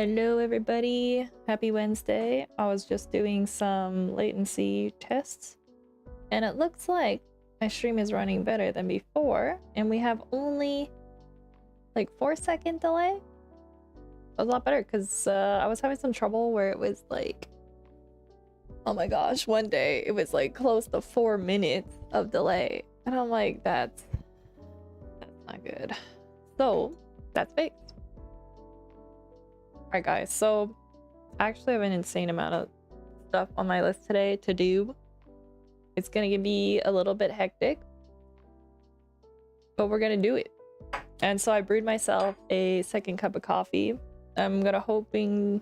Hello everybody, happy Wednesday. I was just doing some latency tests and it looks like my stream is running better than before and we have only like 4-second delay. That was a lot better because I was having some trouble where it was like, oh my gosh, one day it was like close to 4 minutes of delay and I'm like, that's not good. So that's fixed. Alright guys, so I actually have an insane amount of stuff on my list today to do. It's gonna be a little bit hectic, but we're gonna do it. And so I brewed myself a second cup of coffee. I'm hoping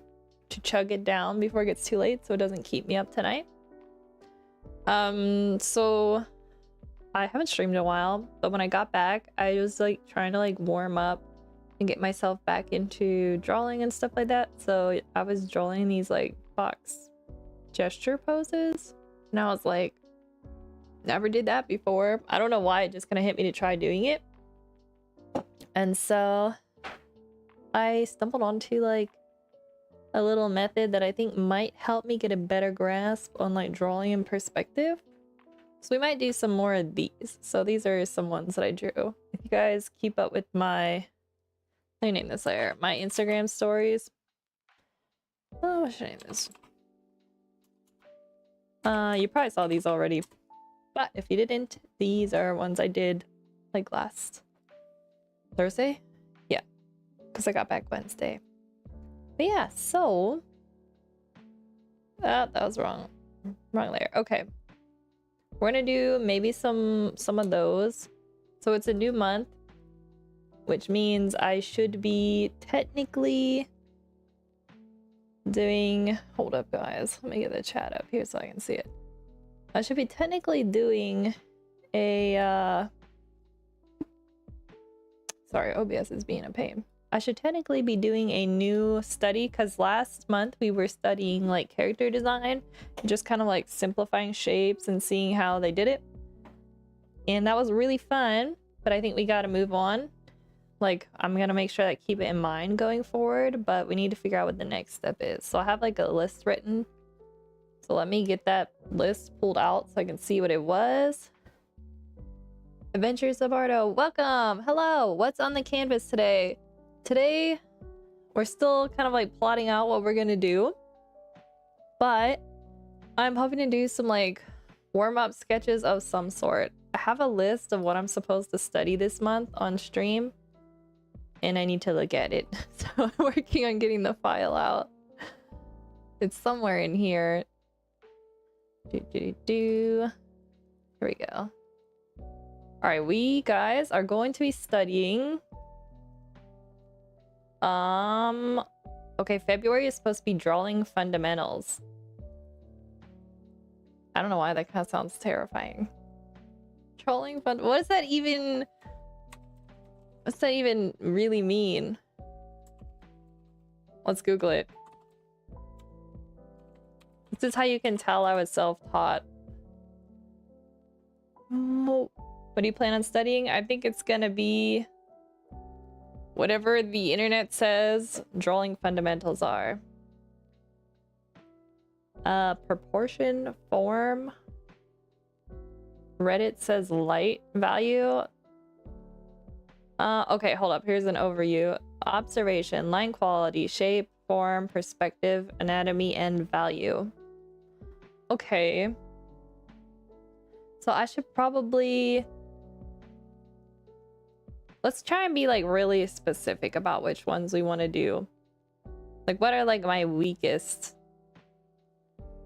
to chug it down before it gets too late so it doesn't keep me up tonight. So I haven't streamed in a while, but when I got back, I was like trying to like warm up and get myself back into drawing and stuff like that. So I was drawing these like box gesture poses and I was like, never did that before. I don't know why, it just kind of hit me to try doing it. And so I stumbled onto like a little method that I think might help me get a better grasp on like drawing in perspective. So we might do some more of these. So these are some ones that I drew. If you guys keep up with my, let me name this layer, my Instagram stories. Oh, what should I name this? You probably saw these already, but if you didn't, these are ones I did like last Thursday. Yeah, because I got back Wednesday. But yeah, so that was wrong layer. Okay, we're gonna do maybe some of those. So it's a new month, which means I should be technically doing, hold up guys, let me get the chat up here so I can see it. I should be technically doing a sorry, OBS is being a pain. I should technically be doing a new study because last month we were studying like character design, just kind of like simplifying shapes and seeing how they did it. And that was really fun, but I think we got to move on. Like, I'm gonna make sure I keep it in mind going forward, but we need to figure out what the next step is. So I have like a list written. So let me get that list pulled out so I can see what it was. Adventures of Ardo, welcome! Hello! What's on the canvas today? Today, we're still kind of like plotting out what we're gonna do. But I'm hoping to do some like warm-up sketches of some sort. I have a list of what I'm supposed to study this month on stream. And I need to look at it. So I'm working on getting the file out. It's somewhere in here. Here we go. Alright, we guys are going to be studying. Okay, February is supposed to be drawing fundamentals. I don't know why that kind of sounds terrifying. Drawing fund. What does that even... What's that even really mean? Let's Google it. This is how you can tell I was self-taught. What do you plan on studying? I think it's gonna be whatever the internet says drawing fundamentals are. Proportion, form. Reddit says light value. Okay, hold up. Here's an overview. Observation, line quality, shape, form, perspective, anatomy, and value. Okay. So I should probably... Let's try and be like really specific about which ones we want to do. Like, what are like my weakest?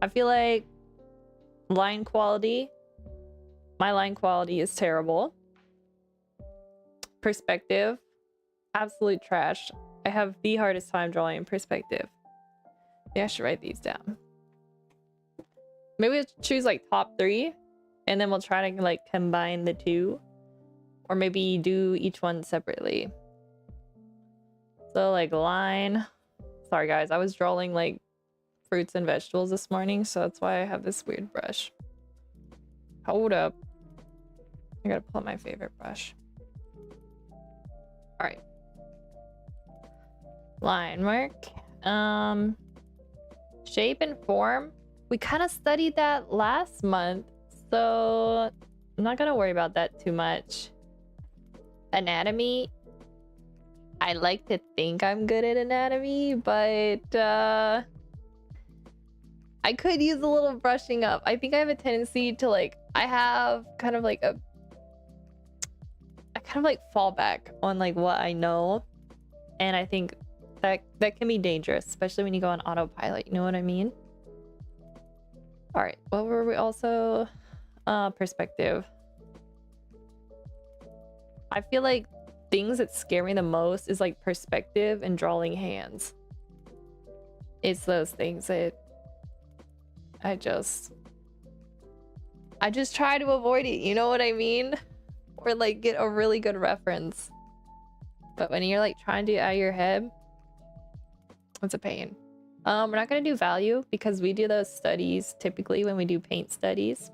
I feel like line quality. My line quality is terrible. Perspective, absolute trash. I have the hardest time drawing in perspective. Maybe I should write these down. Maybe we'll choose like top 3 and then we'll try to like combine the 2, or maybe do each one separately. So like line, sorry guys, I was drawing like fruits and vegetables this morning, so that's why I have this weird brush. Hold up, I gotta pull out my favorite brush. All right, line mark, Shape and form. We kind of studied that last month, so I'm not gonna worry about that too much. Anatomy. I like to think I'm good at anatomy, but I could use a little brushing up. I think I have a tendency to like, I have kind of like I kind of like fall back on like what I know. And I think that can be dangerous, especially when you go on autopilot, you know what I mean? All right, what were we also? Perspective. I feel like things that scare me the most is like perspective and drawing hands. It's those things that I just try to avoid it, you know what I mean? Or like get a really good reference. But when you're like trying to get out of your head, it's a pain. We're not gonna do value because we do those studies typically when we do paint studies.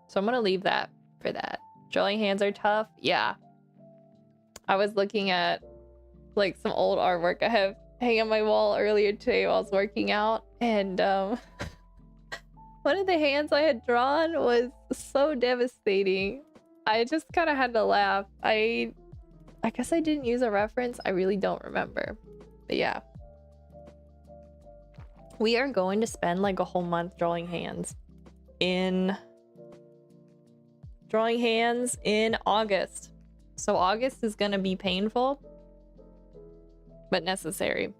So I'm gonna leave that for that. Drawing hands are tough, yeah. I was looking at like some old artwork I have hanging on my wall earlier today while I was working out, and one of the hands I had drawn was so devastating. I just kind of had to laugh. I guess I didn't use a reference. I really don't remember. But yeah. We are going to spend like a whole month drawing hands in August. So August is going to be painful, but necessary.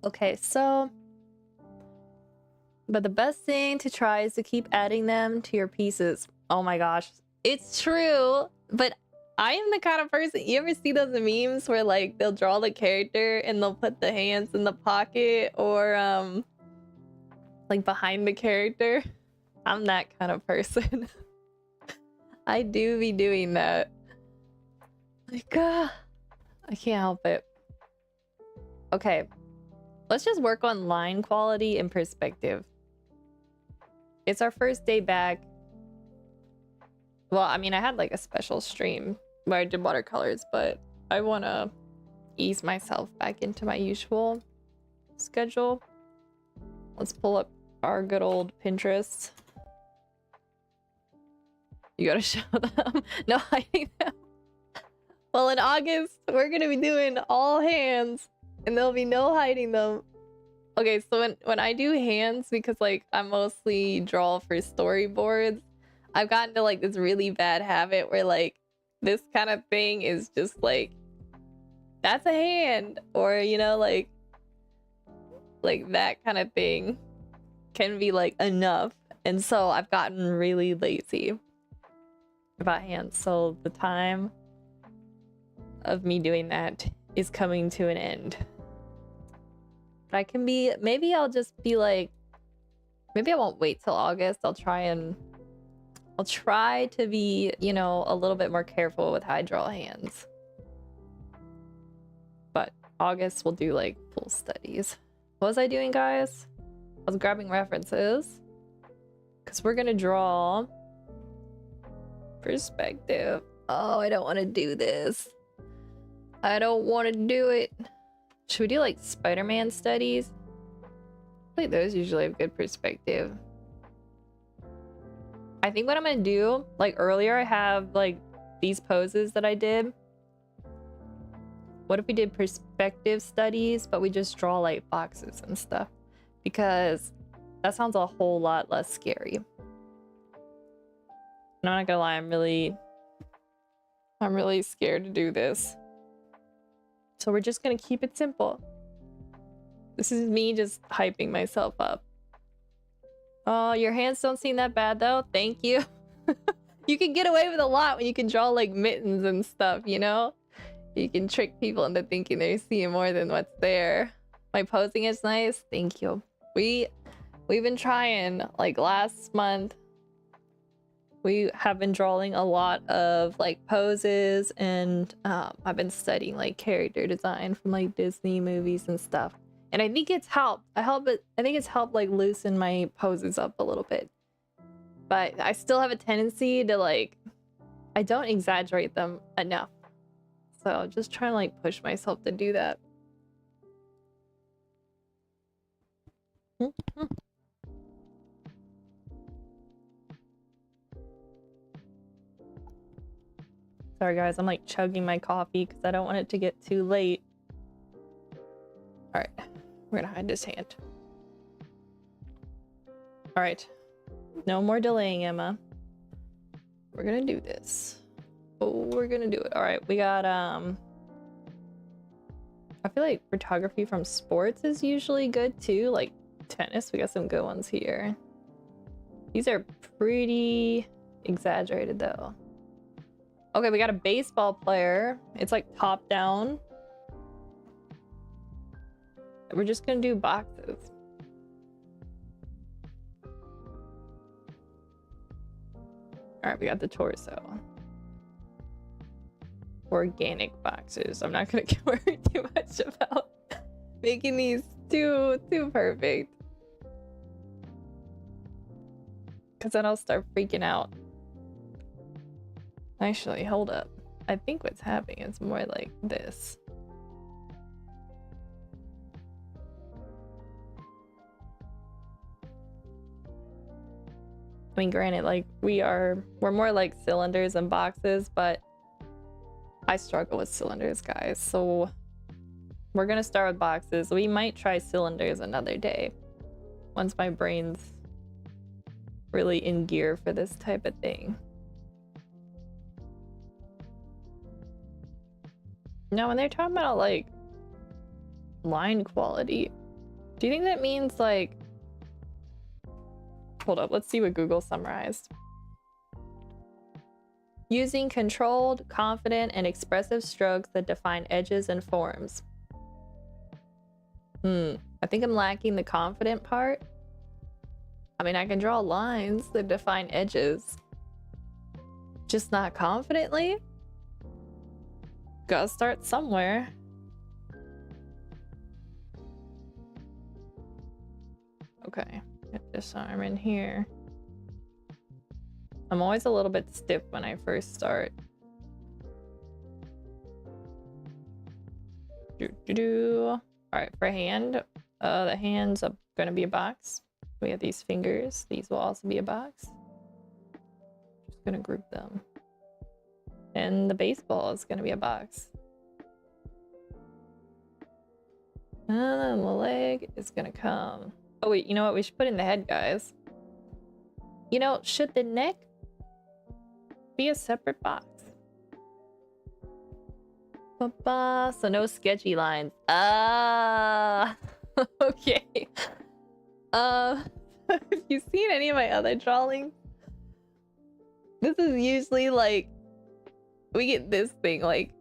Okay, so but the best thing to try is to keep adding them to your pieces. Oh my gosh, it's true. But I am the kind of person, you ever see those memes where like they'll draw the character and they'll put the hands in the pocket or like behind the character? I'm that kind of person. I do be doing that. Like, I can't help it. Okay, let's just work on line quality and perspective. It's our first day back. Well, I mean, I had like a special stream where I did watercolors, but I want to ease myself back into my usual schedule. Let's pull up our good old Pinterest. You gotta show them. No hiding them. Well, in August, we're gonna be doing all hands and there'll be no hiding them. Okay, so when I do hands, because like I mostly draw for storyboards, I've gotten to like this really bad habit where like this kind of thing is just like, that's a hand, or you know, like that kind of thing can be like enough. And so I've gotten really lazy about hands. So the time of me doing that is coming to an end. But I can be, maybe I'll just be like, maybe I won't wait till August. I'll try to be, you know, a little bit more careful with how I draw hands. But August we'll do like full studies. What was I doing, guys? I was grabbing references because we're gonna draw perspective. Oh, I don't want to do this. I don't want to do it. Should we do like Spider-Man studies? I think those usually have good perspective. I think what I'm gonna do, like earlier I have like these poses that I did. What if we did perspective studies, but we just draw like boxes and stuff? Because that sounds a whole lot less scary. And I'm not gonna lie, I'm really scared to do this. So we're just gonna keep it simple. This is me just hyping myself up. Oh, your hands don't seem that bad though. Thank you. You can get away with a lot when you can draw like mittens and stuff, you know? You can trick people into thinking they're seeing more than what's there. My posing is nice. Thank you. We've been trying, like last month, we have been drawing a lot of like poses, and I've been studying like character design from like Disney movies and stuff. And I think it's helped. I think it's helped like loosen my poses up a little bit. But I still have a tendency to like, I don't exaggerate them enough. So just trying to like push myself to do that. Sorry guys, I'm like chugging my coffee because I don't want it to get too late. All right, we're gonna hide this hand. All right, no more delaying, Emma. We're gonna do this. Oh, we're gonna do it. All right, we got I feel like photography from sports is usually good too, like tennis. We got some good ones here. These are pretty exaggerated though. Okay, we got a baseball player. It's like top down. We're just gonna do boxes. All right, we got the torso. Organic boxes. I'm not gonna worry too much about making these too perfect, because then I'll start freaking out. Actually, hold up. I think what's happening is more like this. I mean, granted, like we're more like cylinders and boxes, but I struggle with cylinders, guys. So we're gonna start with boxes. We might try cylinders another day once my brain's really in gear for this type of thing. Now, when they're talking about like line quality, do you think that means like, hold up, let's see what Google summarized. Using controlled, confident, and expressive strokes that define edges and forms. I think I'm lacking the confident part. I mean, I can draw lines that define edges, just not confidently. Gotta start somewhere. Okay, get this arm in here. I'm always a little bit stiff when I first start. All right, for hand, the hand's gonna be a box. We have these fingers. These will also be a box. Just gonna group them. And the baseball is gonna be a box. And then the leg is gonna come. Oh wait, you know what? We should put in the head, guys. You know, should the neck be a separate box? So no sketchy lines. Okay. Have you seen any of my other drawings? This is usually like, we get this thing, like,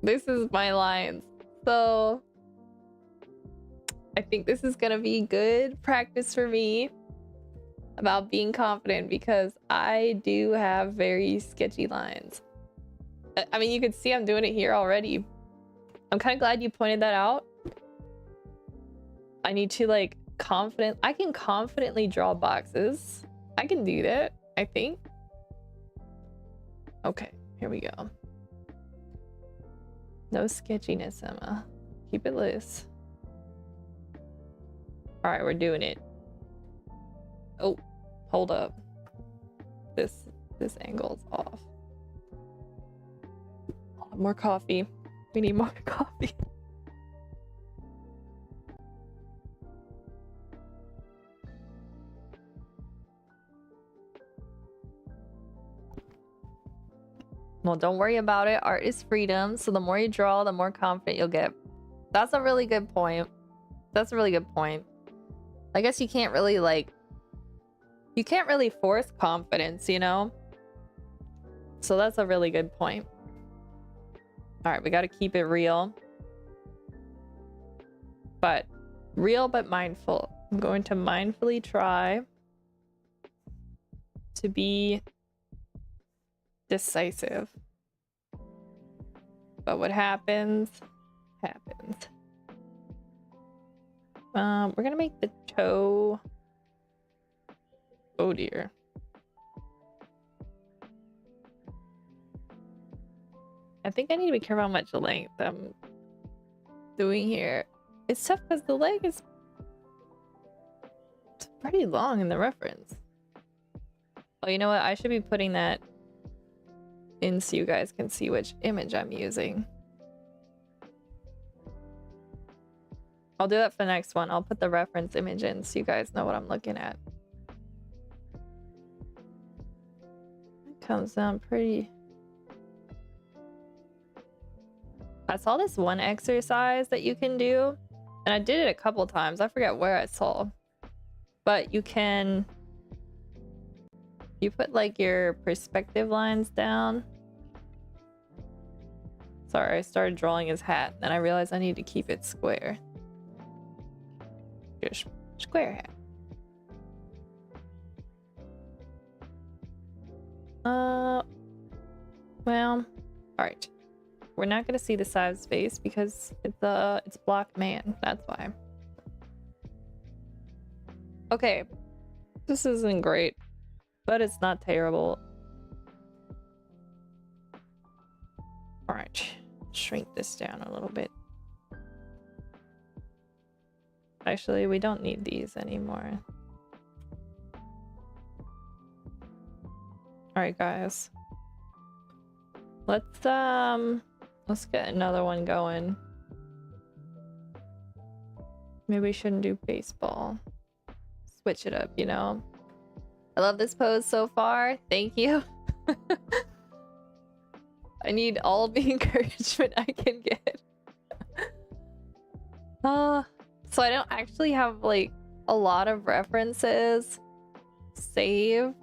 this is my lines. So I think this is gonna be good practice for me about being confident, because I do have very sketchy lines. I mean, you can see I'm doing it here already. I'm kind of glad you pointed that out. I need to like I can confidently draw boxes. I can do that, I think. Okay, here we go. No sketchiness, Emma. Keep it loose. All right, we're doing it. Oh, hold up. This angle's off. More coffee. We need more coffee. Well, don't worry about it. Art is freedom. So the more you draw, the more confident you'll get. That's a really good point. That's a really good point. I guess you can't really like, you can't really force confidence, you know? So that's a really good point. All right, we got to keep it real. But real but mindful. I'm going to mindfully try to be decisive. But what happens, happens. We're gonna make the toe. Oh dear. I think I need to be careful how much length I'm doing here. It's tough because the leg is pretty long in the reference. Oh, you know what? I should be putting that in so you guys can see which image I'm using. I'll do that for the next one. I'll put the reference image in so you guys know what I'm looking at. It comes down pretty... I saw this one exercise that you can do, and I did it a couple times. I forget where I saw. But you can... You put like your perspective lines down. Sorry, I started drawing his hat, and then I realized I need to keep it square. Just square hat. Well, alright. We're not gonna see the side of his face because it's blocked man, that's why. Okay. This isn't great, but it's not terrible. Alright. Shrink this down a little bit. Actually, we don't need these anymore. Alright, guys. Let's get another one going. Maybe we shouldn't do baseball. Switch it up, you know? I love this pose so far. Thank you. I need all the encouragement I can get. So I don't actually have like a lot of references saved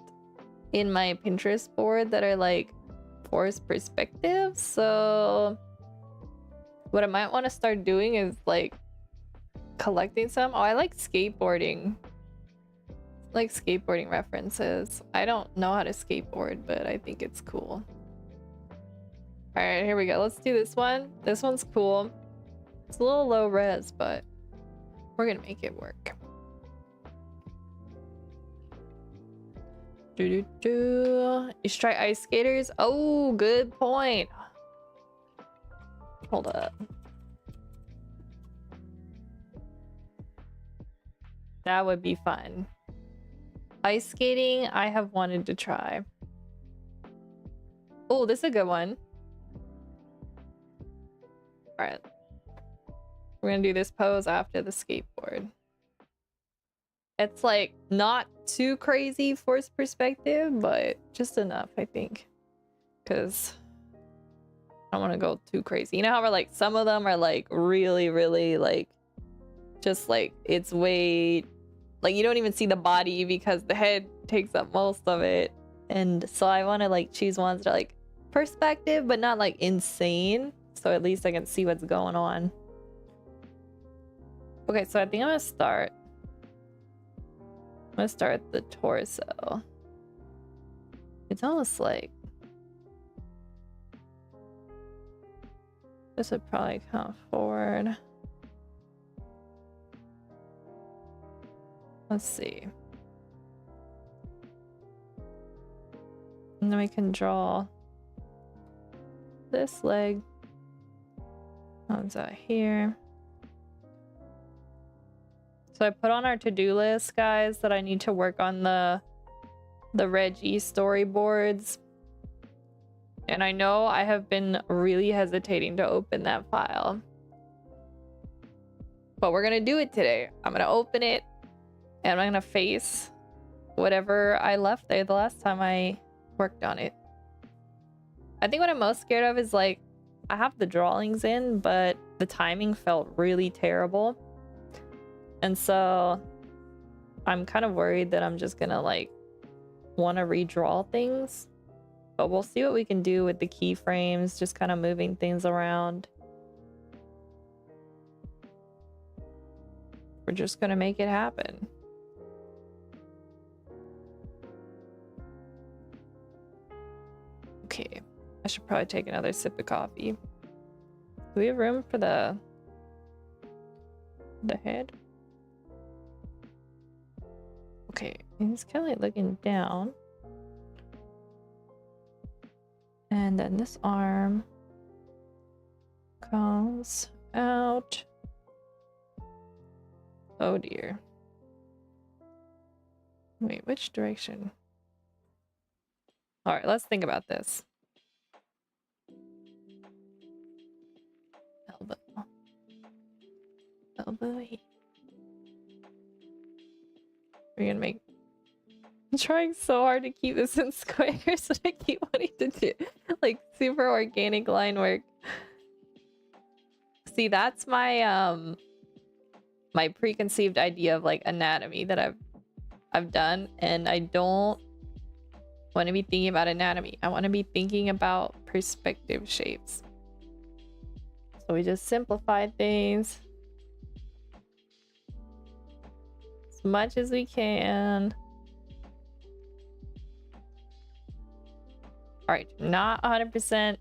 in my Pinterest board that are like forced perspective. So what I might want to start doing is like collecting some. Oh, I like skateboarding. Like skateboarding references. I don't know how to skateboard, but I think it's cool. All right, here we go. Let's do this one. This one's cool. It's a little low res, but we're gonna make it work. You should try ice skaters. Oh, good point. Hold up. That would be fun. Ice skating, I have wanted to try. Oh, this is a good one. All right. We're gonna do this pose after the skateboard. It's like not too crazy forced perspective, but just enough, I think. Because I don't want to go too crazy. You know how we're like, some of them are like really, really like, just like it's way, like you don't even see the body because the head takes up most of it. And so I want to like choose ones that are like perspective, but not like insane. So at least I can see what's going on. Okay, so I think I'm gonna start the torso. It's almost like this would probably come forward. Let's see. And then we can draw this leg. Comes out here. So I put on our to-do list, guys, that I need to work on the Reggie storyboards. And I know I have been really hesitating to open that file. But we're gonna do it today. I'm gonna open it and I'm gonna face whatever I left there the last time I worked on it. I think what I'm most scared of is like, I have the drawings in, but the timing felt really terrible. And so I'm kind of worried that I'm just gonna like want to redraw things, but we'll see what we can do with the keyframes, just kind of moving things around. We're just gonna make it happen. Okay, I should probably take another sip of coffee. Do we have room for the head? Okay, he's kind of like looking down. And then this arm. comes out. Oh dear. Wait, which direction? All right, let's think about this. Elbow. Elbow here. We're gonna make... I'm trying so hard to keep this in squares, but I keep wanting to do like super organic line work. See, that's my my preconceived idea of like anatomy that I've done, and I don't want to be thinking about anatomy. I want to be thinking about perspective shapes. So we just simplified things as much as we can. All right, not 100%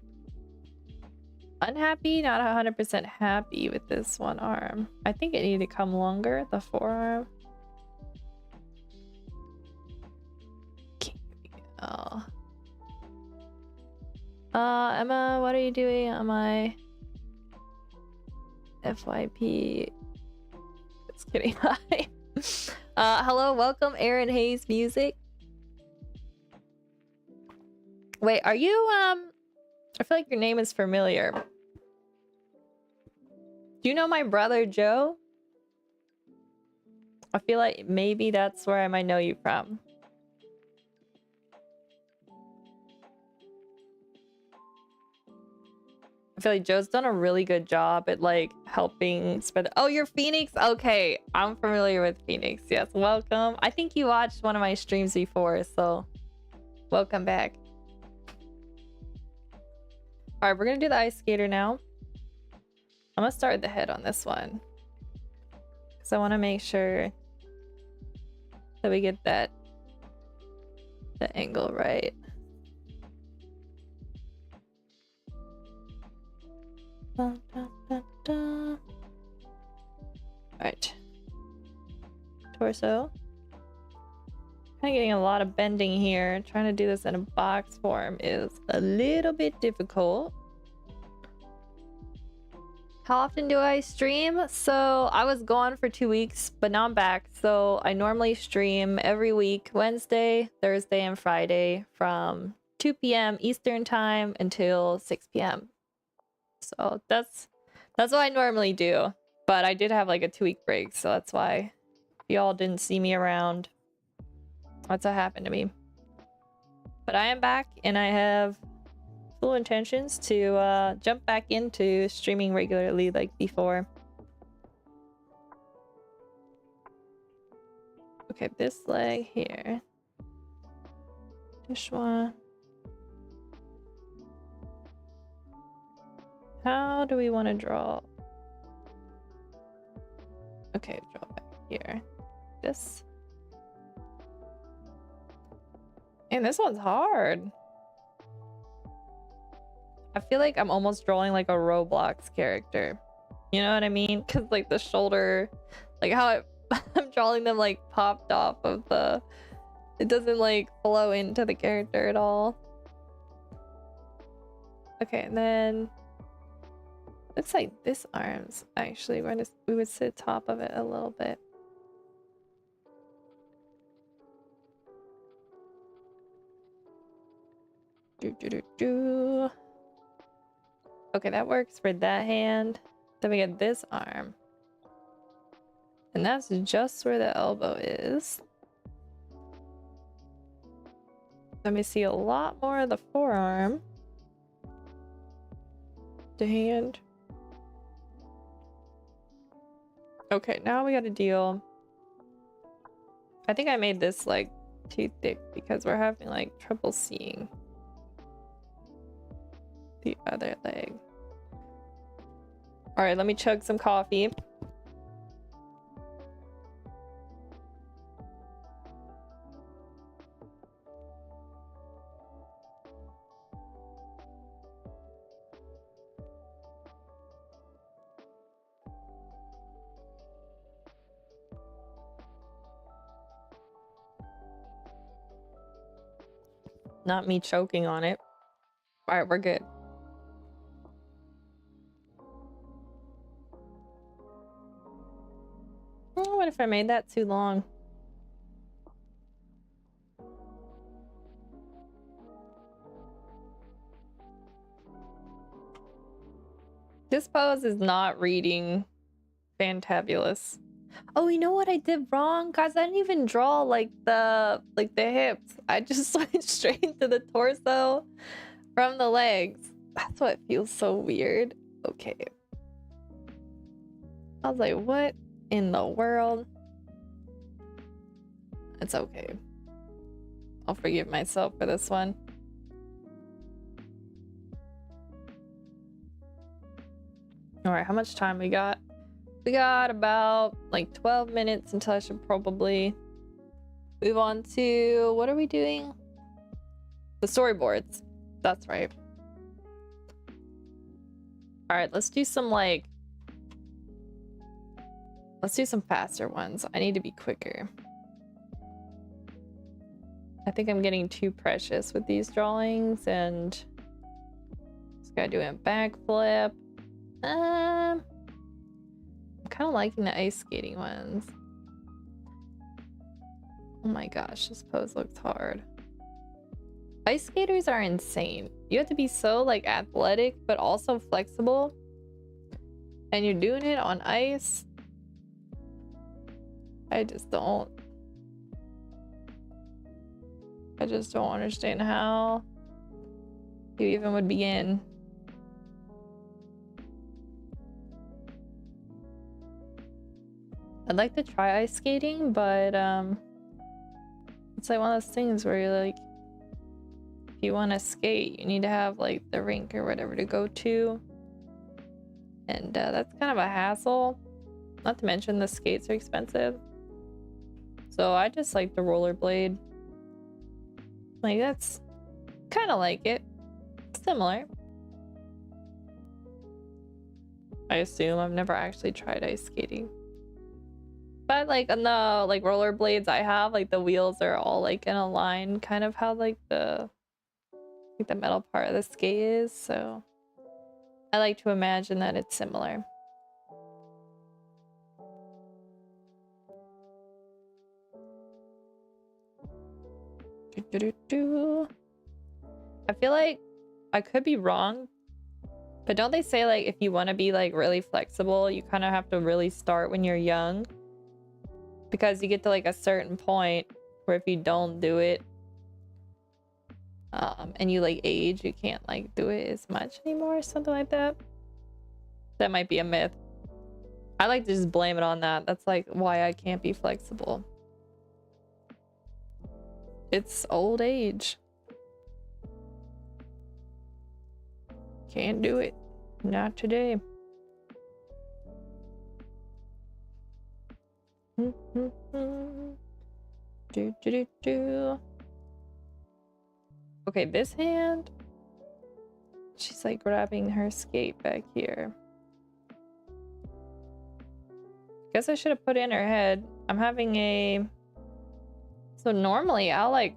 unhappy, not 100% happy with this one arm. I think it needed to come longer, the forearm. Okay, here we go. Emma, what are you doing on my FYP? Just kidding. Hi. Hello, welcome, Aaron Hayes Music. Wait, are you, I feel like your name is familiar. Do you know my brother, Joe? I feel like maybe that's where I might know you from. I feel like Joe's done a really good job at like helping spread the... Oh, you're Phoenix? Okay, I'm familiar with Phoenix. Yes, welcome. I think you watched one of my streams before, so welcome back. All right, we're gonna do the ice skater now. I'm gonna start with the head on this one because I want to make sure that we get the angle right. Dun, dun, dun, dun. All right, torso. Kind of getting a lot of bending here. Trying to do this in a box form is a little bit difficult. How often do I stream? So I was gone for 2 weeks, but now I'm back. So I normally stream every week, Wednesday, Thursday, and Friday from 2 p.m. Eastern time until 6 p.m. So that's what I normally do. But I did have like a 2-week break, so that's why y'all didn't see me around. That's what happened to me. But I am back, and I have full intentions to jump back into streaming regularly like before. Okay, this leg here. This one. How do we want to draw? Okay, draw back here. This. And this one's hard. I feel like I'm almost drawing like a Roblox character. You know what I mean? Because like the shoulder, like how I'm drawing them like popped off of the... It doesn't like flow into the character at all. Okay, and then... Looks like this arm's actually going to... We would sit top of it a little bit. Okay, that works for that hand. Then we get this arm. And that's just where the elbow is. Let me see a lot more of the forearm. The hand. Okay, now we gotta deal. I think I made this like too thick because we're having like trouble seeing the other leg. All right, let me chug some coffee. Not me choking on it. All right, we're good. if I made that too long. This pose is not reading fantabulous. Oh, you know what I did wrong? Guys, I didn't even draw like the hips. I just went straight to the torso from the legs. That's why it feels so weird. Okay. I was like, what in the world? It's okay. I'll forgive myself for this one. All right, how much time we got? We got about like 12 minutes until I should probably move on to, what are we doing? The storyboards. That's right. All right, let's do some faster ones. I need to be quicker. I think I'm getting too precious with these drawings, and this guy doing a backflip. I'm kind of liking the ice skating ones. Oh my gosh, this pose looks hard. Ice skaters are insane. You have to be so like athletic, but also flexible. And you're doing it on ice. I just don't understand how you even would begin. I'd like to try ice skating, but it's like one of those things where you're like, if you want to skate, you need to have like the rink or whatever to go to, and that's kind of a hassle. Not to mention the skates are expensive. So I just like the rollerblade. Like, that's kind of like it. Similar. I assume. I've never actually tried ice skating. But like on the like rollerblades I have, like the wheels are all like in a line, kind of how like the metal part of the skate is. So I like to imagine that it's similar. I feel like I could be wrong, but don't they say like if you want to be like really flexible, you kind of have to really start when you're young? Because you get to like a certain point where if you don't do it and you like age, you can't like do it as much anymore or something like that. That might be a myth. I like to just blame it on that. That's like why I can't be flexible. It's old age. Can't do it. Not today. Okay, this hand, she's like grabbing her skate back here. Guess I should have put in her head. I'm having a... So normally I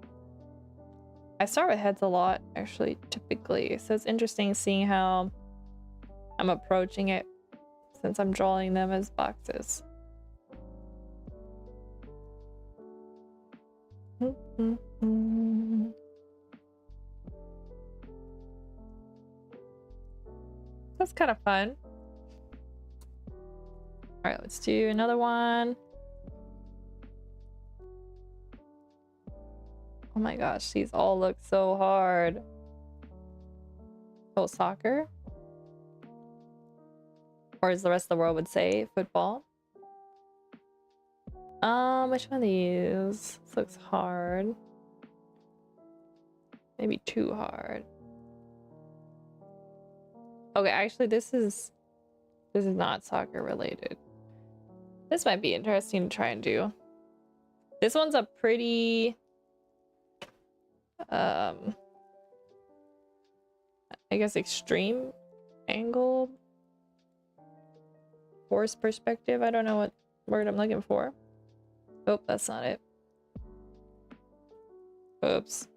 start with heads a lot, actually, typically. So it's interesting seeing how I'm approaching it since I'm drawing them as boxes. That's kind of fun. All right, let's do another one. Oh my gosh, these all look so hard. Oh, soccer? Or as the rest of the world would say, football. Which one of these? This looks hard. Maybe too hard. Okay, actually this is not soccer related. This might be interesting to try and do. This one's a pretty I guess extreme angle, horse perspective. I don't know what word I'm looking for. Oh, that's not it. Oops.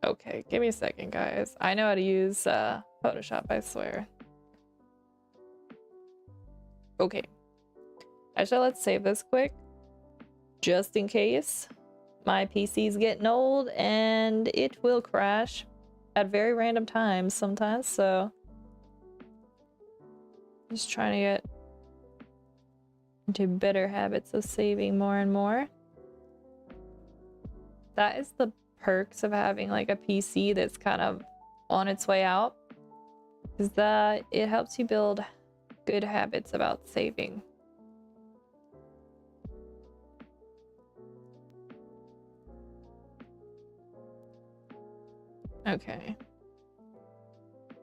Okay, give me a second, guys. I know how to use Photoshop, I swear. Okay. Actually, let's save this quick. Just in case. My PC's getting old and it will crash at very random times sometimes, so just trying to get into better habits of saving more and more. That is the perks of having like a PC that's kind of on its way out, is that it helps you build good habits about saving. Okay.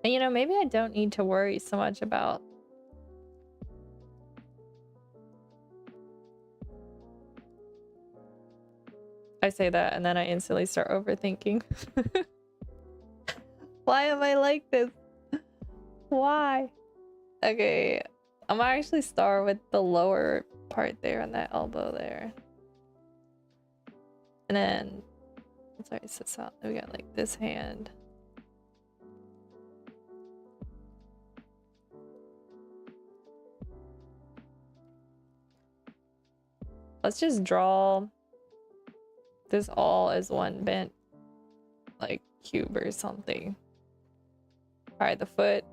And you know, maybe I don't need to worry so much about I say that and then I instantly start overthinking. Why am I like this? Why? Okay, I'm gonna actually start with the lower part there on that elbow there. And then, sorry, this out. We got like this hand. Let's just draw this all as one bent like cube or something. All right, the foot.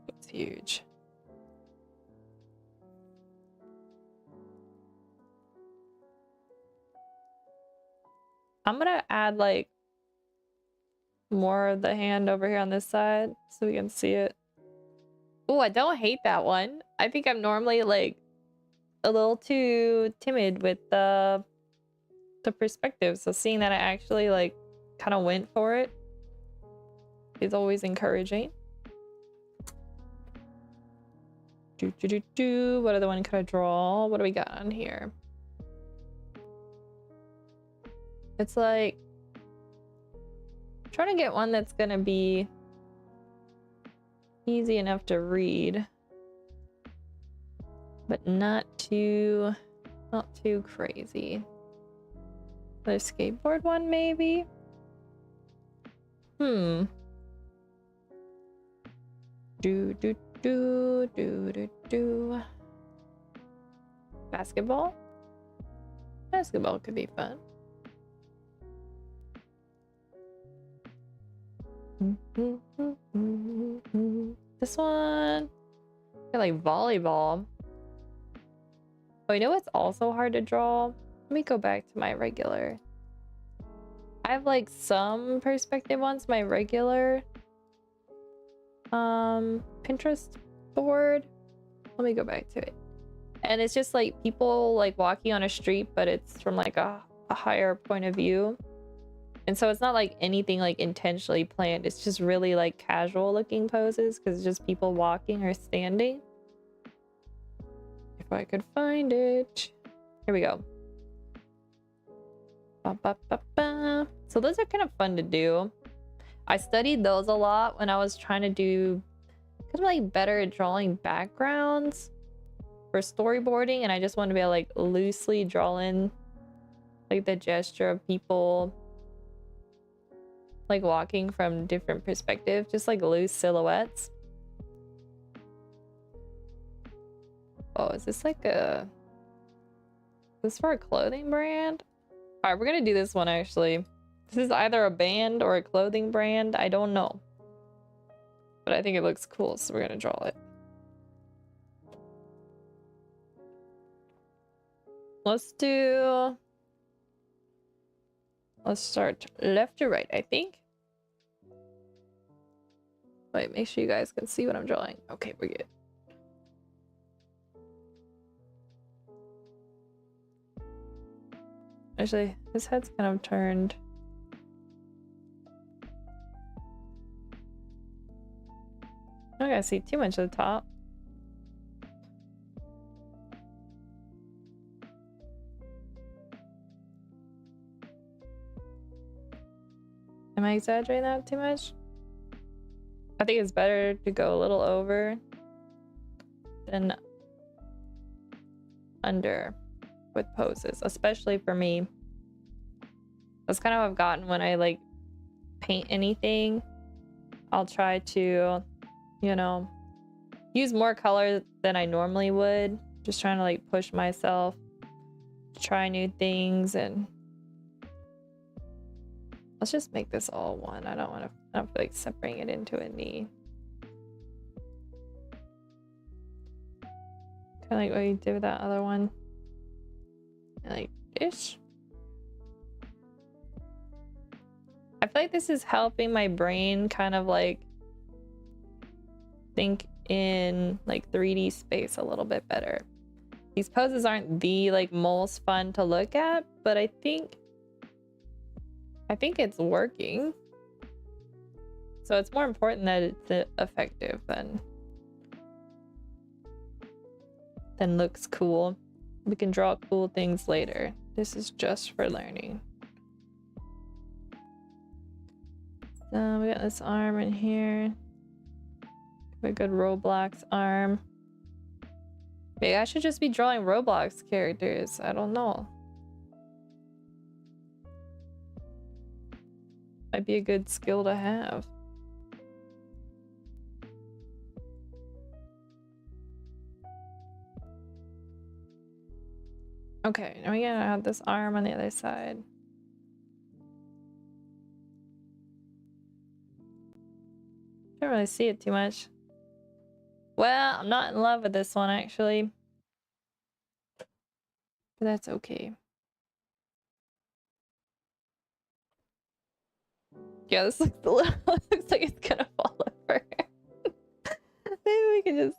It's huge. I'm gonna add like more of the hand over here on this side so we can see it. Oh, I don't hate that one. I think I'm normally like a little too timid with the perspective, so seeing that I actually like kind of went for it is always encouraging. What other one could I draw? What do we got on here? It's like trying to get one that's gonna be easy enough to read, but not too crazy. The skateboard one, maybe? Do Basketball? Basketball could be fun. This one, like volleyball. Oh, you know what's also hard to draw? Let me go back to my regular. I have like some perspective ones, my regular Pinterest board. Let me go back to it. And it's just like people like walking on a street, but it's from like a higher point of view. And so it's not like anything like intentionally planned. It's just really like casual looking poses because it's just people walking or standing. If I could find it. Here we go. So those are kind of fun to do. I studied those a lot when I was trying to do kind of like better at drawing backgrounds for storyboarding, and I just wanted to be able to like loosely draw in like the gesture of people like walking from different perspectives, just like loose silhouettes. Oh, is this like is this for a clothing brand? All right, we're gonna do this one actually. This is either a band or a clothing brand. I don't know, but I think it looks cool, so we're gonna draw it. Let's start left to right, I think. Wait, make sure you guys can see what I'm drawing. Okay, we're good. Actually, his head's kind of turned. I don't gotta see too much of the top. Am I exaggerating that too much? I think it's better to go a little over than under with poses, especially for me. That's kind of what I've gotten when I like paint anything. I'll try to, you know, use more color than I normally would. Just trying to like push myself, try new things, and let's just make this all one. I don't feel like separating it into a knee. Kind of like what you did with that other one. Like ish. I feel like this is helping my brain kind of like think in like 3D space a little bit better. These poses aren't the like most fun to look at, but I think it's working. So it's more important that it's effective than looks cool. We can draw cool things later. This is just for learning. We got this arm in here. A good Roblox arm. Maybe I should just be drawing Roblox characters. I don't know. Might be a good skill to have. Okay, now we gotta have this arm on the other side. Can't really see it too much. Well, I'm not in love with this one actually. But that's okay. Yeah, this looks a little looks like it's gonna fall over. Maybe we can just...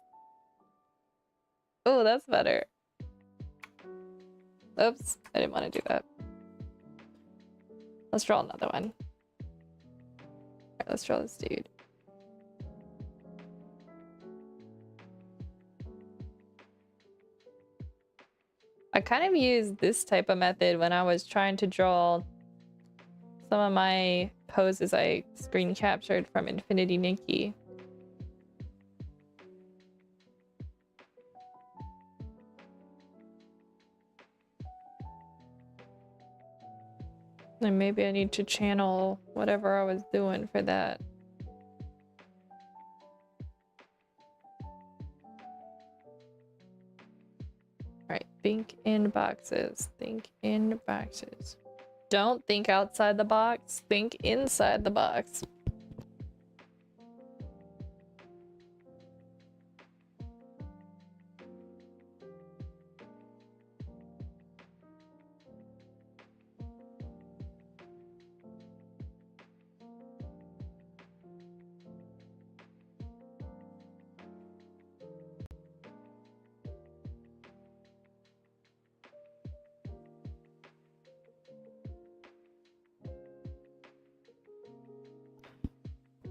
Oh, that's better. Oops, I didn't want to do that. Let's draw another one. Alright, let's draw this dude. I kind of used this type of method when I was trying to draw some of my poses I screen captured from Infinity Nikki. And maybe I need to channel whatever I was doing for that. Right, think in boxes. Think in boxes. Don't think outside the box, think inside the box.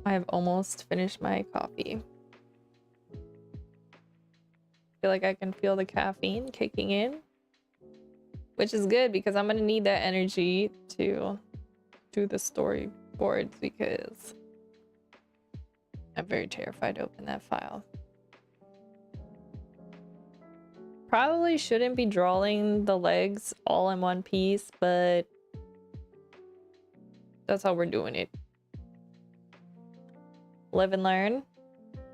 I have almost finished my coffee. Feel like I can feel the caffeine kicking in, which is good because I'm gonna need that energy to do the storyboards because I'm very terrified to open that file. Probably shouldn't be drawing the legs all in one piece, but that's how we're doing it. Live and learn.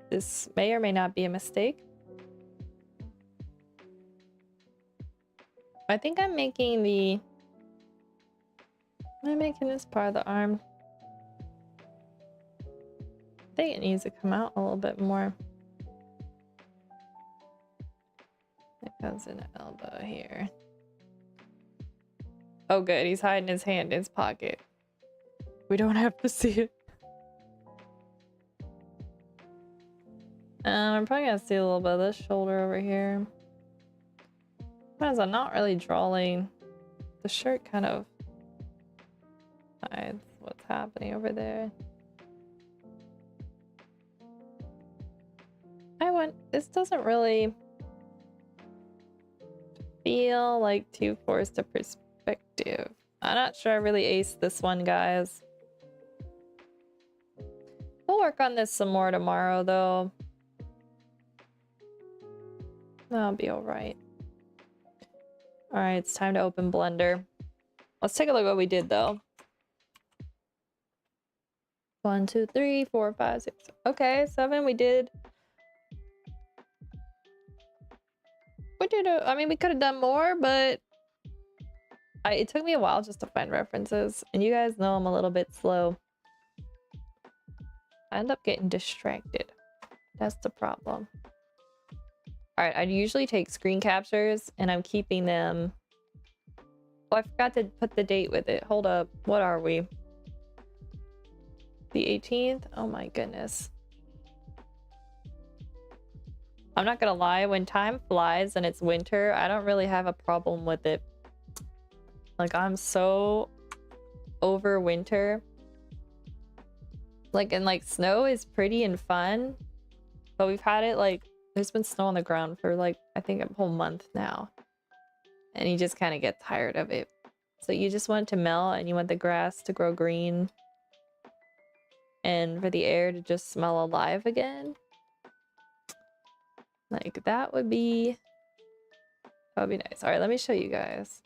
This may or may not be a mistake. I think I'm making the... Am I making this part of the arm? I think it needs to come out a little bit more. It goes in the elbow here. Oh good, he's hiding his hand in his pocket. We don't have to see it. I'm probably gonna see a little bit of this shoulder over here. Because I'm not really drawing. The shirt kind of hides what's happening over there. This doesn't really feel like too forced a perspective. I'm not sure I really aced this one, guys. We'll work on this some more tomorrow, though. That'll be alright. Alright, it's time to open Blender. Let's take a look at what we did, though. 1, 2, 3, 4, 5, 6. Okay, 7 we did. I mean, we could have done more, but it took me a while just to find references, and you guys know I'm a little bit slow. I end up getting distracted. That's the problem. All right, I usually take screen captures, and I'm keeping them. Oh, I forgot to put the date with it. Hold up. What are we? The 18th? Oh my goodness. I'm not gonna lie, when time flies and it's winter, I don't really have a problem with it. Like, I'm so over winter. Like, and like, snow is pretty and fun, but we've had it like, there's been snow on the ground for like, I think a whole month now. And you just kind of get tired of it. So you just want it to melt and you want the grass to grow green. And for the air to just smell alive again. Like, that would be nice. All right, let me show you guys.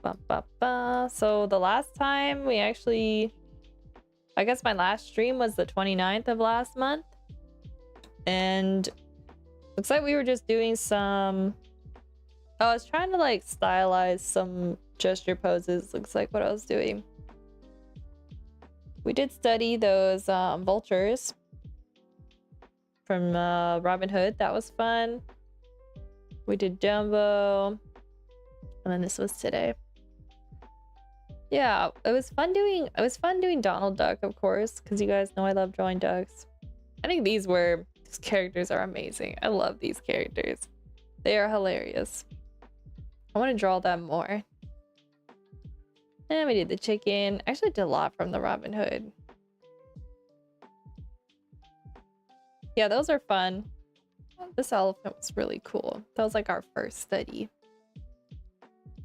So the last time we actually, I guess my last stream was the 29th of last month. And looks like we were just doing some, I was trying to like stylize some gesture poses. Looks like what I was doing. We did study those vultures from Robin Hood. That was fun. We did Dumbo, and then this was today. Yeah, it was fun doing Donald Duck, of course, because you guys know I love drawing ducks. I think these characters are amazing. I love these characters. They are hilarious. I want to draw them more. And we did the chicken. I actually did a lot from the Robin Hood. Yeah, those are fun. This elephant was really cool. That was like our first study.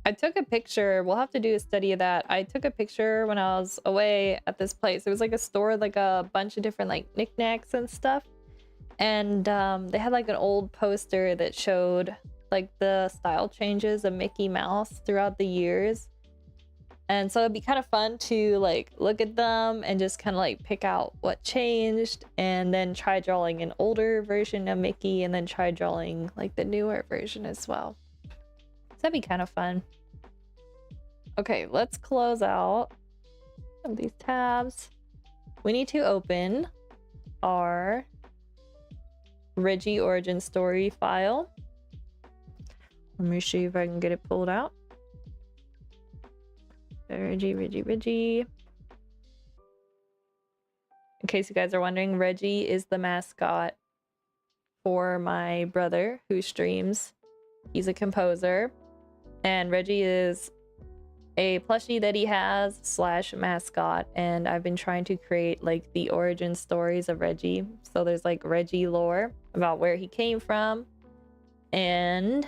I took a picture. We'll have to do a study of that. I took a picture when I was away at this place. It was like a store, like a bunch of different like knickknacks and stuff. And they had like an old poster that showed like the style changes of Mickey Mouse throughout the years. And so it'd be kind of fun to like look at them and just kind of like pick out what changed and then try drawing an older version of Mickey and then try drawing like the newer version as well. So that'd be kind of fun. Okay, let's close out of these tabs. We need to open our Reggie origin story file. Let me see if I can get it pulled out. Reggie. In case you guys are wondering, Reggie is the mascot for my brother who streams. He's a composer. And Reggie is a plushie that he has / mascot. And I've been trying to create like the origin stories of Reggie. So there's like Reggie lore about where he came from and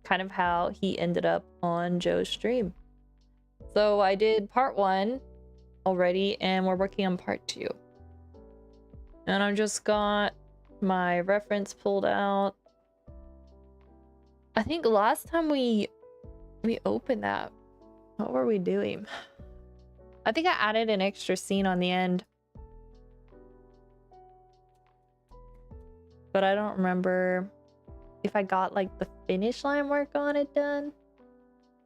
kind of how he ended up on Joe's stream. So I did part 1 already, and we're working on part 2. And I've just got my reference pulled out. I think last time we opened that, what were we doing? I think I added an extra scene on the end. But I don't remember if I got like the finish line work on it done.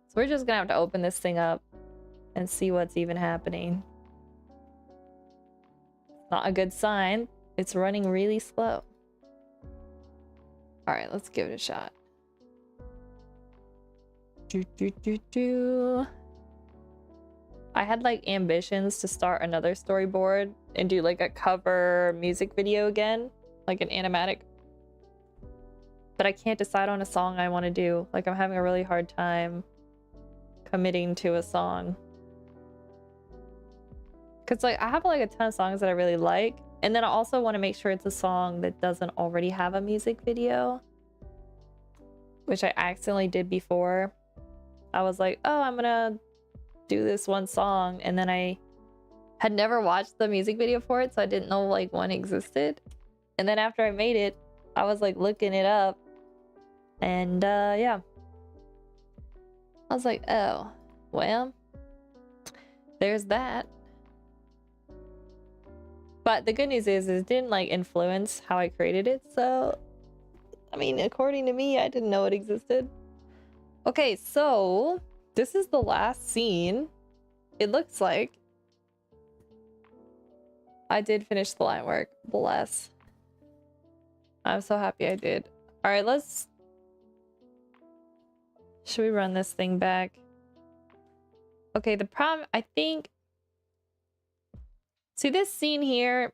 So we're just gonna have to open this thing up and see what's even happening. Not a good sign. It's running really slow. All right, let's give it a shot. I had like ambitions to start another storyboard and do like a cover music video again, like an animatic. But I can't decide on a song I want to do. Like, I'm having a really hard time committing to a song. Because like I have like a ton of songs that I really like, and then I also want to make sure it's a song that doesn't already have a music video, which I accidentally did before. I was like, oh, I'm gonna do this one song, and then I had never watched the music video for it, so I didn't know like one existed. And then after I made it, I was like looking it up, and yeah, I was like, oh well, there's that. But the good news is it didn't like influence how I created it, so I mean, according to me, I didn't know it existed. Okay, so this is the last scene. It looks like I did finish the line work. Bless. I'm so happy I did. All right, let's... Should we run this thing back? Okay, the problem, I think... See this scene here?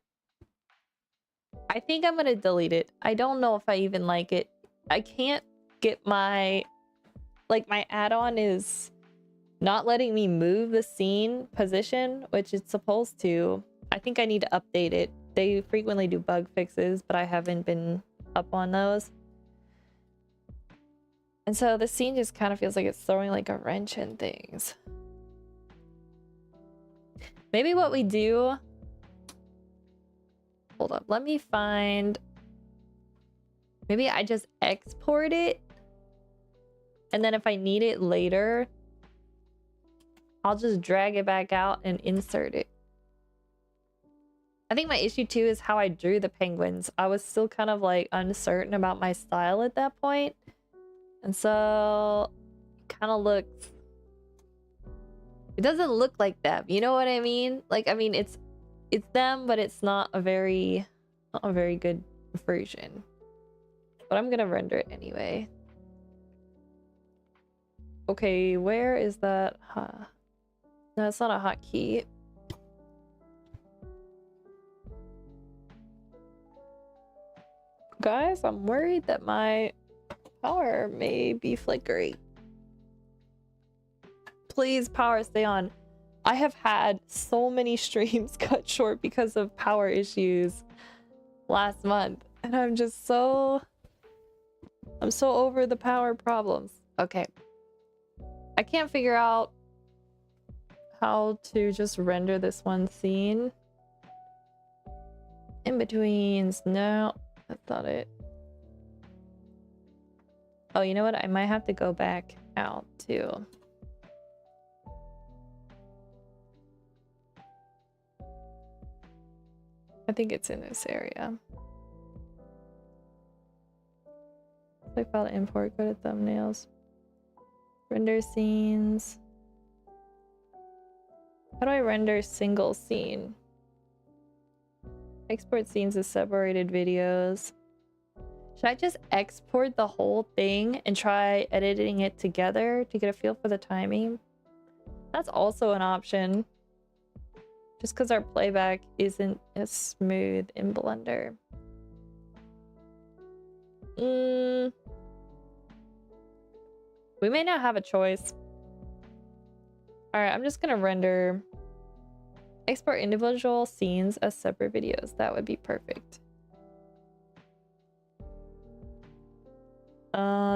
I think I'm gonna delete it. I don't know if I even like it. I can't get my... Like, my add-on is not letting me move the scene position, which it's supposed to. I think I need to update it. They frequently do bug fixes, but I haven't been up on those. And so the scene just kind of feels like it's throwing like a wrench in things. Maybe what we do... Hold up, let me find... Maybe I just export it. And then if I need it later, I'll just drag it back out and insert it. I think my issue too is how I drew the penguins. I was still kind of like uncertain about my style at that point. And so it kind of looks... It doesn't look like them, you know what I mean? Like, I mean, it's them, but it's not a very good version. But I'm gonna render it anyway. Okay, where is that? Huh. No, it's not a hotkey. Guys, I'm worried that my power may be flickering. Please, power, stay on. I have had so many streams cut short because of power issues last month. And I'm just so... I'm so over the power problems. Okay. I can't figure out how to just render this one scene. In-betweens, no. That's not it. Oh, you know what? I might have to go back out too. I think it's in this area. Click file to import, go to thumbnails. Render scenes. How do I render single scene? Export scenes as separated videos. Should I just export the whole thing and try editing it together to get a feel for the timing? That's also an option. Just because our playback isn't as smooth in Blender. We may not have a choice. Alright, I'm just gonna render... Export individual scenes as separate videos. That would be perfect.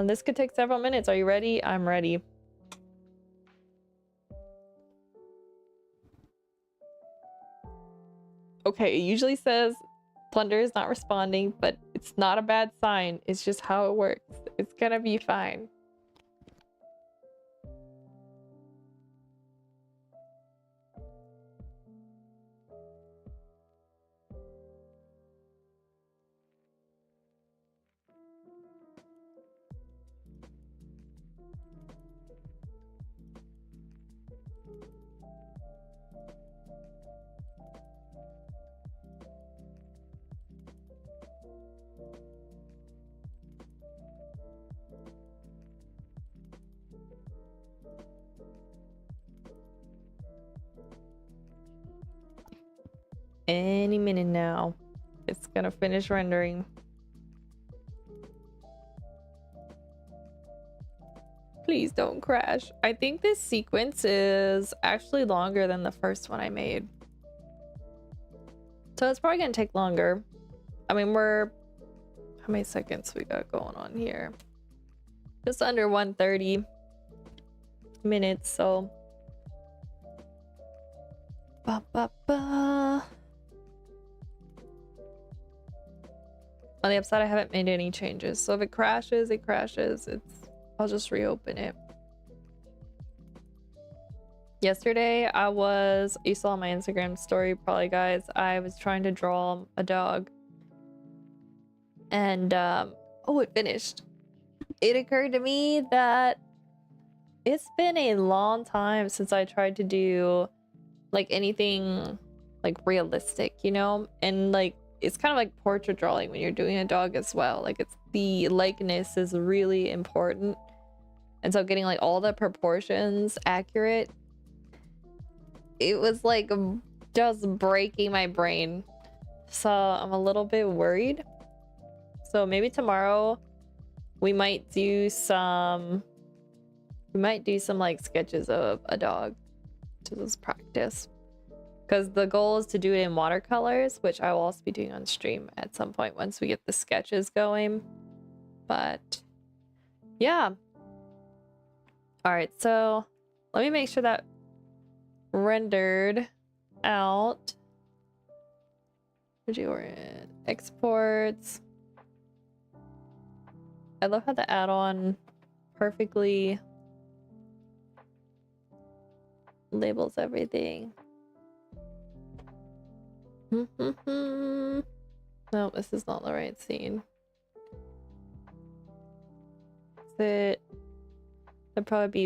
This could take several minutes. Are you ready? I'm ready. Okay, it usually says Blender is not responding, but it's not a bad sign. It's just how it works. It's gonna be fine. Any minute now. It's gonna finish rendering. Please don't crash. I think this sequence is actually longer than the first one I made. So it's probably gonna take longer. I mean, we're... How many seconds we got going on here? Just under 130 minutes, so... Ba, ba, ba. On the upside, I haven't made any changes. So if it crashes, it crashes. I'll just reopen it. Yesterday, you saw my Instagram story probably, guys. I was trying to draw a dog. And Oh, it finished. It occurred to me that it's been a long time since I tried to do like anything like realistic, you know? And like it's kind of like portrait drawing when you're doing a dog as well. Like it's the likeness is really important. And so getting like all the proportions accurate, it was like just breaking my brain. So I'm a little bit worried. So maybe tomorrow we might do some like sketches of a dog to just practice. Because the goal is to do it in watercolors, which I will also be doing on stream at some point once we get the sketches going. But yeah. All right, so let me make sure that rendered out. Where'd you were in exports? I love how the add-on perfectly labels everything. No, this is not the right scene. Is it? That'd probably be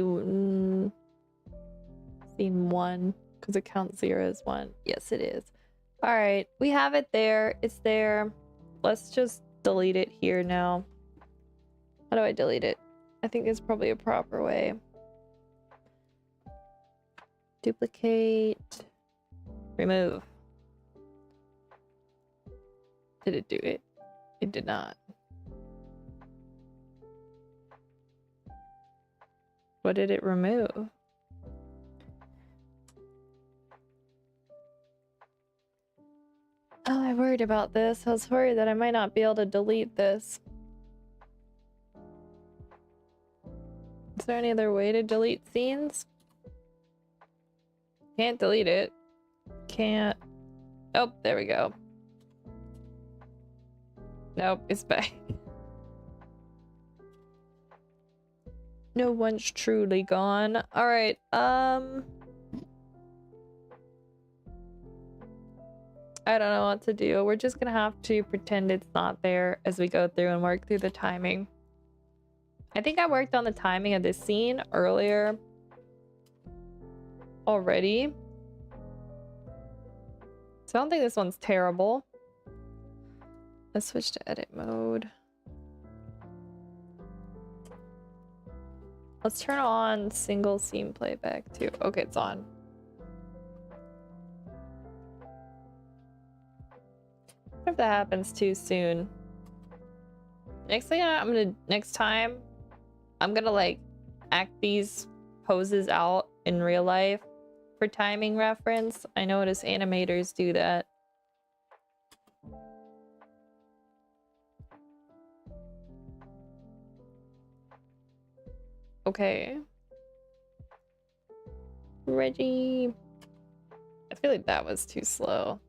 scene 1 because it counts 0 as 1. Yes, it is. All right, we have it there. It's there. Let's just delete it here now. How do I delete it? I think it's probably a proper way. Duplicate. Remove. Did it do it? It did not. What did it remove? Oh, I worried about this. I was worried that I might not be able to delete this. Is there any other way to delete scenes? Can't delete it. Can't. Oh, there we go. Nope, it's back. No one's truly gone. All right. I don't know what to do. We're just gonna have to pretend it's not there as we go through and work through the timing. I think I worked on the timing of this scene earlier already. So I don't think this one's terrible. Let's switch to edit mode. Let's turn on single scene playback too. Okay, it's on. What if that happens too soon? Next time I'm gonna like act these poses out in real life for timing reference. I notice animators do that. Okay. Reggie. I feel like that was too slow.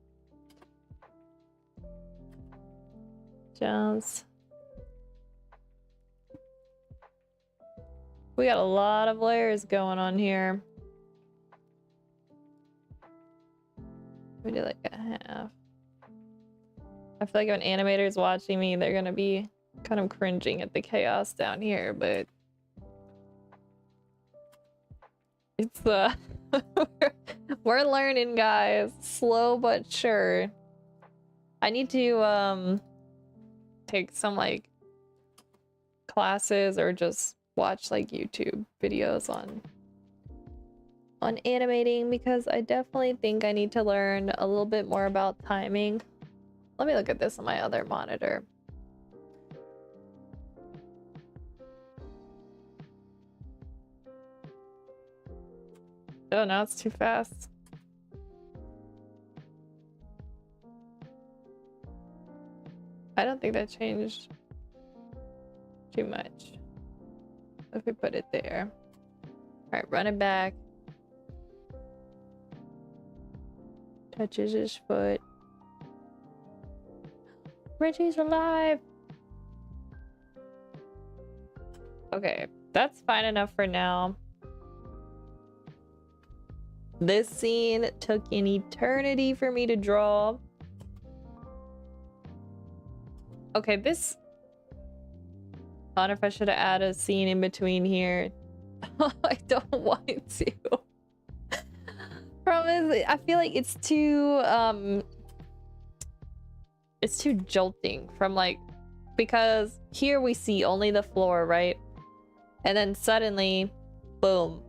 Just. We got a lot of layers going on here. We do like a half. I feel like if an animator is watching me, they're gonna be kind of cringing at the chaos down here, but it's we're learning, guys. Slow but sure. I need to take some like classes or just watch like YouTube videos on animating because I definitely think I need to learn a little bit more about timing. Let me look at this on my other monitor. Oh, now it's too fast. I don't think that changed too much. If we put it there. All right, run it back. Touches his foot. Reggie's alive. Okay, that's fine enough for now. This scene took an eternity for me to draw. Okay, this I wonder if I should have added a scene in between here. I don't want to. Problem is, I feel like it's too jolting from like, because here we see only the floor, right? And then suddenly, boom.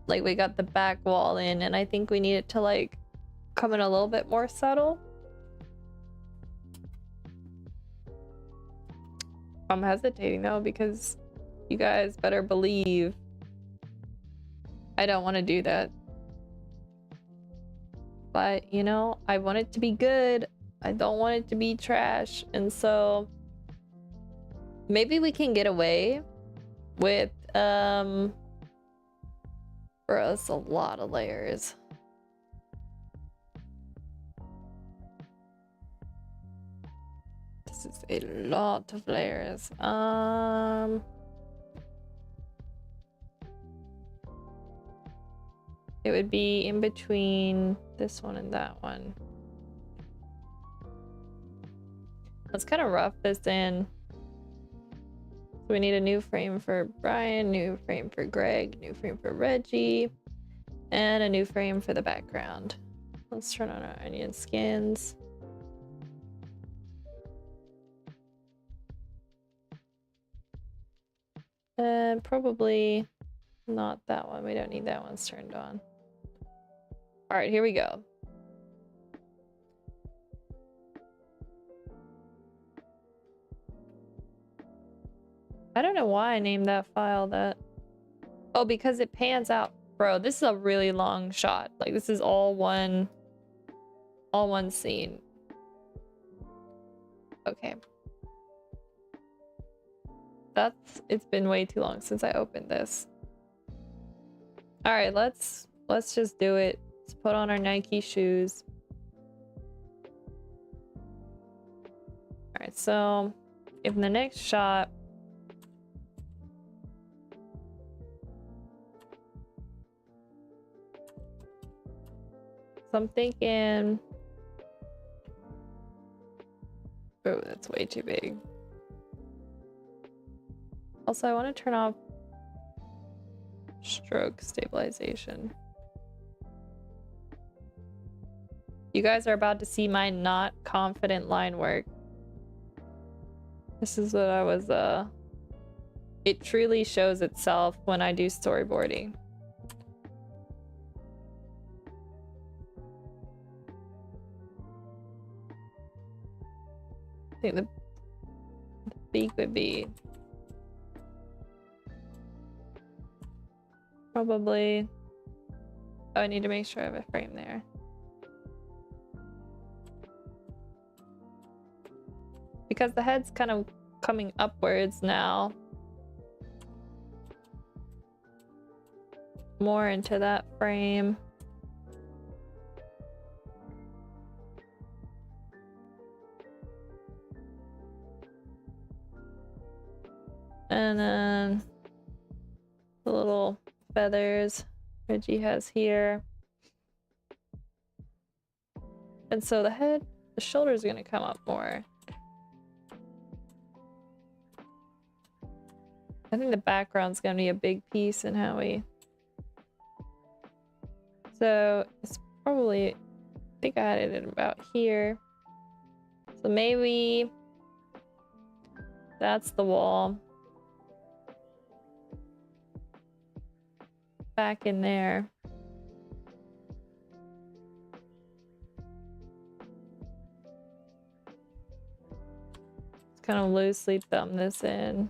Like we got the back wall in, and I think we need it to like come in a little bit more subtle. I'm hesitating though, because you guys better believe I don't want to do that. But, you know, I want it to be good. I don't want it to be trash. And so maybe we can get away with, bro, that's a lot of layers. This is a lot of layers. It would be in between this one and that one. Let's kind of rough this in. So we need a new frame for Brian, new frame for Greg, new frame for Reggie, and a new frame for the background. Let's turn on our onion skins. And probably not that one. We don't need that one's turned on. All right, here we go. I don't know why I named that file that. Oh, because it pans out. Bro, this is a really long shot. Like this is all one scene. Okay. It's been way too long since I opened this. All right, let's just do it. Let's put on our Nike shoes. All right, so if in the next shot, so I'm thinking, oh, that's way too big. Also, I want to turn off stroke stabilization. You guys are about to see my not confident line work. This is what I was, it truly shows itself when I do storyboarding. I think the beak would be probably, oh, I need to make sure I have a frame there. Because the head's kind of coming upwards now. More into that frame. And then the little feathers Reggie has here. And so the shoulder's gonna come up more. I think the background's gonna be a big piece in how we... So it's probably, I think I had it at about here. So maybe that's the wall. Back in there. Just kind of loosely thumb this in.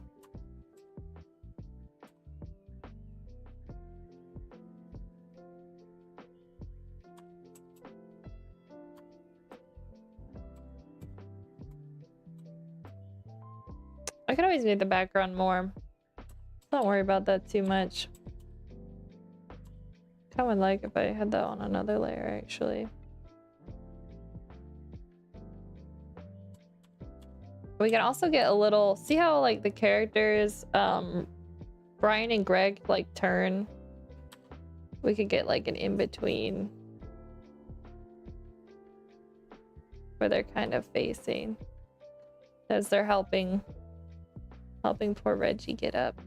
I could always make the background more. Don't worry about that too much. I would like if I had that on another layer, actually. We can also get a little, see how like the characters, Brian and Greg like turn? We could get like an in-between where they're kind of facing as they're helping helping poor Reggie get up.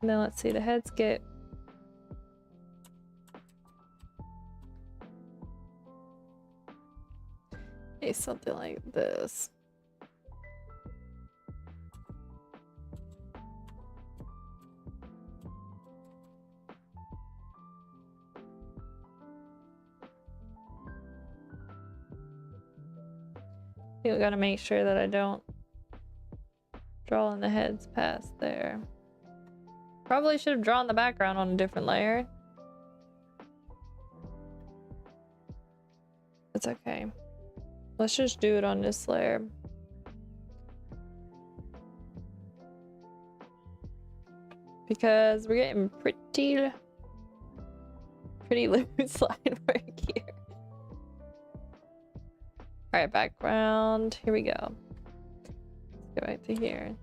And then let's see, the heads get something like this. You gotta make sure that I don't draw in the heads past there. Probably should have drawn the background on a different layer. It's okay. Let's just do it on this layer. Because we're getting pretty loose line work here. Alright, background. Here we go. Let's go back to here.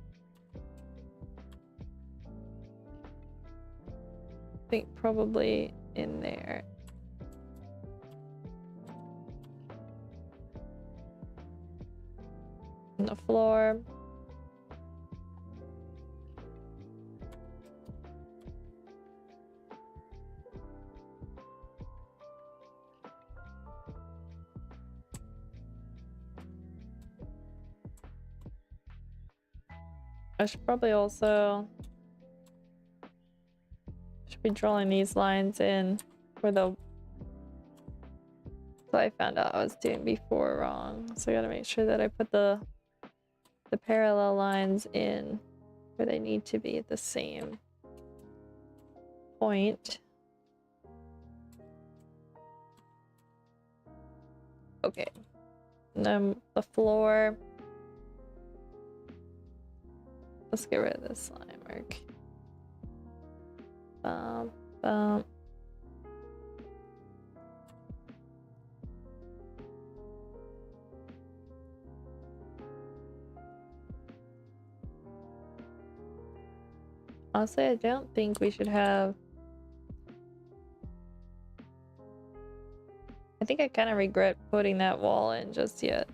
I think probably in there. On the floor. I should probably also be drawing these lines in for the so I found out I was doing before wrong. So I gotta make sure that I put the parallel lines in where they need to be at the same point. Okay. And then the floor. Let's get rid of this line work. Bump, bump. Honestly, I don't think we should have... I think I kind of regret putting that wall in just yet.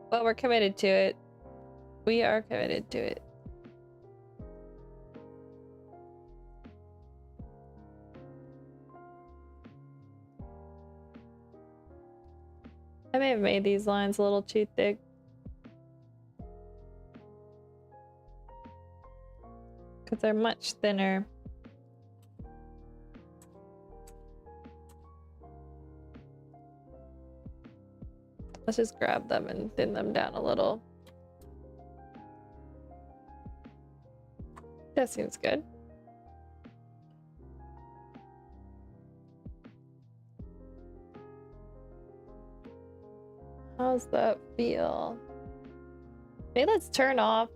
But we're committed to it. We are committed to it. I may have made these lines a little too thick. Because they're much thinner. Let's just grab them and thin them down a little. That seems good. How's that feel? Maybe let's turn off.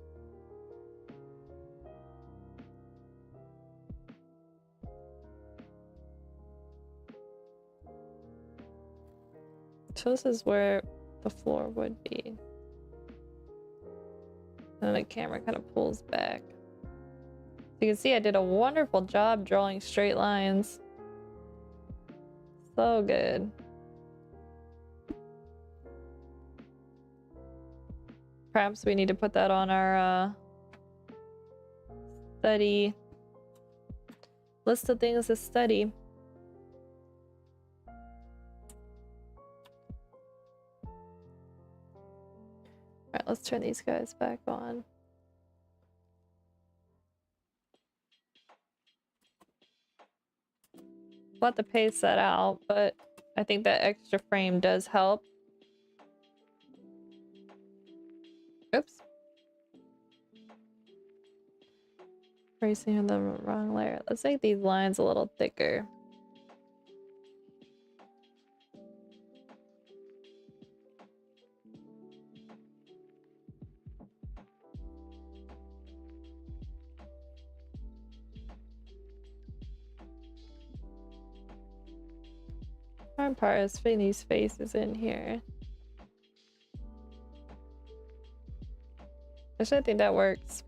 So this is where the floor would be. And the camera kind of pulls back. You can see I did a wonderful job drawing straight lines. So good. Perhaps we need to put that on our study list of things to study. Alright, let's turn these guys back on. We'll have to pace that out, but I think that extra frame does help. Oops. Tracing the wrong layer. Let's make these lines a little thicker. Hard part is fitting these faces in here. Actually, I think that works.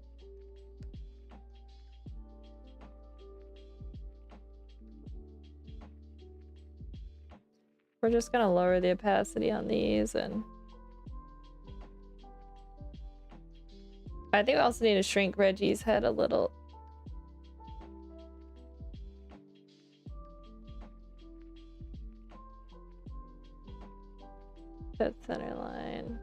We're just gonna lower the opacity on these and I think we also need to shrink Reggie's head a little. That center line.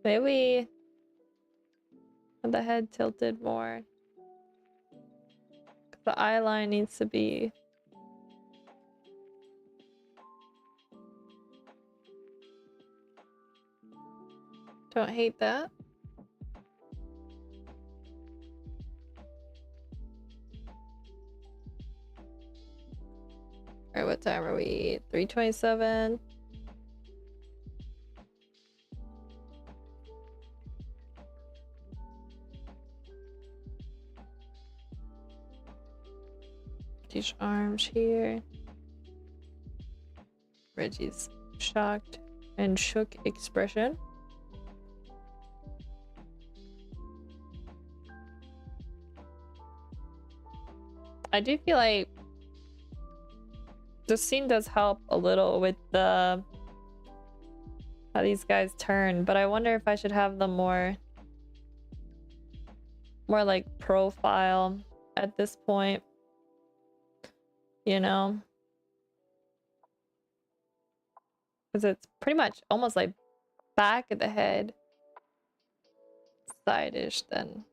Maybe the head tilted more. The eye line needs to be. Don't hate that. Alright, what time are we? 3:27. These arms here. Reggie's shocked and shook expression. I do feel like the scene does help a little with the how these guys turn, but I wonder if I should have them more like profile at this point, you know, because it's pretty much almost like back of the head, side-ish then.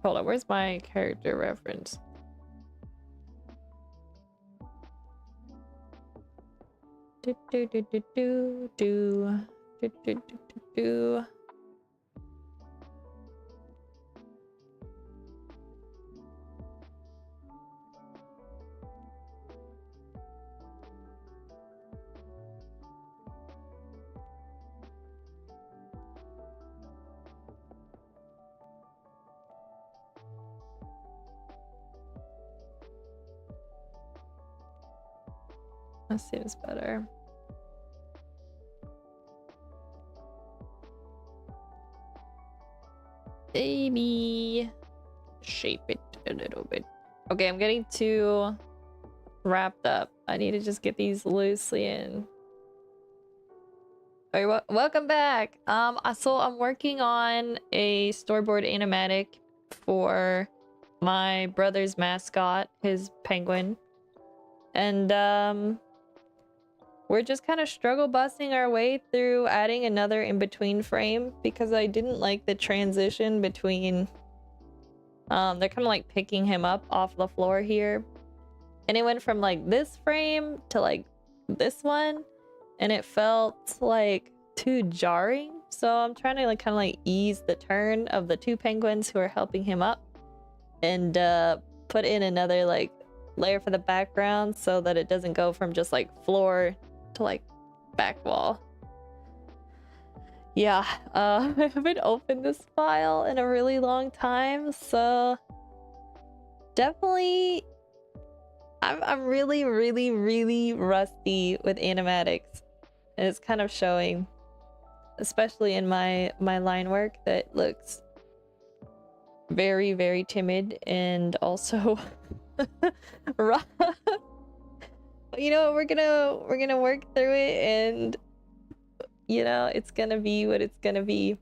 Hold on, where's my character reference? Do do do do do do do do do do. That seems better. Maybe shape it a little bit. Okay, I'm getting too wrapped up. I need to just get these loosely in. Alright, welcome back. So I'm working on a storyboard animatic for my brother's mascot, his penguin. And we're just kind of struggle busting our way through adding another in-between frame because I didn't like the transition between they're kind of like picking him up off the floor here, and it went from like this frame to like this one, and it felt like too jarring. So I'm trying to like kind of like ease the turn of the two penguins who are helping him up, and put in another like layer for the background so that it doesn't go from just like floor to like back wall. Yeah, I haven't opened this file in a really long time, so definitely I'm really rusty with animatics, and it's kind of showing, especially in my line work that looks very timid and also rough. But you know, we're gonna work through it, and you know, it's gonna be what it's gonna be.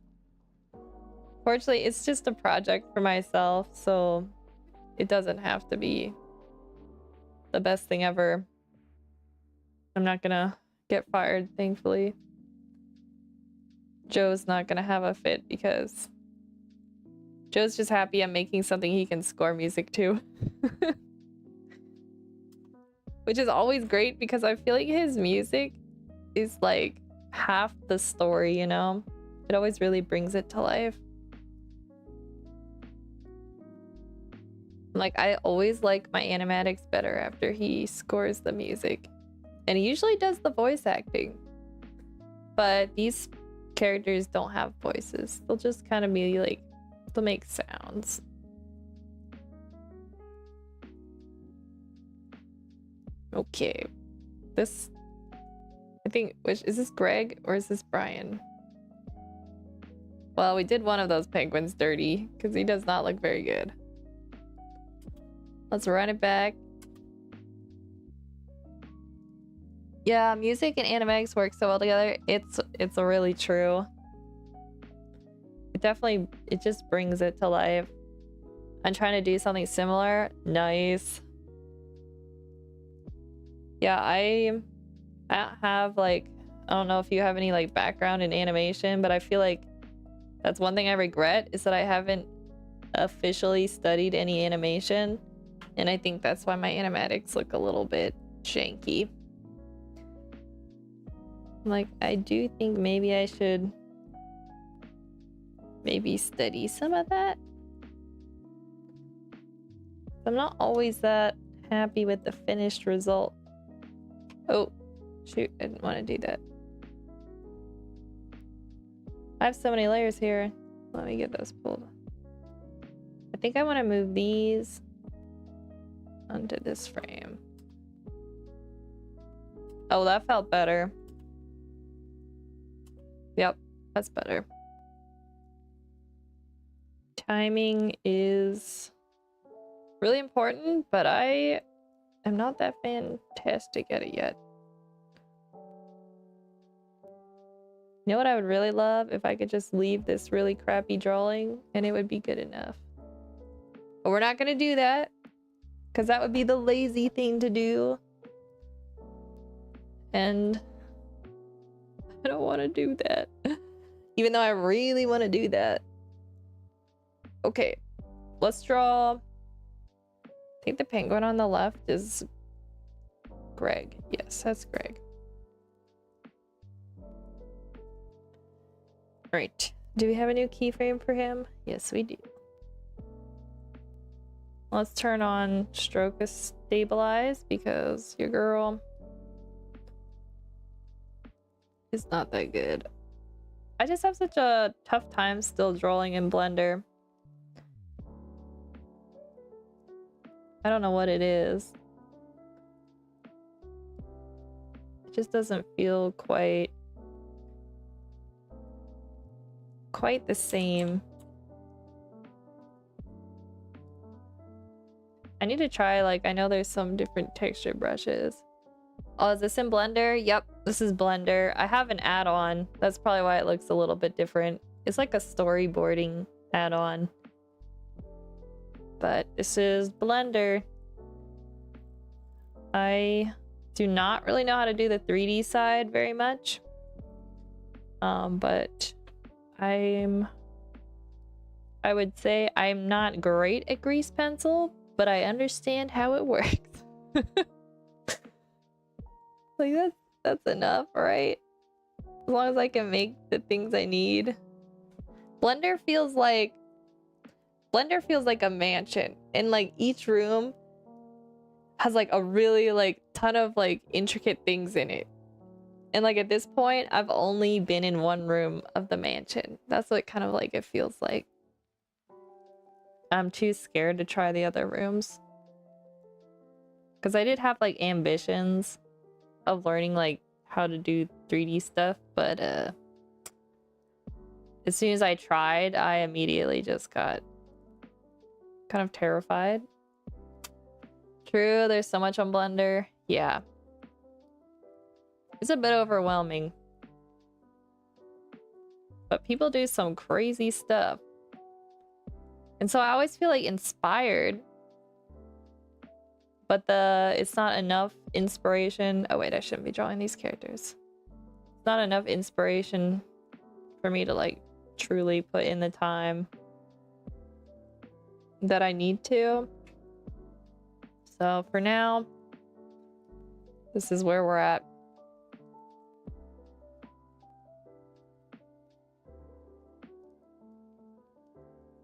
Fortunately, it's just a project for myself, so it doesn't have to be the best thing ever. I'm not gonna get fired, thankfully. Joe's not gonna have a fit because Joe's just happy I'm making something he can score music to. Which is always great because I feel like his music is like half the story, you know? It always really brings it to life. Like, I always like my animatics better after he scores the music. And he usually does the voice acting. But these characters don't have voices. They'll just kind of be like, they'll make sounds. Okay. This, I think, which is this Greg or is this Brian? Well, we did one of those penguins dirty because he does not look very good. Let's run it back. Yeah, music and animatics work so well together. It's really true. It just brings it to life. I'm trying to do something similar. Nice. Yeah, I don't have like, I don't know if you have any like background in animation, but I feel like that's one thing I regret is that I haven't officially studied any animation. And I think that's why my animatics look a little bit janky. Like, I do think maybe I should maybe study some of that. I'm not always that happy with the finished result. Oh, shoot, I didn't want to do that. I have so many layers here. Let me get those pulled. I think I want to move these onto this frame. Oh, that felt better. Yep, that's better. Timing is really important, but I am not that fantastic at it yet. You know what I would really love? If I could just leave this really crappy drawing and it would be good enough. But we're not gonna do that because that would be the lazy thing to do. And I don't want to do that. Even though I really want to do that. Okay, let's draw. I think the penguin on the left is Greg. Yes, that's Greg. Right. Do we have a new keyframe for him? Yes, we do. Let's turn on stroke stabilize because your girl is not that good. I just have such a tough time still drawing in Blender. I don't know what it is. It just doesn't feel quite the same. I need to try, like, I know there's some different texture brushes. Oh, is this in Blender? Yep, this is Blender. I have an add-on. That's probably why it looks a little bit different. It's like a storyboarding add-on. But this is Blender. I do not really know how to do the 3D side very much. But I would say I'm not great at grease pencil, but I understand how it works. Like that's enough, right? As long as I can make the things I need. Blender feels like a mansion, and like each room has like a really like ton of like intricate things in it. And like at this point, I've only been in one room of the mansion. That's what kind of like it feels like. I'm too scared to try the other rooms. Because I did have like ambitions of learning like how to do 3D stuff, but as soon as I tried, I immediately just got kind of terrified. True, there's so much on Blender. Yeah. It's a bit overwhelming. But people do some crazy stuff. And so I always feel like inspired. But it's not enough inspiration. Oh wait, I shouldn't be drawing these characters. It's not enough inspiration for me to like truly put in the time that I need to. So for now, this is where we're at.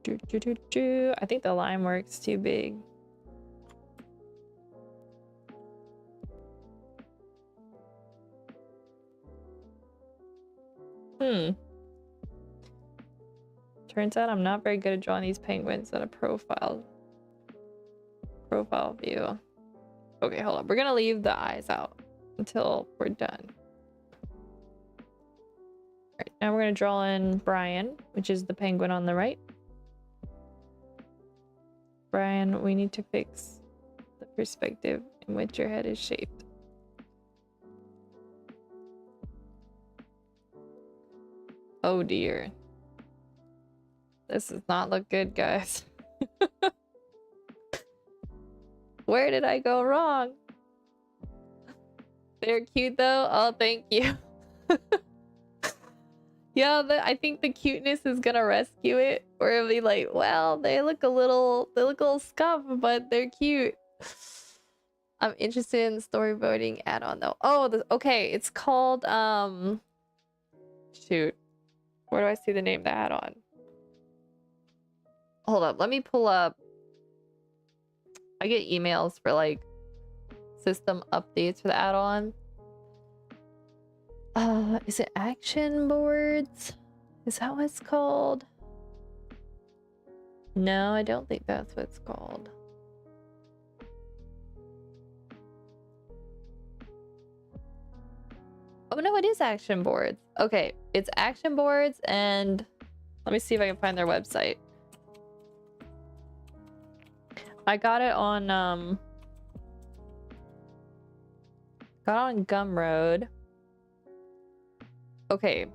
I think the line work's too big. Turns out I'm not very good at drawing these penguins in a profile view. Okay, hold on. We're gonna leave the eyes out until we're done. All right, Now we're gonna draw in Brian, which is the penguin on the right. Brian, we need to fix the perspective in which your head is shaped. Oh dear. This does not look good, guys. Where did I go wrong? They're cute though. Oh, thank you. Yeah, I think the cuteness is gonna rescue it. Or it'll be like, well, they look a little scuffed, but they're cute. I'm interested in storyboarding add-on though. Oh, okay, it's called shoot. Where do I see the name of the add-on? Hold up, let me pull up. I get emails for like system updates for the add-on. Is it action boards? Is that what it's called? No, I don't think that's what it's called. Oh no, it is action boards. Okay, it's action boards, and let me see if I can find their website. I got it on Gumroad. Okay.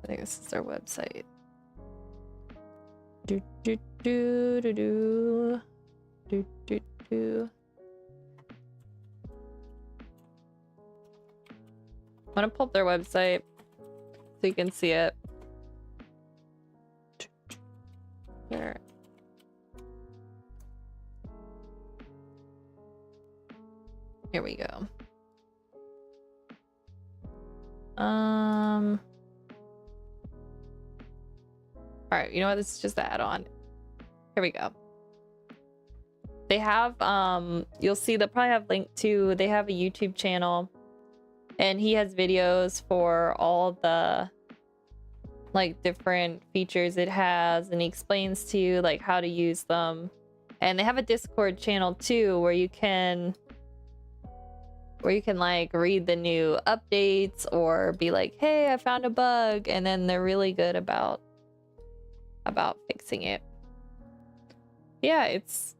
I think this is their website. Do do do do do do do do. I'm gonna pull up their website so you can see it. There. Here we go. All right, you know what? This is just the add-on. Here we go. They have you'll see they'll probably have linked to, they have a YouTube channel, and he has videos for all the like different features it has, and he explains to you like how to use them. And they have a Discord channel too where you can like read the new updates or be like, hey, I found a bug, and then they're really good about fixing it. Yeah, it's,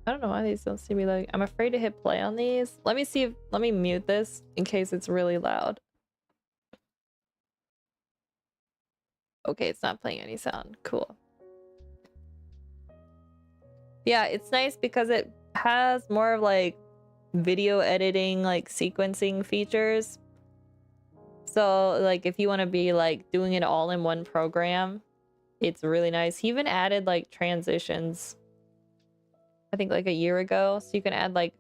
I don't know why these don't seem to be like, I'm afraid to hit play on these. Let me see if, let me mute this in case it's really loud. Okay, it's not playing any sound. Cool. Yeah, it's nice because it has more of like video editing, like sequencing features. So like if you want to be like doing it all in one program, it's really nice. He even added like transitions, I think like a year ago. So you can add like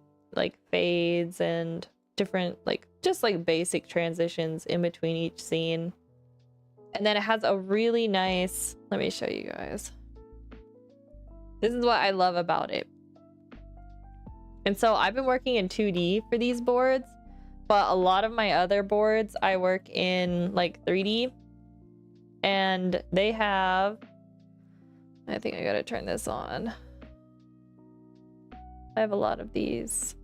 fades and different like just like basic transitions in between each scene. And then it has a really nice, let me show you guys. This is what I love about it. And so I've been working in 2D for these boards, but a lot of my other boards I work in like 3D. And they have, I think I gotta turn this on. I have a lot of these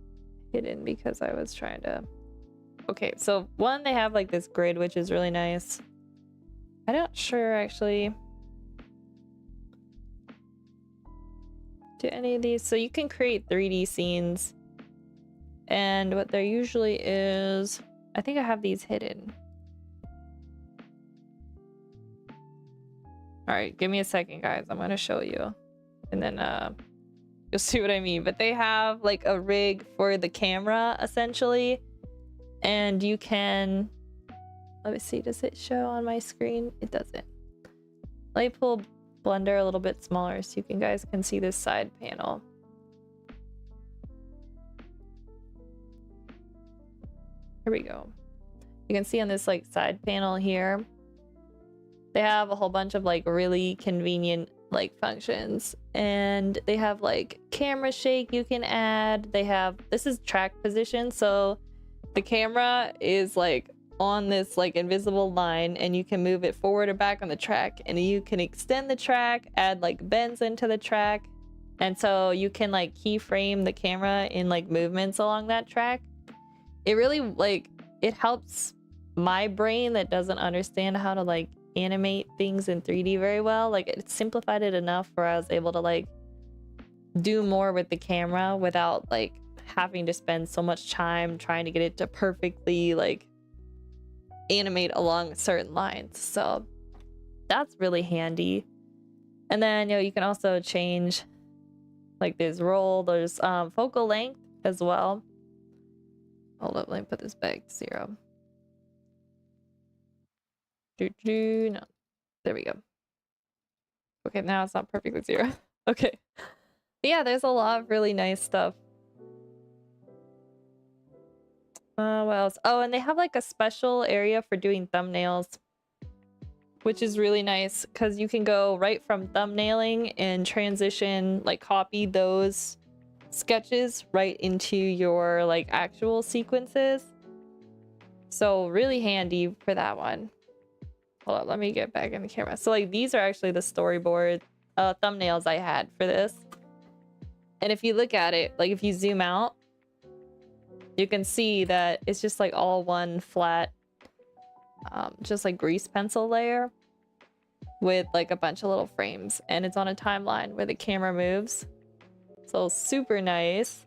hidden because I was trying to, okay, so one, they have like this grid, which is really nice. I'm not sure actually. Do any of these, so you can create 3D scenes, and what there usually is, I think I have these hidden. All right, give me a second, guys. I'm gonna show you, and then you'll see what I mean. But they have like a rig for the camera essentially, and you can, let me see, does it show on my screen? It doesn't. Let me pull Blender a little bit smaller so you guys can see this side panel. Here we go. You can see on this like side panel here, they have a whole bunch of like really convenient like functions, and they have like camera shake you can add. They have, this is track position, so the camera is like on this like invisible line, and you can move it forward or back on the track, and you can extend the track, add like bends into the track, and so you can like keyframe the camera in like movements along that track. It really like it helps my brain that doesn't understand how to like animate things in 3D very well. Like it simplified it enough where I was able to like do more with the camera without like having to spend so much time trying to get it to perfectly like animate along certain lines. So that's really handy. And then, you know, you can also change like there's roll, there's focal length as well. Hold up, let me put this back to 0. No, there we go. Okay, now it's not perfectly 0. Okay. But yeah, there's a lot of really nice stuff. What else? Oh, and they have like a special area for doing thumbnails, which is really nice because you can go right from thumbnailing and transition, like copy those sketches right into your like actual sequences. So really handy for that one. Hold on, let me get back in the camera. So like these are actually the storyboard thumbnails I had for this. And if you look at it, like if you zoom out, you can see that it's just like all one flat, just like grease pencil layer with like a bunch of little frames. And it's on a timeline where the camera moves. So super nice.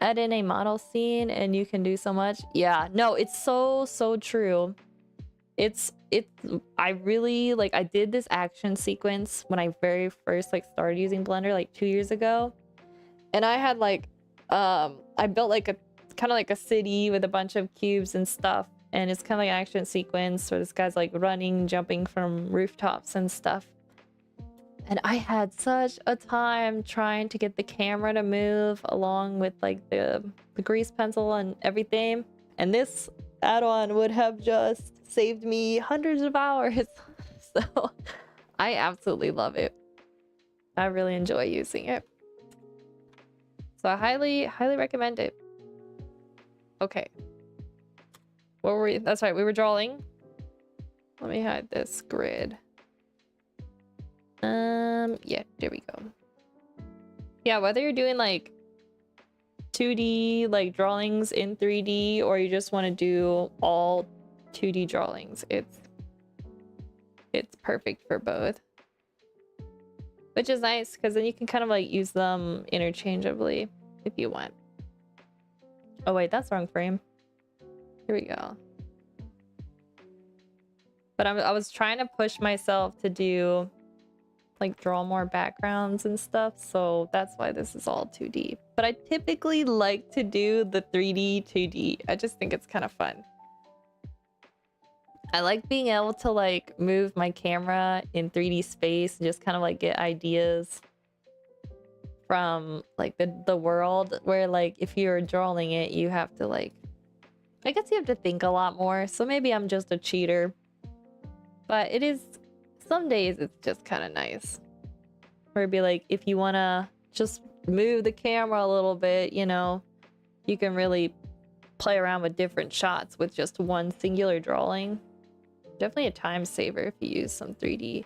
Add in a model scene and you can do so much. Yeah, no, it's so true. I really like, I did this action sequence when I very first like started using Blender like 2 years ago. And I had like, I built like a kind of like a city with a bunch of cubes and stuff. And it's kind of like an action sequence where this guy's like running, jumping from rooftops and stuff. And I had such a time trying to get the camera to move along with like the grease pencil and everything. And this add-on would have just saved me hundreds of hours. So I absolutely love it. I really enjoy using it. So I highly recommend it. Okay. What were we? That's right, we were drawing. Let me hide this grid. Yeah, there we go. Yeah, whether you're doing like 2D like drawings in 3D or you just want to do all 2D drawings, it's perfect for both. Which is nice because then you can kind of like use them interchangeably if you want. Oh wait, that's wrong frame. Here we go. But I was trying to push myself to do like draw more backgrounds and stuff, so that's why this is all 2D. But I typically like to do the 3D 2D. I just think it's kind of fun. I like being able to like move my camera in 3D space and just kind of like get ideas from like the world, where like if you're drawing it you have to like, I guess you have to think a lot more. So maybe I'm just a cheater, but it is, some days it's just kind of nice. Or it'd be like, if you want to just move the camera a little bit, you know, you can really play around with different shots with just one singular drawing. Definitely a time saver if you use some 3D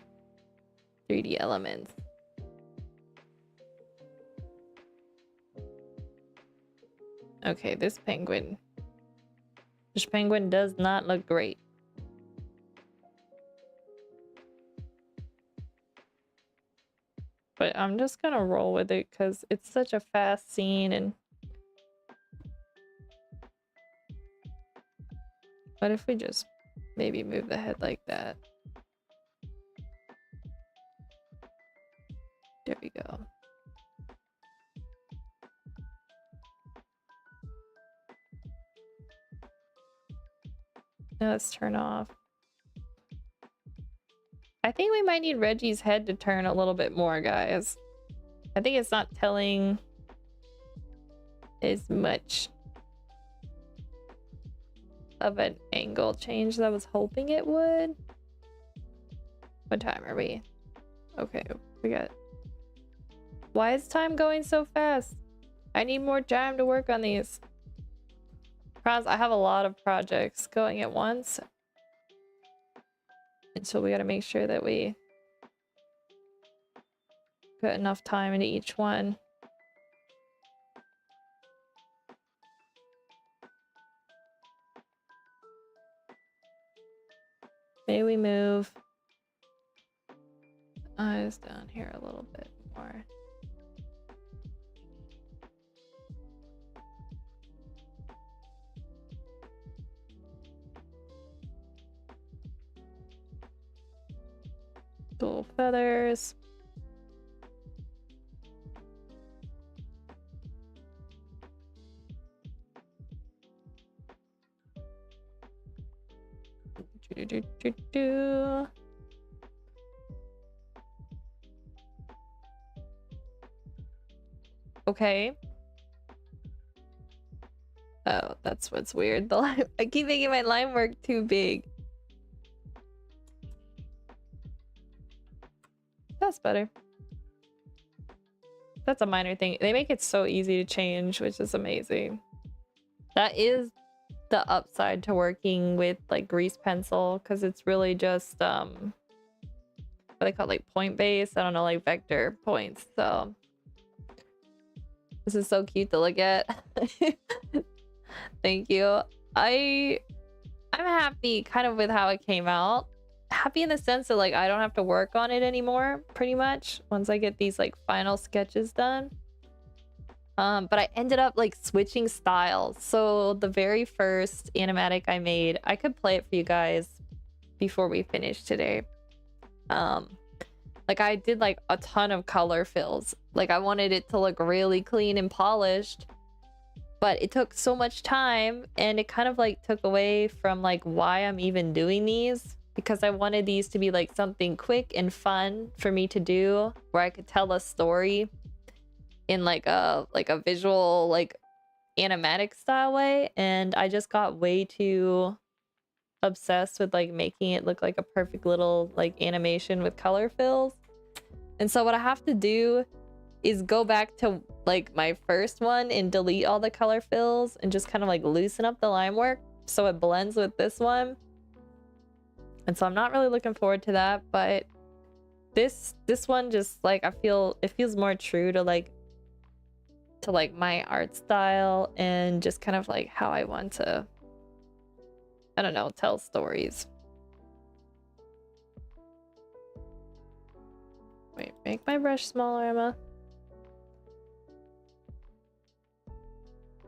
elements. Okay, this penguin does not look great. But I'm just gonna roll with it because it's such a fast scene. And what if we just maybe move the head like that? There we go. Now let's turn off. I think we might need Reggie's head to turn a little bit more, guys. I think it's not telling as much of an angle change as I was hoping it would. What time are we? Okay, we got... Why is time going so fast? I need more time to work on these. I have a lot of projects going at once. And so we gotta make sure that we put enough time into each one. Maybe we move eyes down here a little bit more. Little feathers. Okay. Oh, that's what's weird. The line, I keep making my line work too big. That's better. That's a minor thing. They make it so easy to change, which is amazing. That is the upside to working with like grease pencil, because it's really just what they call like point based. I don't know, like vector points. So this is so cute to look at. Thank you. I'm happy kind of with how it came out. Happy in the sense that like I don't have to work on it anymore, pretty much, once I get these like final sketches done. But I ended up like switching styles. So the very first animatic I made, I could play it for you guys before we finish today. Like I did like a ton of color fills. Like I wanted it to look really clean and polished, but it took so much time and it kind of like took away from like why I'm even doing these, because I wanted these to be like something quick and fun for me to do, where I could tell a story in like a visual like animatic style way. And I just got way too obsessed with like making it look like a perfect little like animation with color fills. And so what I have to do is go back to like my first one and delete all the color fills and just kind of like loosen up the line work so it blends with this one. And so I'm not really looking forward to that, but this one just like I feel it feels more true to like my art style and just kind of like how I want to, I don't know, tell stories. Wait, make my brush smaller, Emma.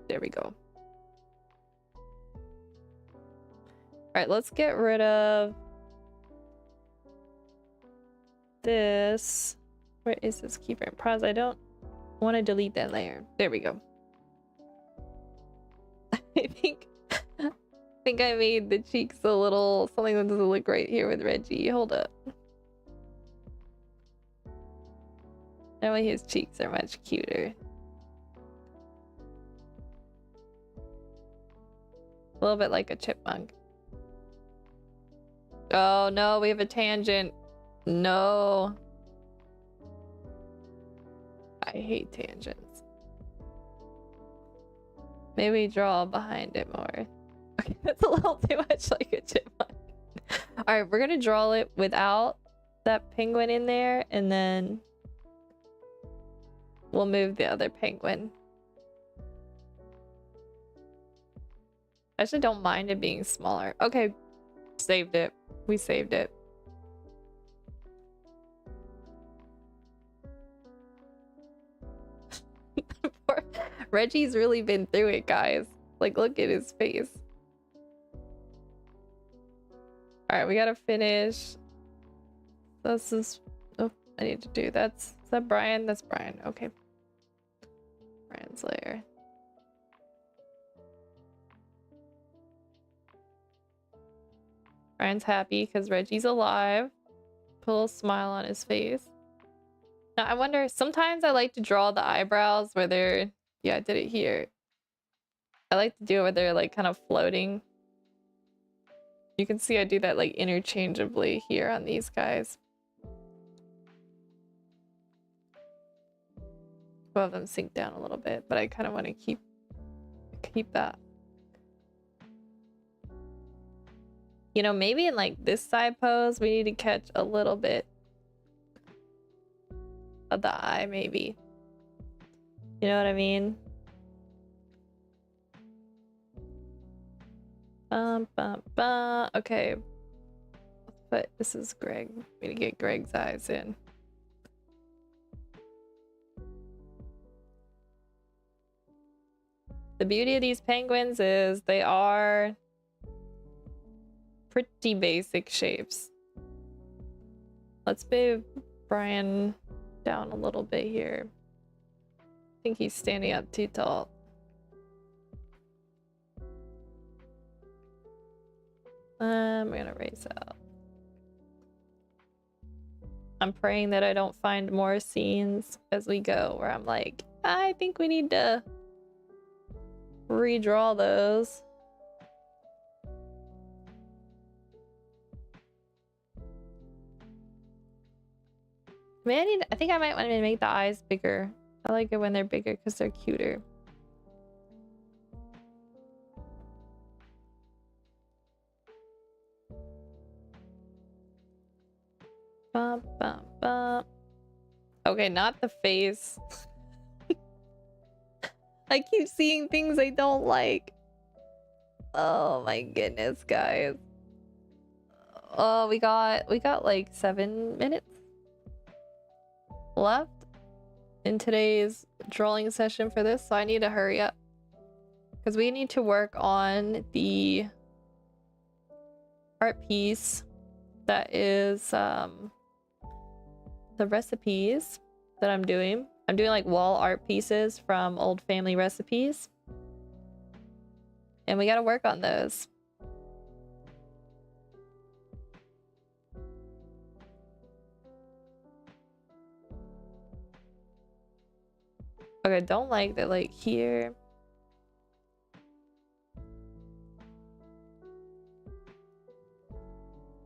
There we go. All right, let's get rid of this. Where is this keeper in pause? I don't want to delete that layer. There we go. I think I made the cheeks a little something that doesn't look right here with Reggie. Hold up. That way his cheeks are much cuter. A little bit like a chipmunk. Oh no, we have a tangent. No. I hate tangents. Maybe draw behind it more. Okay, that's a little too much like a chipmunk. Alright, we're gonna draw it without that penguin in there, and then we'll move the other penguin. I actually don't mind it being smaller. Okay, saved it. We saved it. Reggie's really been through it, guys. Like, look at his face. Alright, we gotta finish. This is... Oh, I need to do... That's... Is that Brian? That's Brian. Okay. Brian's layer. Brian's happy because Reggie's alive. Put a little smile on his face. Now, I wonder... Sometimes I like to draw the eyebrows where they're... Yeah, I did it here. I like to do it where they're like kind of floating. You can see I do that like interchangeably here on these guys. Both of them sink down a little bit, but I kind of want to keep that. You know, maybe in like this side pose, we need to catch a little bit of the eye, maybe. You know what I mean? Okay. but this is Greg. We need to get Greg's eyes in. The beauty of these penguins is they are pretty basic shapes. Let's move Brian down a little bit here. I think he's standing up too tall. We're gonna raise out. I'm praying that I don't find more scenes as we go where I'm like, I think we need to redraw those. Man, I think I might want to make the eyes bigger. I like it when they're bigger because they're cuter. Bum, bum, bum. Okay, not the face. I keep seeing things I don't like. Oh my goodness, guys. Oh, we got like 7 minutes left in today's drawing session for this, so I need to hurry up because we need to work on the art piece that is the recipes that I'm doing. I'm doing like wall art pieces from old family recipes, and we got to work on those. Okay, don't like that, like here.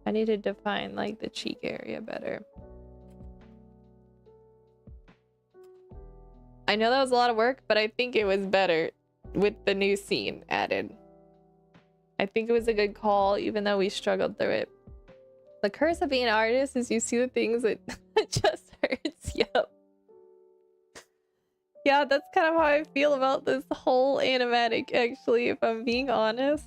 I need to define like the cheek area better. I know that was a lot of work, but I think it was better with the new scene added. I think it was a good call, even though we struggled through it. The curse of being an artist is you see the things that just hurts. Yep. Yeah, that's kind of how I feel about this whole animatic, actually, if I'm being honest.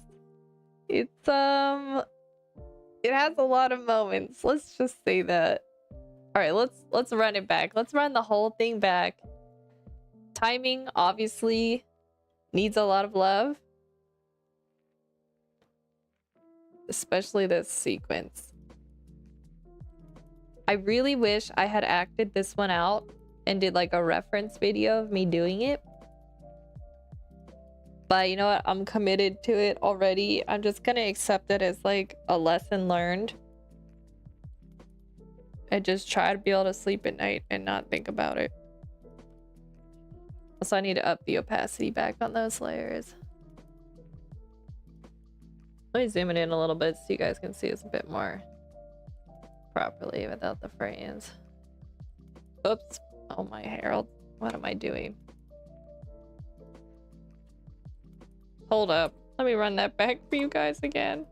It's, it has a lot of moments. Let's just say that. Alright, let's run it back. Let's run the whole thing back. Timing, obviously, needs a lot of love. Especially this sequence. I really wish I had acted this one out and did like a reference video of me doing it. But you know what? I'm committed to it already. I'm just gonna accept it as like a lesson learned. And just try to be able to sleep at night and not think about it. So I need to up the opacity back on those layers. Let me zoom it in a little bit so you guys can see this a bit more properly without the frames. Oops. Oh my Harold. What am I doing? Hold up. Let me run that back for you guys again.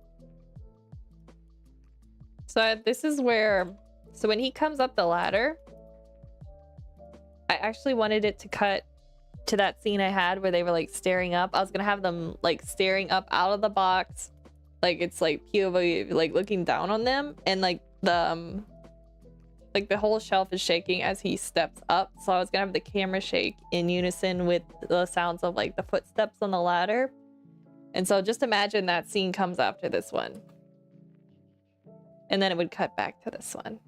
So this is where... So when he comes up the ladder, I actually wanted it to cut to that scene I had where they were like staring up. I was gonna have them like staring up out of the box. Like it's like POV, like looking down on them. And like the whole shelf is shaking as he steps up. So I was gonna have the camera shake in unison with the sounds of like the footsteps on the ladder. And so just imagine that scene comes after this one. And then it would cut back to this one.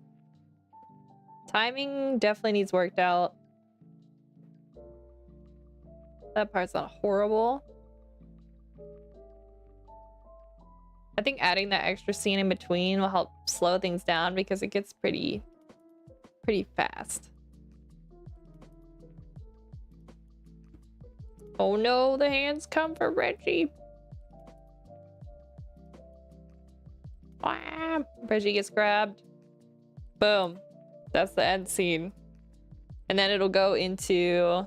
Timing definitely needs worked out. That part's not horrible. I think adding that extra scene in between will help slow things down because it gets pretty fast. Oh no, the hands come for Reggie. Ah, Reggie gets grabbed. Boom. That's the end scene. And then it'll go into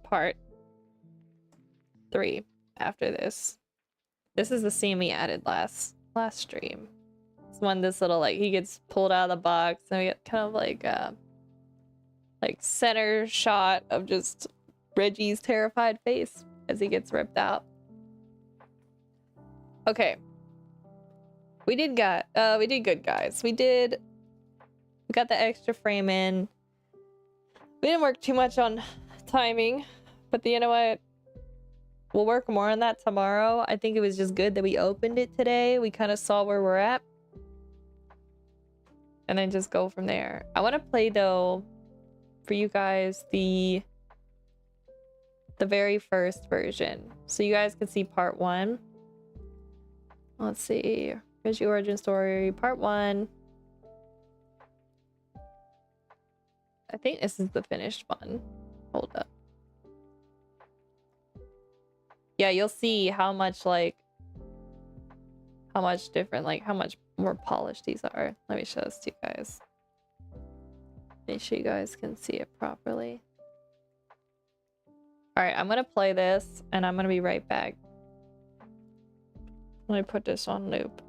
part 3 after this. This is the scene we added last stream. It's when this little like he gets pulled out of the box and we get kind of like center shot of just Reggie's terrified face as he gets ripped out. Okay. We did good, guys. We got the extra frame in. We didn't work too much on timing, but you know what? We'll work more on that tomorrow. I think it was just good that we opened it today. We kind of saw where we're at. And then just go from there. I want to play, though, for you guys, the very first version. So you guys can see part 1. Let's see. Here's your origin story, part 1. I think this is the finished one. Hold up. Yeah, you'll see how much different, like how much more polished these are. Let me show this to you guys. Make sure you guys can see it properly. Alright, I'm gonna play this and I'm gonna be right back. Let me put this on loop.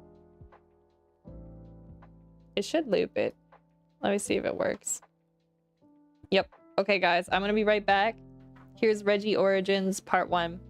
It should loop it. Let me see if it works. Yep. Okay, guys, I'm gonna be right back. Here's Reggie Origins Part 1.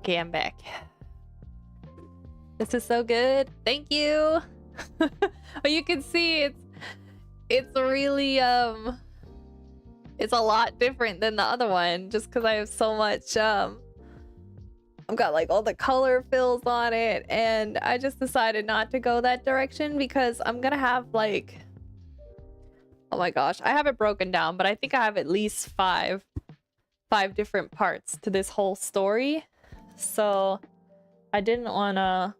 Okay, I'm back. This is so good. Thank you. Oh, you can see it's really it's a lot different than the other one just because I have so much I've got like all the color fills on it, and I just decided not to go that direction because I'm gonna have like, oh my gosh, I have it broken down, but I think I have at least five different parts to this whole story. So I didn't want to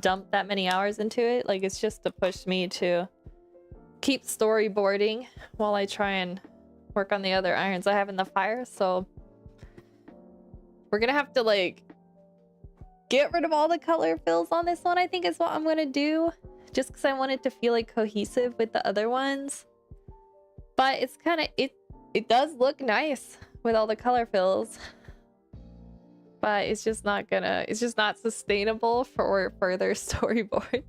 dump that many hours into it. Like, it's just to push me to keep storyboarding while I try and work on the other irons I have in the fire. So we're gonna have to like get rid of all the color fills on this one, I think is what I'm gonna do, just because I want it to feel like cohesive with the other ones. But it's kind of, it does look nice with all the color fills, but it's just not sustainable for further storyboards.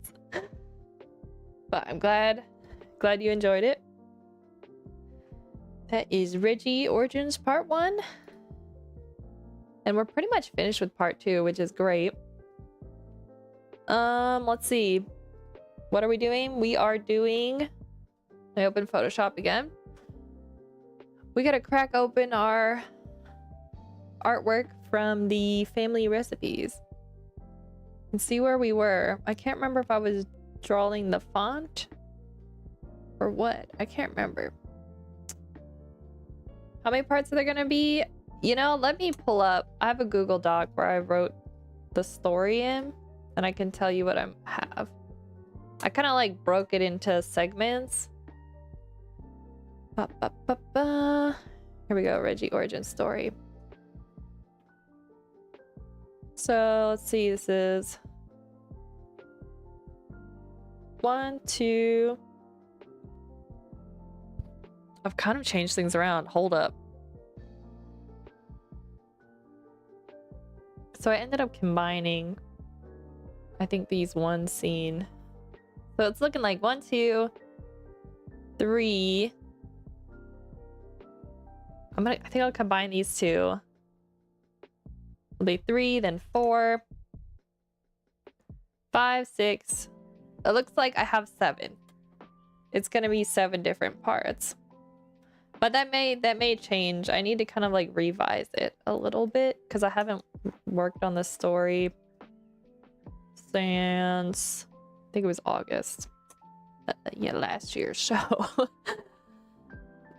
But I'm glad you enjoyed it. That is Reggie Origins Part 1. And we're pretty much finished with Part 2, which is great. Let's see. What are we doing? We are doing... I open Photoshop again. We gotta crack open our artwork from the family recipes and see where we were. I can't remember if I was drawing the font or what. I can't remember. How many parts are there gonna be? You know, let me pull up. I have a Google Doc where I wrote the story in, and I can tell you what I have. I kind of like broke it into segments. Here we go, Reggie Origin Story. So let's see, this is 1, 2. I've kind of changed things around. Hold up. So I ended up combining, I think, these one scene. So it's looking like 1, 2, 3. I think I'll combine these two. It'll be 3, then 4, 5, 6. It looks like I have 7. It's gonna be 7 different parts. But that may change. I need to kind of like revise it a little bit because I haven't worked on the story since I think it was August. Yeah, last year's show.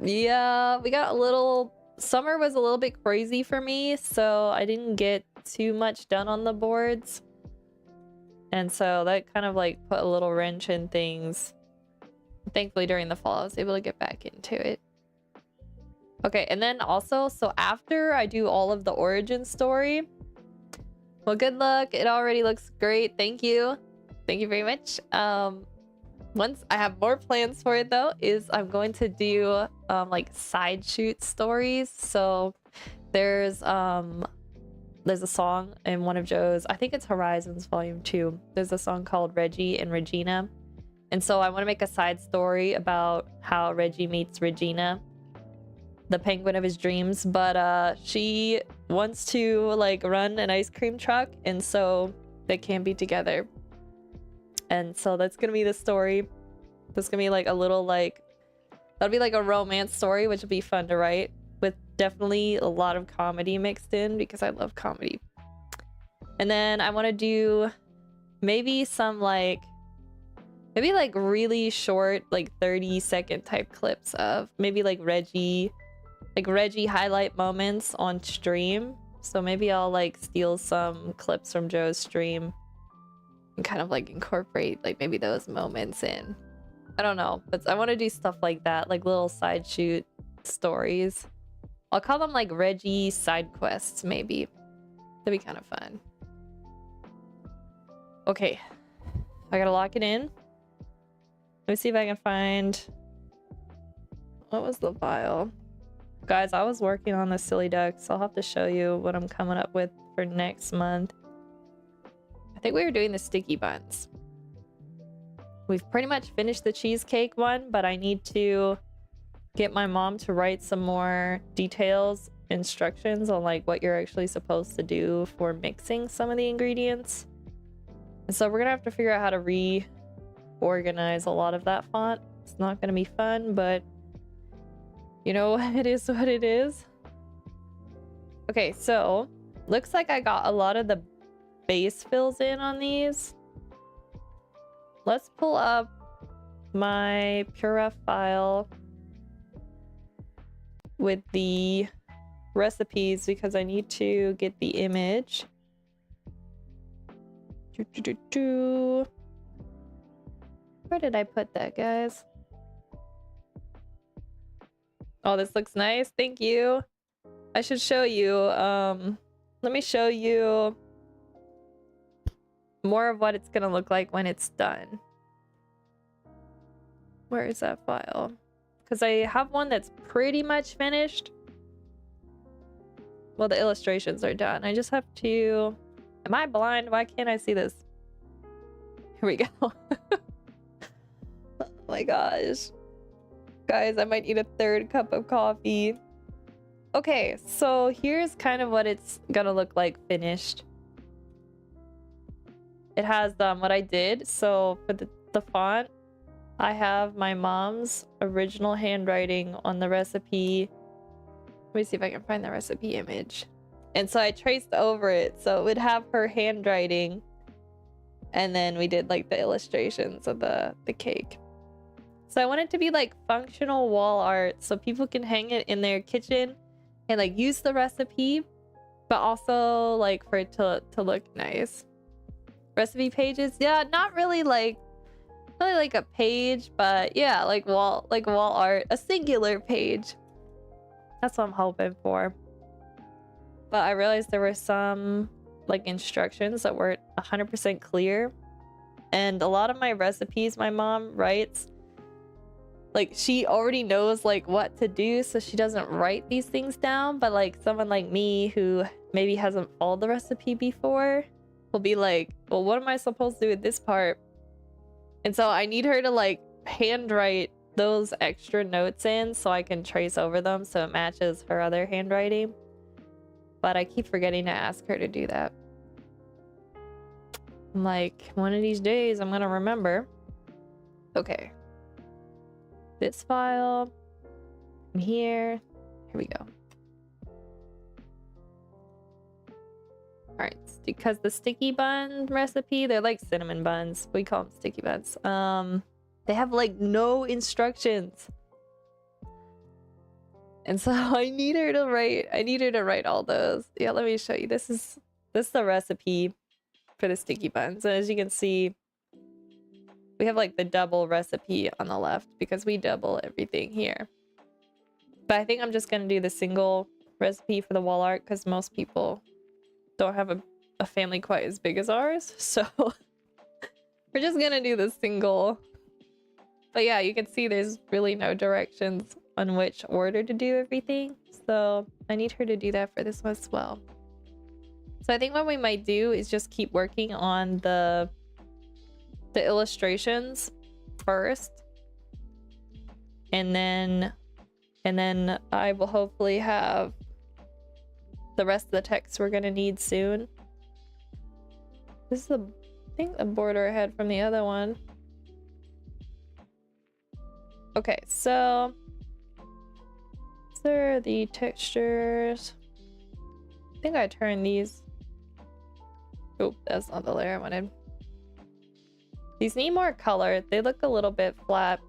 Yeah, we got a little... Summer was a little bit crazy for me, so I didn't get too much done on the boards. And so that kind of like put a little wrench in things. Thankfully, during the fall, I was able to get back into it. Okay, and then also, so after I do all of the origin story, well, good luck. It already looks great. Thank you. Thank you very much. Once I have more plans for it though, is I'm going to do like side shoot stories. So there's a song in one of Joe's, I think it's Horizons Volume 2. There's a song called Reggie and Regina. And so I want to make a side story about how Reggie meets Regina, the penguin of his dreams, but she wants to like run an ice cream truck, and so they can't be together. And so that's gonna be the story. That's gonna be like a little like, that'll be like a romance story, which will be fun to write, with definitely a lot of comedy mixed in because I love comedy. And then I want to do maybe some like, maybe like really short, like 30-second type clips of maybe like Reggie highlight moments on stream. So maybe I'll like steal some clips from Joe's stream and kind of like incorporate like maybe those moments in. I don't know, but I want to do stuff like that, like little side shoot stories. I'll call them like Reggie side quests, maybe. That'd be kind of fun. Okay, I gotta lock it in. Let me see if I can find... What was the file? Guys, I was working on the Silly Ducks, so I'll have to show you what I'm coming up with for next month. I think we were doing the sticky buns. We've pretty much finished the cheesecake one, but I need to get my mom to write some more details instructions on like what you're actually supposed to do for mixing some of the ingredients. And so we're gonna have to figure out how to reorganize a lot of that font. It's not gonna be fun, but you know, it is what it is. Okay, so looks like I got a lot of the base fills in on these. Let's pull up my Pura file with the recipes because I need to get the image. Where did I put that, guys? Oh, this looks nice. Thank you. I should show you. Let me show you more of what it's gonna look like when it's done. Where is that file? Because I have one that's pretty much finished. Well, the illustrations are done. I just have to... Am I blind? Why can't I see this? Here we go. Oh my gosh. Guys, I might need a third cup of coffee. Okay, so here's kind of what it's gonna look like finished. It has what I did. So for the font, I have my mom's original handwriting on the recipe. Let me see if I can find the recipe image. And so I traced over it so it would have her handwriting. And then we did like the illustrations of the cake. So I want it to be like functional wall art so people can hang it in their kitchen and like use the recipe, but also like for it to look nice. Recipe pages, yeah, not really like a page, but yeah, like wall art, a singular page. That's what I'm hoping for. But I realized there were some like instructions that weren't 100% clear, and a lot of my recipes my mom writes, like she already knows like what to do, so she doesn't write these things down. But like someone like me who maybe hasn't followed the recipe before will be like, well, what am I supposed to do with this part? And so I need her to like handwrite those extra notes in so I can trace over them so it matches her other handwriting. But I keep forgetting to ask her to do that. I'm like, one of these days I'm gonna remember. Okay. This file. And here. Here we go. Alright, because the sticky bun recipe, they're like cinnamon buns. We call them sticky buns. They have like no instructions. And so I need her to write all those. Yeah, let me show you. This is the recipe for the sticky buns. And as you can see, we have like the double recipe on the left because we double everything here. But I think I'm just gonna do the single recipe for the wall art because most people don't have a family quite as big as ours, so we're just gonna do the single. But yeah, you can see there's really no directions on which order to do everything, so I need her to do that for this one as well. So I think what we might do is just keep working on the illustrations first, and then I will hopefully have the rest of the text we're gonna need soon. This is I think the border I had from the other one. Okay, so these are the textures. I think I turned these. Oh, that's not the layer I wanted. These need more color. They look a little bit flat.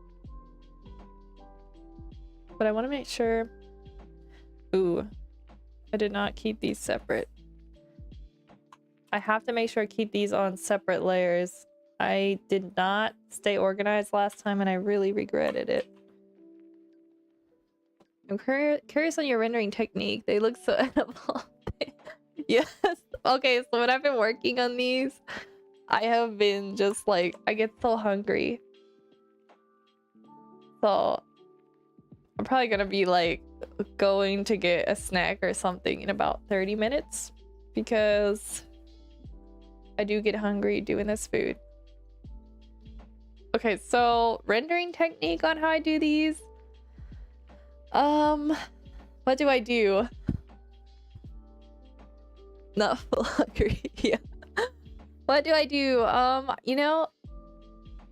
But I want to make sure. Ooh, I did not keep these separate. I have to make sure I keep these on separate layers. I did not stay organized last time and I really regretted it. I'm curious on your rendering technique. They look so edible. Yes. Okay, so when I've been working on these, I have been just like, I get so hungry. So I'm probably gonna be like going to get a snack or something in about 30 minutes because I do get hungry doing this food. Okay, so rendering technique on how I do these. What do I do? Not full hungry. Yeah. What do I do? You know,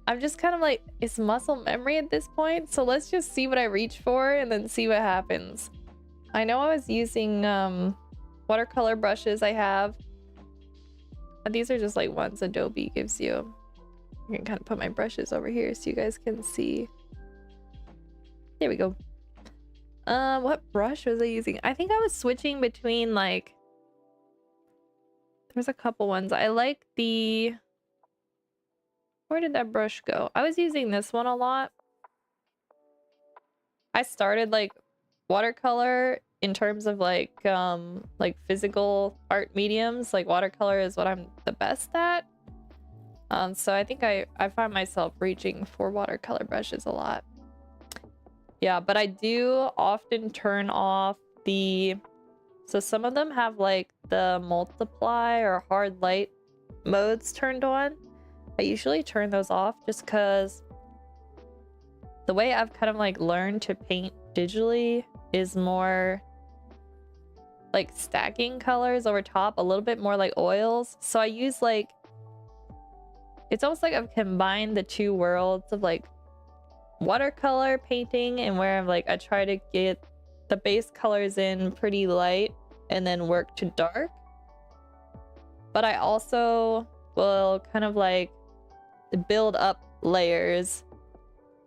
I'm just kind of like, it's muscle memory at this point. So let's just see what I reach for and then see what happens. I know I was using watercolor brushes I have. But these are just like ones Adobe gives you. I can kind of put my brushes over here so you guys can see. There we go. What brush was I using? I think I was switching between like, there's a couple ones. I like the, where did that brush go? I was using this one a lot. I started like watercolor in terms of like physical art mediums. Like watercolor is what I'm the best at. So I think I find myself reaching for watercolor brushes a lot. Yeah, but I do often turn off the, so some of them have like the multiply or hard light modes turned on. I usually turn those off just because the way I've kind of like learned to paint digitally is more like stacking colors over top, a little bit more like oils. So I use like, it's almost like I've combined the two worlds of like watercolor painting and where I'm like, I try to get the base colors in pretty light and then work to dark. But I also will kind of like build up layers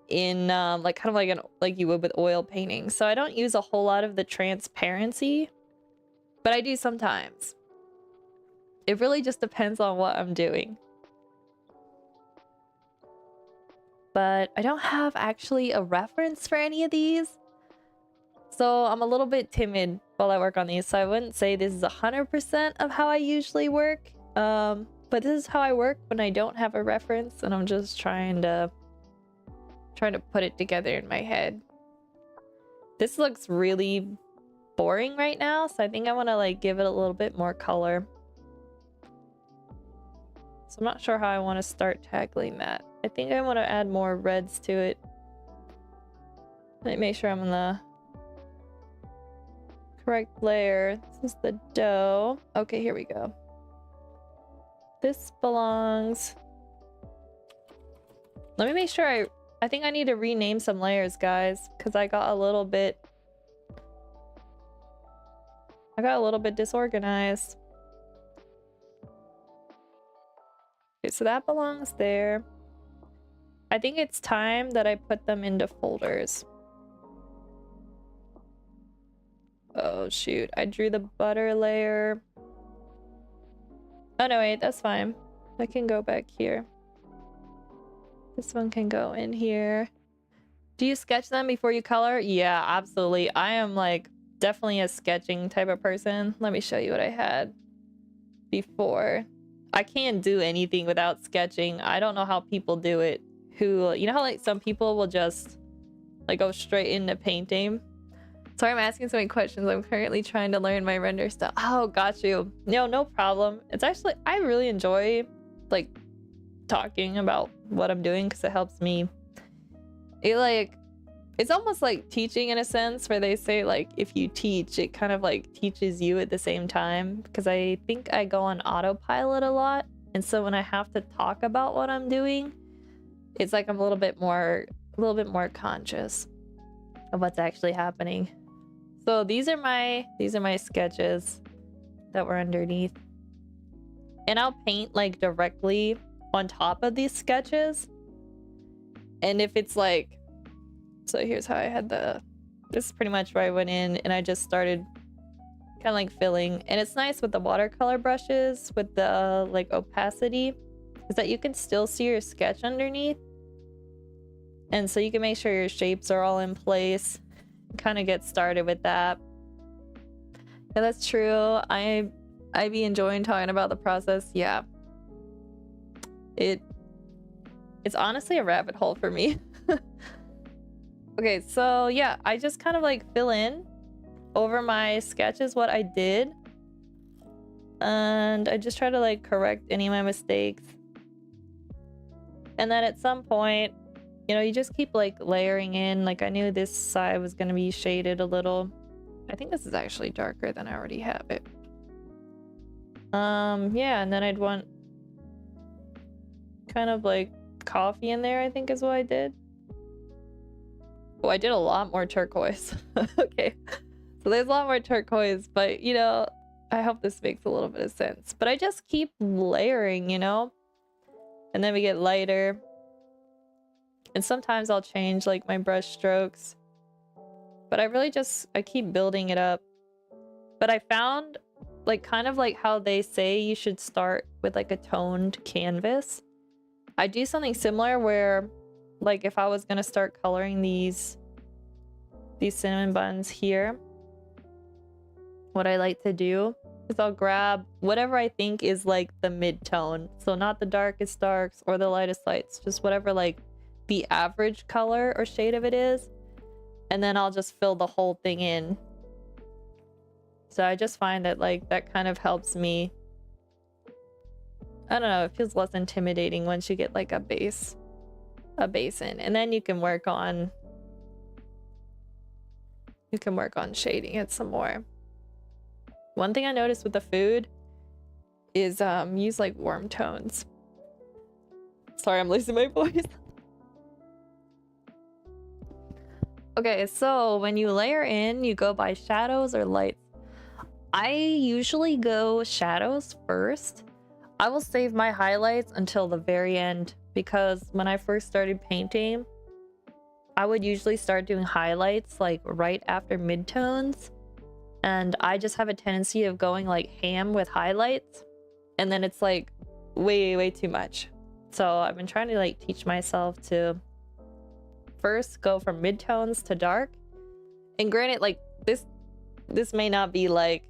in like kind of like like you would with oil painting. So I don't use a whole lot of the transparency, but I do sometimes. It really just depends on what I'm doing. But I don't have actually a reference for any of these. So I'm a little bit timid while I work on these. So I wouldn't say this is 100% of how I usually work. But this is how I work when I don't have a reference and I'm just trying to put it together in my head. This looks really boring right now, so I think I want to like give it a little bit more color. So I'm not sure how I want to start tackling that. I think I want to add more reds to it. Let me make sure I'm on the correct layer. This is the dough. Okay, here we go. This belongs... Let me make sure I think I need to rename some layers, guys, because I got a little bit disorganized. Okay, so that belongs there. I think it's time that I put them into folders. Oh shoot, I drew the butter layer. Oh no, wait, that's fine. I can go back here. This one can go in here. Do you sketch them before you color? Yeah, absolutely. I am like definitely a sketching type of person. Let me show you what I had before. I can't do anything without sketching. I don't know how people do it. Who, you know how like some people will just like go straight into painting? Sorry, I'm asking so many questions. I'm currently trying to learn my render style. Oh, got you. No problem. It's actually, I really enjoy like talking about what I'm doing because it helps me. It's almost like teaching in a sense where they say like if you teach, it kind of like teaches you at the same time, because I think I go on autopilot a lot. And so when I have to talk about what I'm doing, it's like I'm a little bit more conscious of what's actually happening. So these are my sketches that were underneath. And I'll paint like directly on top of these sketches. And if it's like, so here's how I had this is pretty much where I went in and I just started kind of like filling. And it's nice with the watercolor brushes with the like opacity is that you can still see your sketch underneath. And so you can make sure your shapes are all in place. Kind of get started with that. Yeah, that's true. I be enjoying talking about the process. Yeah. It's honestly a rabbit hole for me. Okay, so yeah, I just kind of like fill in over my sketches what I did. And I just try to like correct any of my mistakes. And then at some point, you know, you just keep like layering in. Like I knew this side was going to be shaded a little. I think this is actually darker than I already have it. Yeah, and then I'd want kind of like coffee in there, I think is what I did. Oh, I did a lot more turquoise. Okay, so there's a lot more turquoise, but you know, I hope this makes a little bit of sense. But I just keep layering, you know? And then we get lighter. And sometimes I'll change like my brush strokes. But I really just, I keep building it up. But I found like kind of like how they say you should start with like a toned canvas. I do something similar where like if I was gonna start coloring these cinnamon buns here, what I like to do is I'll grab whatever I think is like the mid-tone. So not the darkest darks or the lightest lights, just whatever like the average color or shade of it is. And then I'll just fill the whole thing in. So I just find that like that kind of helps me. I don't know, it feels less intimidating once you get like a base in. And then you can work on shading it some more. One thing I noticed with the food is use like warm tones. Sorry, I'm losing my voice. Okay, so when you layer in, you go by shadows or lights. I usually go shadows first. I will save my highlights until the very end because when I first started painting, I would usually start doing highlights like right after midtones. And I just have a tendency of going like ham with highlights. And then it's like way too much. So I've been trying to like teach myself to first go from midtones to dark. And granted, like this may not be like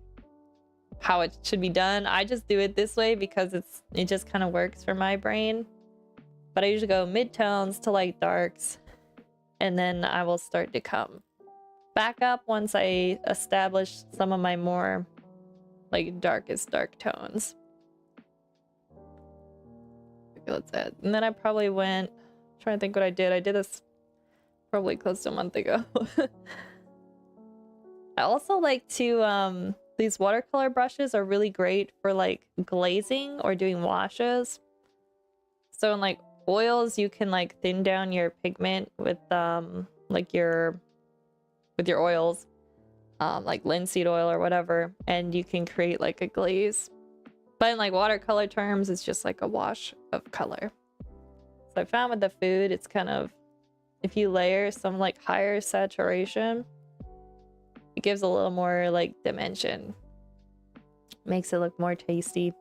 how it should be done. I just do it this way because it just kind of works for my brain. But I usually go midtones to like darks. And then I will start to come back up once I establish some of my more like darkest dark tones. That's it. And then I probably went, trying to think what I did. I did this probably close to a month ago. I also like to, these watercolor brushes are really great for like glazing or doing washes. So in like oils, you can like thin down your pigment with like with your oils, like linseed oil or whatever, and you can create like a glaze. But in like watercolor terms, it's just like a wash of color. So I found with the food, it's kind of, if you layer some like higher saturation, it gives a little more like dimension. Makes it look more tasty.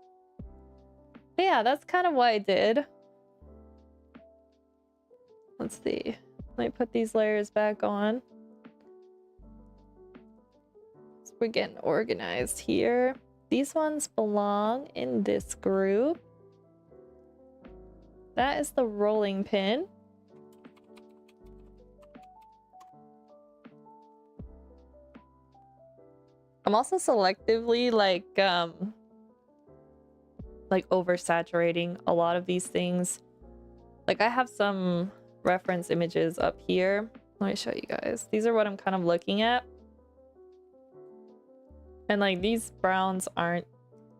But yeah, that's kind of what I did. Let's see. Let me put these layers back on. So we're getting organized here. These ones belong in this group. That is the rolling pin. I'm also selectively like oversaturating a lot of these things. Like I have some reference images up here. Let me show you guys. These are what I'm kind of looking at. And like these browns aren't,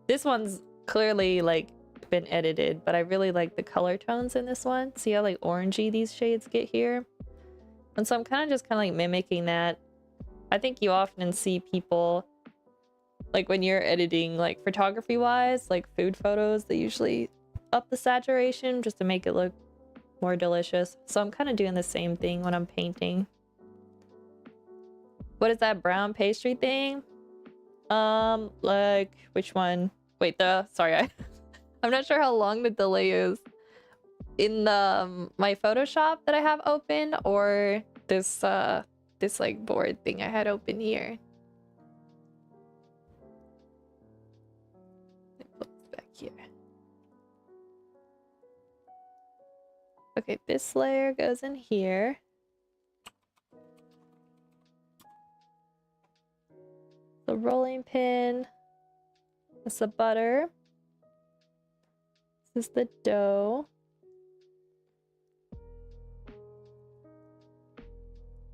this one's clearly like been edited, but I really like the color tones in this one. See how like orangey these shades get here? And so I'm kind of like mimicking that. I think you often see people like when you're editing like photography wise, like food photos, they usually up the saturation just to make it look more delicious. So I'm kind of doing the same thing when I'm painting. What is that brown pastry thing? Like which one? Wait, sorry, I'm not sure how long the delay is in the my Photoshop that I have open, or this this like board thing I had open here. Put this back here. Okay, this layer goes in here. The rolling pin. This is the butter. This is the dough.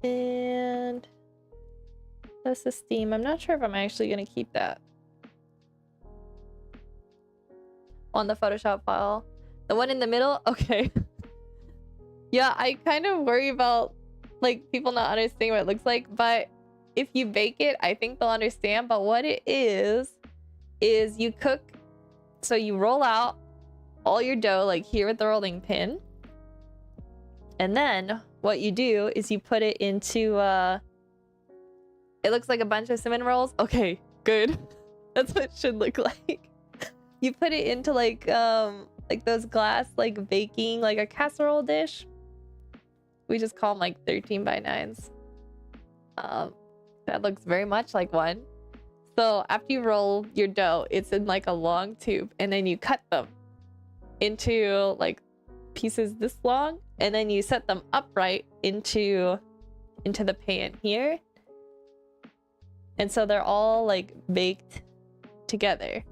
And that's the steam. I'm not sure if I'm actually going to keep that. on the Photoshop file. The one in the middle? Okay. Yeah, I kind of worry about like people not understanding what it looks like, but if you bake it, I think they'll understand. But what it is you cook, so you roll out all your dough like here with the rolling pin. And then what you do is you put it into, it looks like a bunch of cinnamon rolls. Okay, good. That's what it should look like. You put it into like those glass, like baking, like a casserole dish. We just call them like 13 by 9s. That looks very much like one. So after you roll your dough, it's in like a long tube, and then you cut them into like pieces this long, and then you set them upright into the pan here. And so they're all like baked together.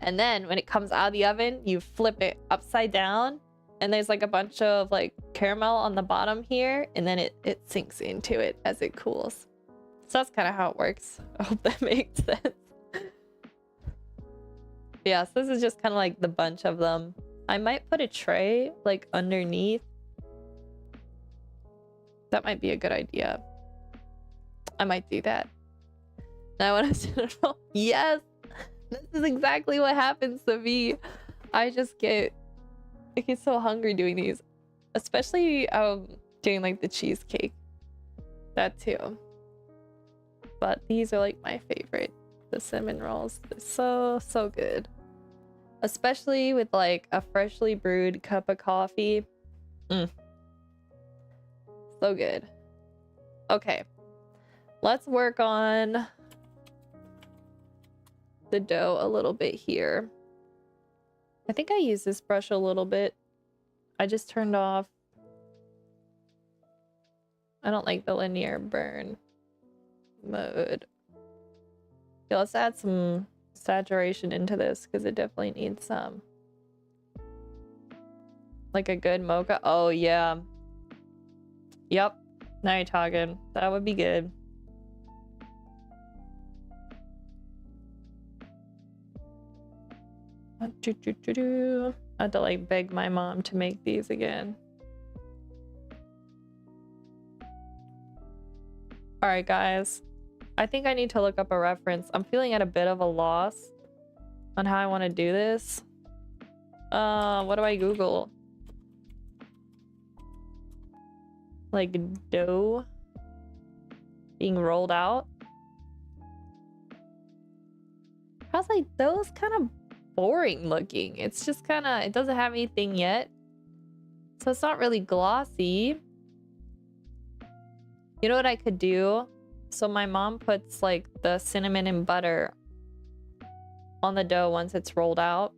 And then when it comes out of the oven, you flip it upside down, and there's like a bunch of like caramel on the bottom here, and then it sinks into it as it cools. So that's kind of how it works. I hope that makes sense. Yeah, so this is just kind of like the bunch of them. I might put a tray like underneath. That might be a good idea. I might do that. Now I want to roll. Yes! This is exactly what happens to me. I get so hungry doing these. Especially doing like the cheesecake. That too. But these are like my favorite. The cinnamon rolls. They're so good. Especially with like a freshly brewed cup of coffee. So good. Okay. Let's work on the dough a little bit here. I think I used this brush a little bit. I just turned off. I don't like the linear burn mode. Yeah, let's add some saturation into this because it definitely needs some. Like a good mocha. Oh yeah. Yep. Now you're talking. That would be good. I had to like beg my mom to make these again. Alright guys. I think I need to look up a reference. I'm feeling at a bit of a loss on how I want to do this. What do I Google? Like dough being rolled out. I was like, those kind of boring looking. It's just kind of, it doesn't have anything yet. So it's not really glossy. You know what I could do? So my mom puts like the cinnamon and butter on the dough once it's rolled out.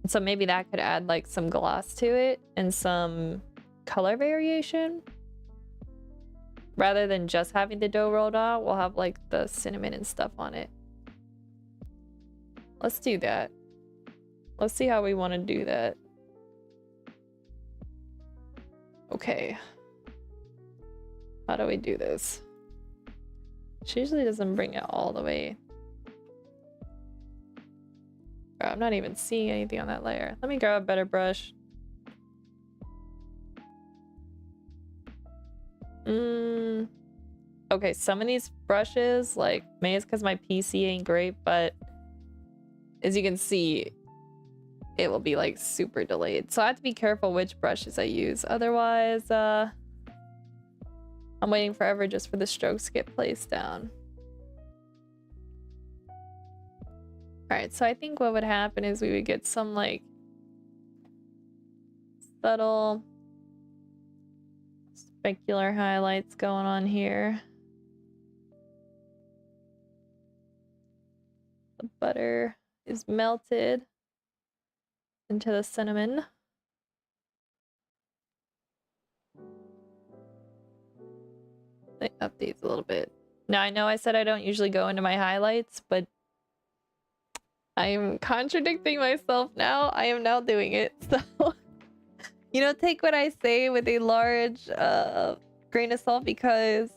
So maybe that could add like some gloss to it and some color variation. Rather than just having the dough rolled out, we'll have like the cinnamon and stuff on it. Let's do that. Let's see how we want to do that. Okay. How do we do this? She usually doesn't bring it all the way. Oh, I'm not even seeing anything on that layer. Let me grab a better brush. Okay, some of these brushes, like, maybe it's because my PC ain't great, but as you can see, it will be like super delayed. So I have to be careful which brushes I use. Otherwise, I'm waiting forever just for the strokes to get placed down. Alright, so I think what would happen is we would get some like subtle specular highlights going on here. The butter is melted into the cinnamon. It updates a little bit. Now I know I said I don't usually go into my highlights, but I'm contradicting myself now. I am now doing it. So, you know, take what I say with a large grain of salt because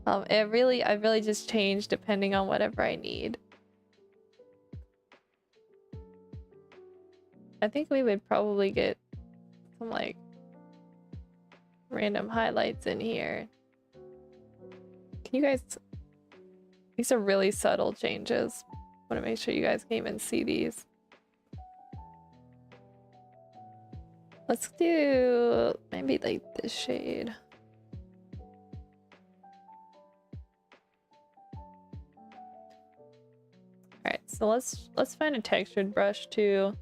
I really just change depending on whatever I need. I think we would probably get some like random highlights in here. Can you guys... These are really subtle changes. I want to make sure you guys can even see these. Let's do maybe like this shade. Alright, so let's find a textured brush too,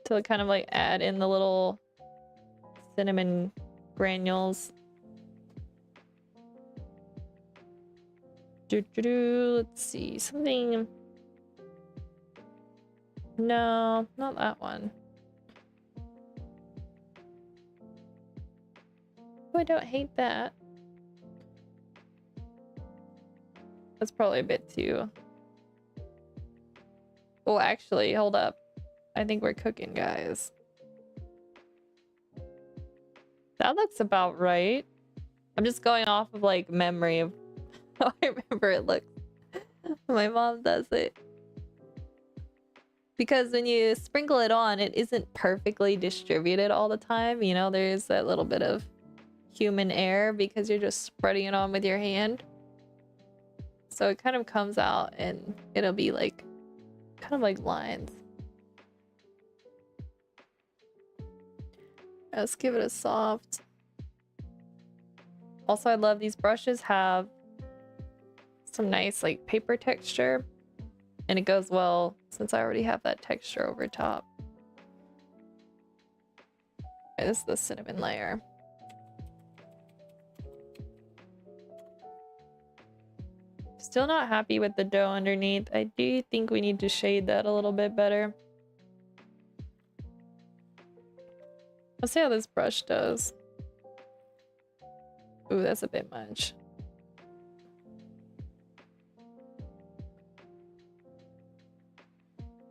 to kind of like add in the little cinnamon granules. Let's see, something. No, not that one. Oh, I don't hate that. That's probably a bit too. Oh, actually, hold up. I think we're cooking, guys. That looks about right. I'm just going off of like memory of how I remember it looks. My mom does it. Because when you sprinkle it on, it isn't perfectly distributed all the time. You know, there's that little bit of human error because you're just spreading it on with your hand. So it kind of comes out and it'll be like, kind of like lines. Let's give it a soft. Also, I love these brushes have some nice like paper texture, and it goes well since I already have that texture over top. Okay, this is the cinnamon layer. Still not happy with the dough underneath. I do think we need to shade that a little bit better. Let's see how this brush does. Ooh, that's a bit much.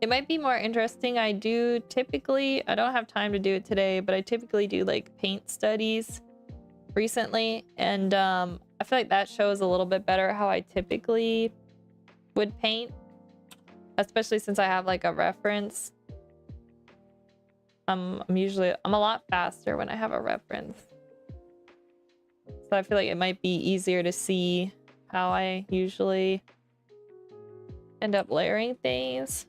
It might be more interesting. I don't have time to do it today, but I typically do like paint studies recently, and I feel like that shows a little bit better how I typically would paint, especially since I have like a reference. I'm a lot faster when I have a reference. So I feel like it might be easier to see how I usually end up layering things.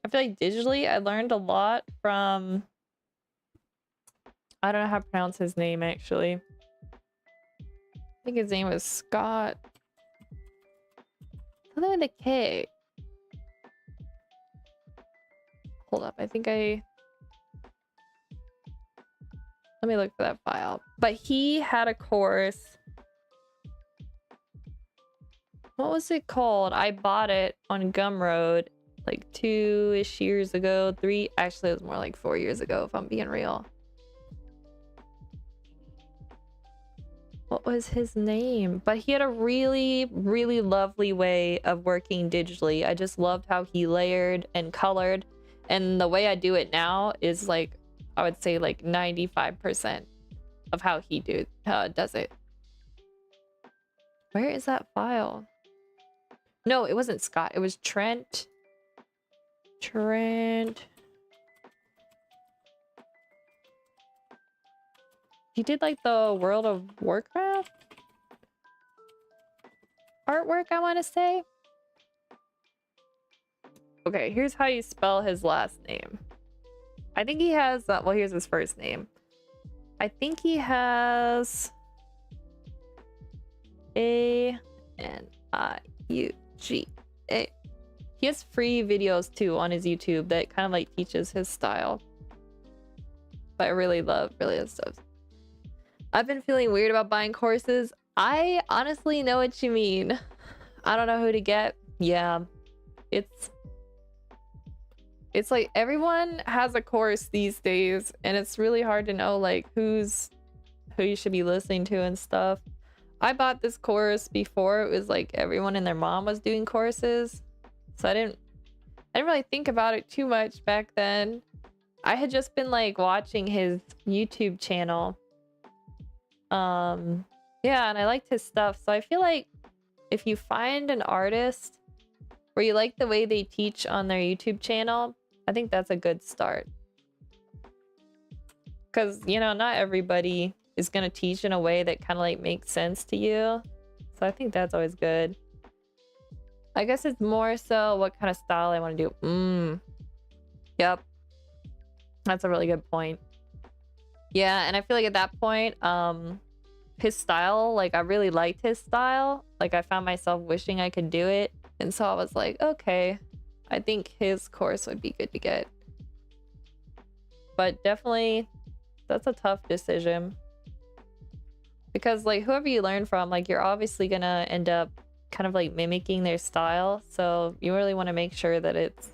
I feel like digitally I learned a lot from, I don't know how to pronounce his name actually. I think his name was Scott. Something with a K. Hold up, let me look for that file. But he had a course. What was it called? I bought it on Gumroad like 2-ish years ago. 3, actually it was more like 4 years ago if I'm being real. What was his name? But he had a really, really lovely way of working digitally. I just loved how he layered and colored. And the way I do it now is like, I would say like 95% of how he does it. Where is that file? No, it wasn't Scott. It was Trent. He did like the World of Warcraft artwork, I want to say. Okay, here's how you spell his last name. I think he has, well, here's his first name. I think he has A-N-I-U-G-A. He has free videos too on his YouTube that kind of like teaches his style. But I really love his stuff. I've been feeling weird about buying courses. I honestly know what you mean. I don't know who to get. Yeah, it's like everyone has a course these days, and it's really hard to know like who you should be listening to and stuff. I bought this course before it was like everyone and their mom was doing courses, so I didn't really think about it too much back then. I had just been like watching his YouTube channel. Yeah, and I liked his stuff, so I feel like if you find an artist or you like the way they teach on their YouTube channel, I think that's a good start. Because, you know, not everybody is going to teach in a way that kind of like makes sense to you. So I think that's always good. I guess it's more so what kind of style I want to do. Yep. That's a really good point. Yeah, and I feel like at that point, his style, like I really liked his style. Like I found myself wishing I could do it. And so I was like, okay, I think his course would be good to get. But definitely, that's a tough decision. Because like whoever you learn from, like you're obviously gonna end up kind of like mimicking their style. So you really want to make sure that it's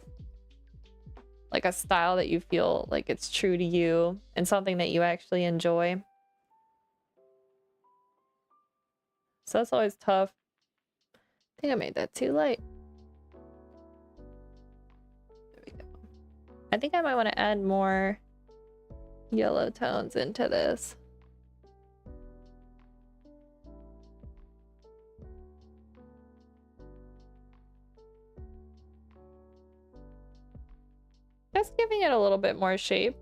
like a style that you feel like it's true to you and something that you actually enjoy. So that's always tough. I think I made that too light. There we go. I think I might want to add more yellow tones into this. Just giving it a little bit more shape.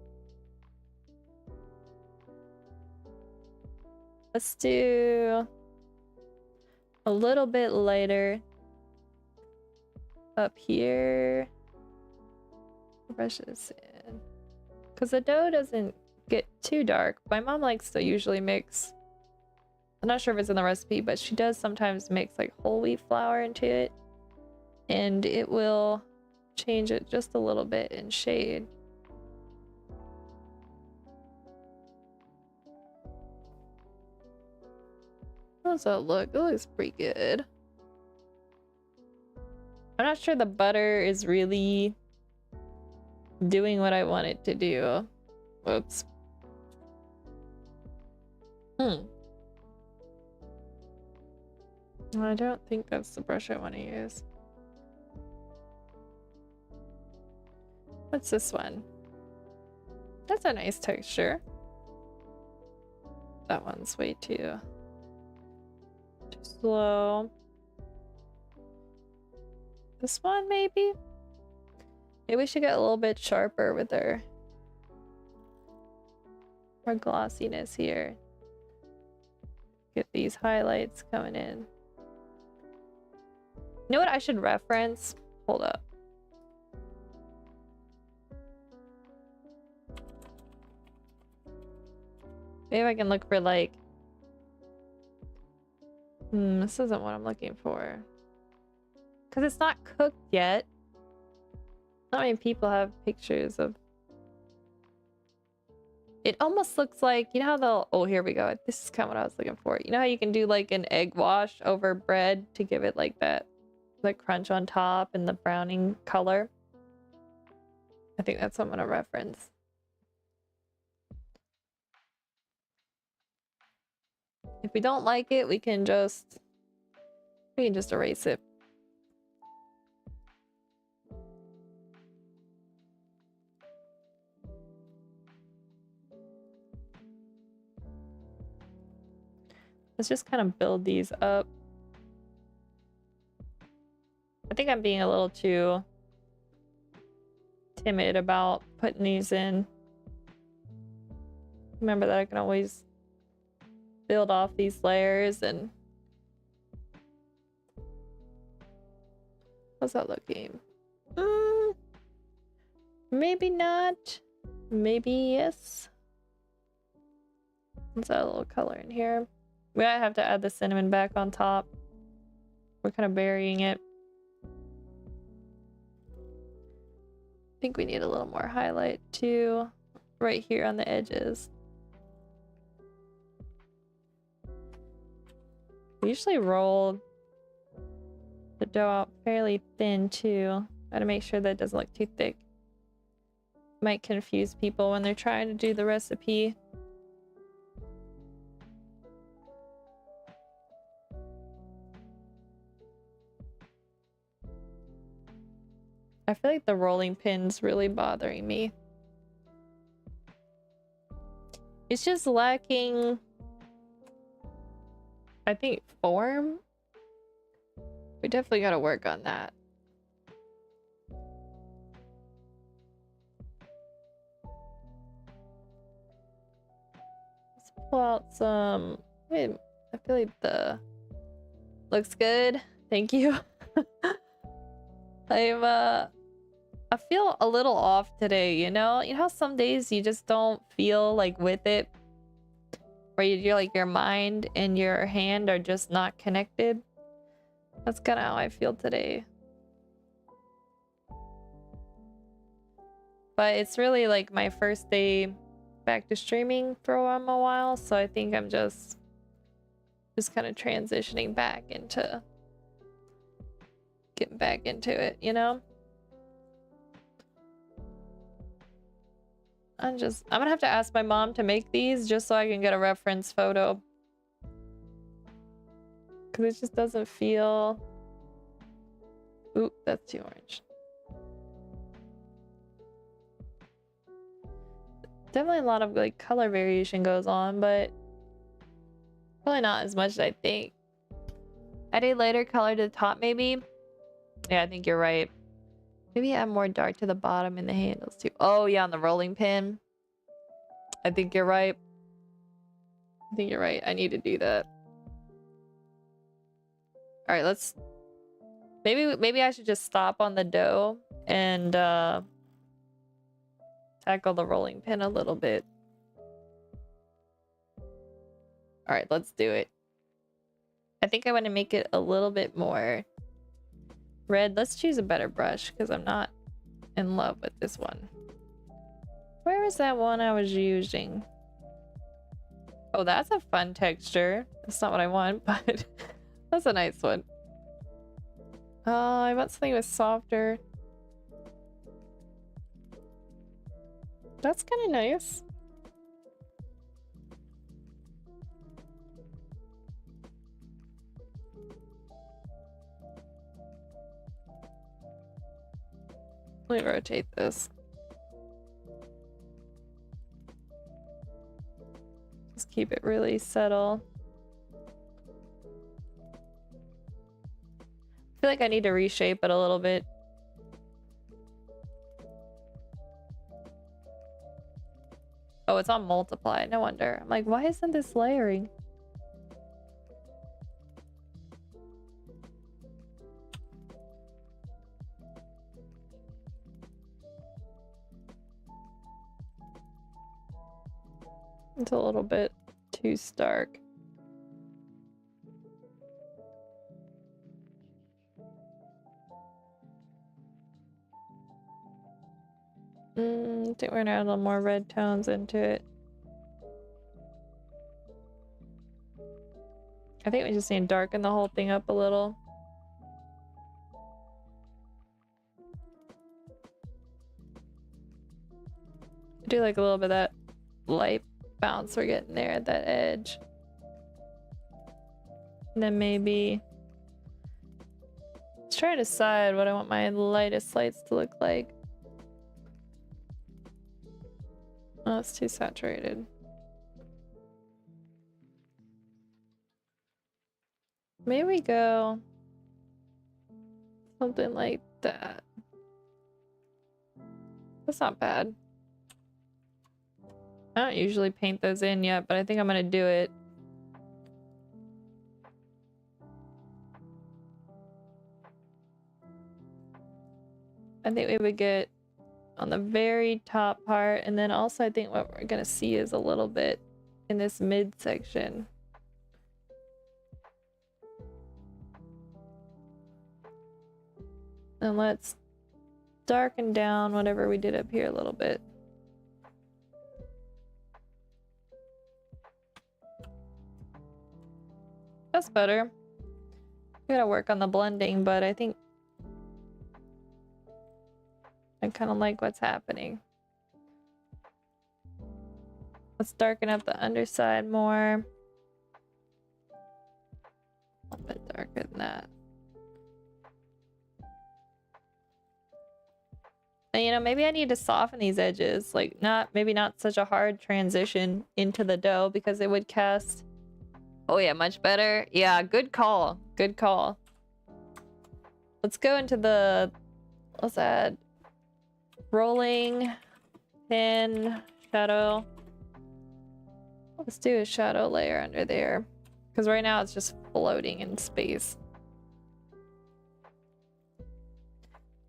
Let's do a little bit lighter up here. Brush this in. Because the dough doesn't get too dark. My mom likes to usually mix, I'm not sure if it's in the recipe, but she does sometimes mix like whole wheat flour into it. And it will change it just a little bit in shade. How does that look? It looks pretty good. I'm not sure the butter is really doing what I want it to do. Whoops. I don't think that's the brush I want to use. What's this one? That's a nice texture. That one's way too slow. This one maybe? Maybe we should get a little bit sharper with our glossiness here. Get these highlights coming in. You know what I should reference? Hold up. Maybe I can look for like... this isn't what I'm looking for. Because it's not cooked yet. Not many people have pictures of... It almost looks like, you know how they'll... Oh, here we go. This is kind of what I was looking for. You know how you can do like an egg wash over bread to give it like that, like crunch on top and the browning color? I think that's what I'm gonna reference. If we don't like it, we can just erase it. Let's just kind of build these up. I think I'm being a little too timid about putting these in. Remember that I can always build off these layers. And how's that looking? Maybe not. Maybe yes. Let's add a little color in here. We might have to add the cinnamon back on top. We're kind of burying it. I think we need a little more highlight too, right here on the edges. We usually roll the dough out fairly thin too. Gotta make sure that it doesn't look too thick. Might confuse people when they're trying to do the recipe. I feel like the rolling pin's really bothering me. It's just lacking, I think, form. We definitely gotta work on that. pull out some. I feel like the looks good. Thank you. I feel a little off today, you know? You know how some days you just don't feel like with it? Where you're like your mind and your hand are just not connected? That's kind of how I feel today. But it's really like my first day back to streaming for a while, so I think I'm just kind of transitioning back into getting back into it, you know? I'm gonna have to ask my mom to make these just so I can get a reference photo. Cause it just doesn't feel... Oop, that's too orange. Definitely a lot of like color variation goes on, but probably not as much as I think. Add a lighter color to the top maybe? Yeah, I think you're right. Maybe add more dark to the bottom and the handles too. Oh yeah, on the rolling pin. I think you're right. I think you're right. I need to do that. All right, let's... Maybe I should just stop on the dough and tackle the rolling pin a little bit. All right, let's do it. I think I want to make it a little bit more red. Let's choose a better brush because I'm not in love with this one. Where is that one I was using? Oh, that's a fun texture. That's not what I want, but that's a nice one. I want something with softer. That's kind of nice. Let me rotate this. Just keep it really subtle. I feel like I need to reshape it a little bit. Oh, it's on multiply. No wonder. I'm like, why isn't this layering? It's a little bit too stark. I think we're gonna add a little more red tones into it. I think we just need to darken the whole thing up a little. Do like a little bit of that light bounce we're getting there at that edge. And then maybe... Let's try to decide what I want my lightest lights to look like. Oh, it's too saturated. Maybe we go something like that. That's not bad. I don't usually paint those in yet, but I think I'm gonna do it. I think we would get on the very top part, and then also I think what we're gonna see is a little bit in this mid section. And let's darken down whatever we did up here a little bit. That's better. We gotta work on the blending, but I think I kind of like what's happening. Let's darken up the underside more. A little bit darker than that. And, you know, maybe I need to soften these edges. Like, maybe not such a hard transition into the dough because it would cast... Oh yeah, much better. Yeah, good call. Good call. Let's go into the... Let's add... rolling pin shadow. Let's do a shadow layer under there. Because right now it's just floating in space.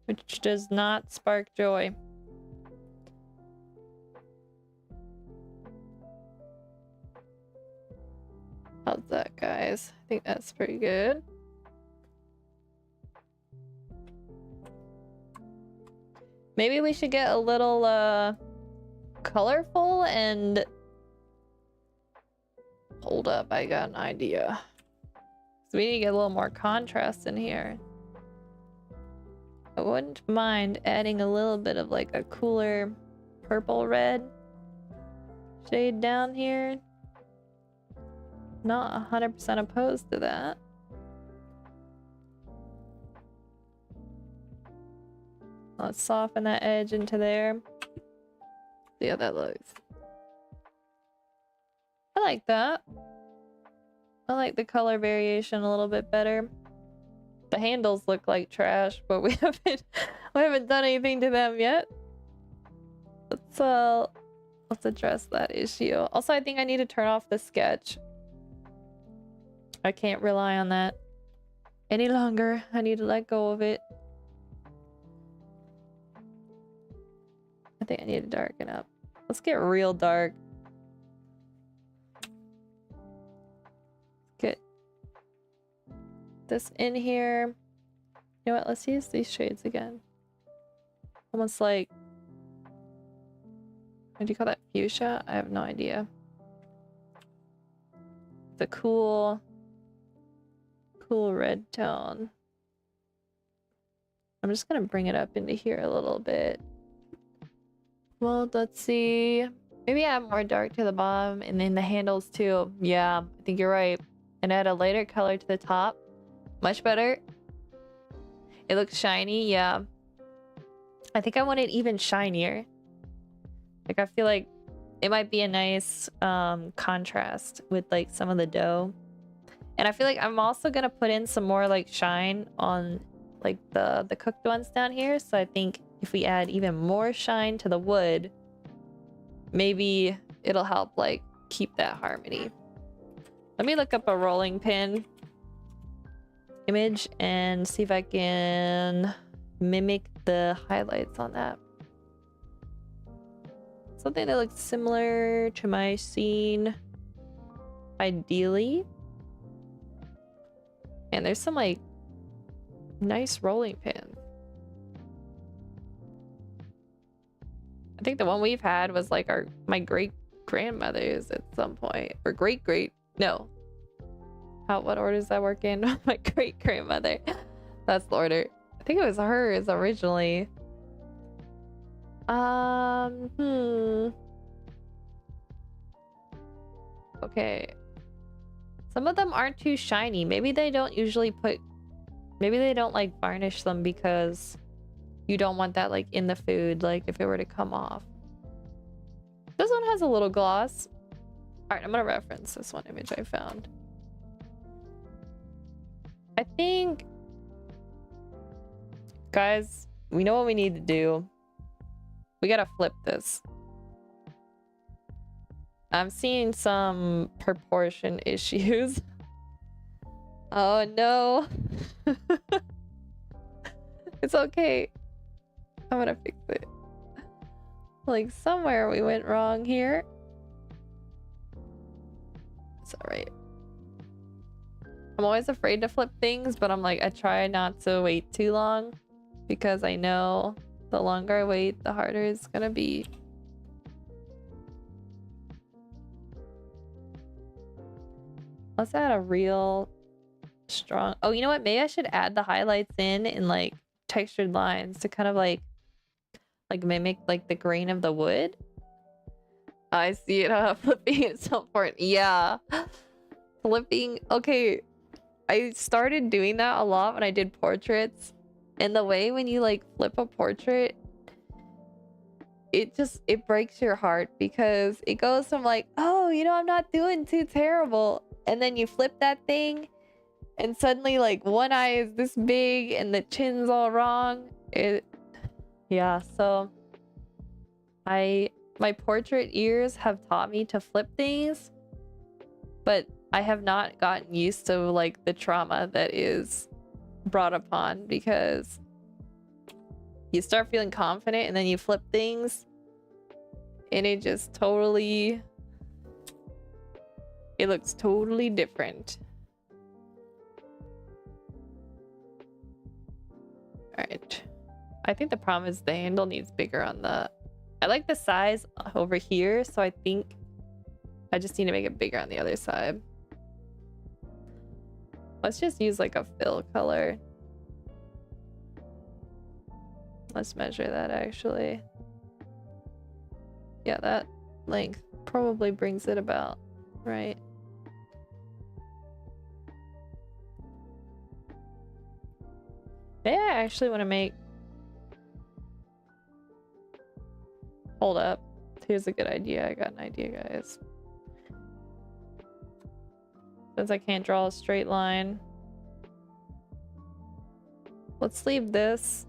Which does not spark joy. How's that, guys? I think that's pretty good. Maybe we should get a little colorful and... Hold up, I got an idea. So we need to get a little more contrast in here. I wouldn't mind adding a little bit of like a cooler purple red shade down here. Not 100% opposed to that. Let's soften that edge into there. See how that looks. I like that. I like the color variation a little bit better. The handles look like trash, but we haven't done anything to them yet. Let's address that issue. Also, I think I need to turn off the sketch. I can't rely on that any longer. I need to let go of it. I think I need to darken up. Let's get real dark. Get this in here. You know what? Let's use these shades again. Almost like... What do you call that? Fuchsia? I have no idea. It's a cool red tone. I'm just gonna bring it up into here a little bit. Well, let's see. Maybe add more dark to the bottom and then the handles too. Yeah, I think you're right. And add a lighter color to the top. Much better. It looks shiny, yeah. I think I want it even shinier. Like, I feel like it might be a nice contrast with like some of the dough. And I feel like I'm also gonna put in some more like shine on like the cooked ones down here. So I think if we add even more shine to the wood, maybe it'll help like keep that harmony. Let me look up a rolling pin image and see if I can mimic the highlights on that. Something that looks similar to my scene, ideally. And there's some like nice rolling pins. I think the one we've had was like my great grandmother's at some point, or no. What order does that work in? My great grandmother. That's the order. I think it was hers originally. Okay. Some of them aren't too shiny. Maybe they don't like varnish them because you don't want that like in the food, like if it were to come off. This one has a little gloss. All right, I'm gonna reference this one image I found. I think, guys, we know what we need to do. We gotta flip this. I'm seeing some proportion issues. Oh no. It's okay. I'm gonna fix it. Like somewhere we went wrong here. It's alright. I'm always afraid to flip things, but I'm like, I try not to wait too long because I know the longer I wait, the harder it's gonna be. Let's add a real strong... Oh, you know what? Maybe I should add the highlights in like textured lines to kind of like mimic like the grain of the wood. I see it. Flipping is so important. Yeah. Flipping. Okay. I started doing that a lot when I did portraits. And the way when you like flip a portrait, it breaks your heart because it goes from like, oh, you know, I'm not doing too terrible. And then you flip that thing and suddenly like one eye is this big and the chin's all wrong. Yeah, so my portrait ears have taught me to flip things but I have not gotten used to like the trauma that is brought upon, because you start feeling confident and then you flip things and it just totally, it looks totally different. All right, I think the problem is the handle needs bigger on the, I like the size over here, so I think I just need to make it bigger on the other side. Let's just use like a fill color. Let's measure that actually. Yeah, that length probably brings it about right. Maybe I actually want to make... Hold up. Here's a good idea. I got an idea, guys. Since I can't draw a straight line, let's leave this.